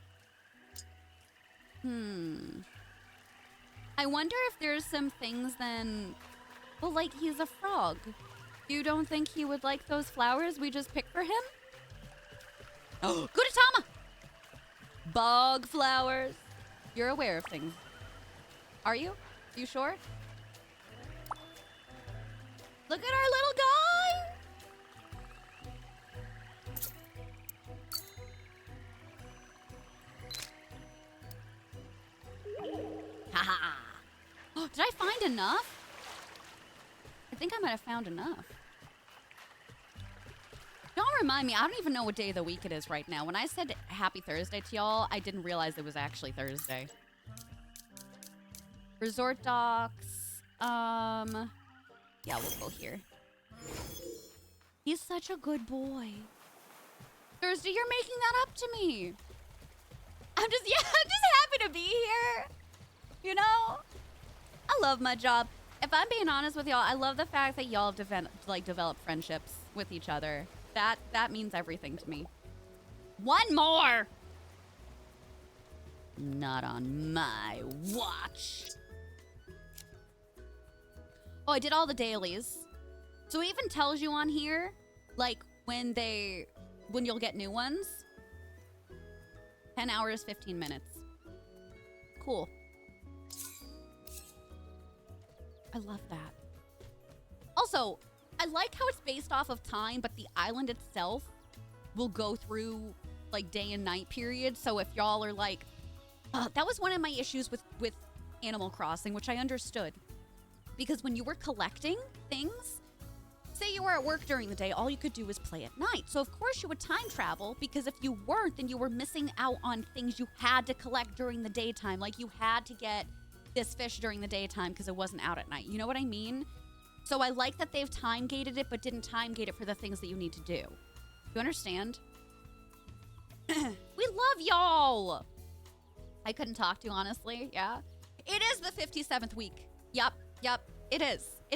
I wonder if there's some things then... Well, like, he's a frog. You don't think he would like those flowers we just picked for him? Oh, Gudetama! Bog flowers. You're aware of things. Are you? You sure? Look at our little guy! Haha! Oh, did I find enough? I think I might have found enough. Don't remind me, I don't even know what day of the week it is right now. When I said happy Thursday to y'all, I didn't realize it was actually Thursday. Resort docks. Yeah, we'll go here. He's such a good boy. Thursday, you're making that up to me. I'm just happy to be here. You know? I love my job. If I'm being honest with y'all, I love the fact that y'all have developed friendships with each other. That means everything to me. One more! Not on my watch. Oh, I did all the dailies. So it even tells you on here, like, when you'll get new ones. 10 hours, 15 minutes. Cool. I love that. Also, I like how it's based off of time, but the island itself will go through, like, day and night periods. So if y'all are like... that was one of my issues with Animal Crossing, which I understood. Because when you were collecting things, say you were at work during the day, all you could do was play at night. So of course you would time travel, because if you weren't, then you were missing out on things you had to collect during the daytime. Like you had to get this fish during the daytime because it wasn't out at night. You know what I mean? So I like that they've time gated it, but didn't time gate it for the things that you need to do. You understand? We love y'all. I couldn't talk to you, honestly. Yeah. It is the 57th week. Yep. It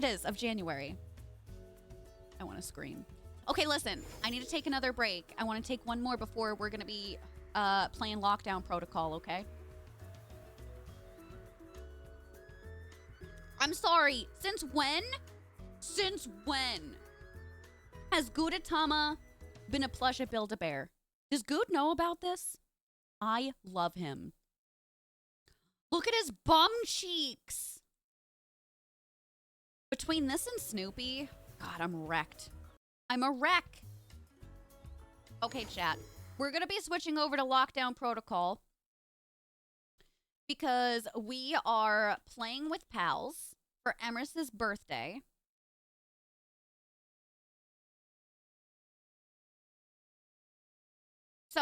is of January. I want to scream. Okay, listen. I need to take another break. I want to take one more before we're going to be playing Lockdown Protocol, okay? I'm sorry. Since when? Since when has Gudetama been a plush at Build-A-Bear? Does Good know about this? I love him. Look at his bum cheeks. Between this and Snoopy, God, I'm wrecked. I'm a wreck. Okay, chat. We're going to be switching over to Lockdown Protocol because we are playing with pals for Emers's birthday. So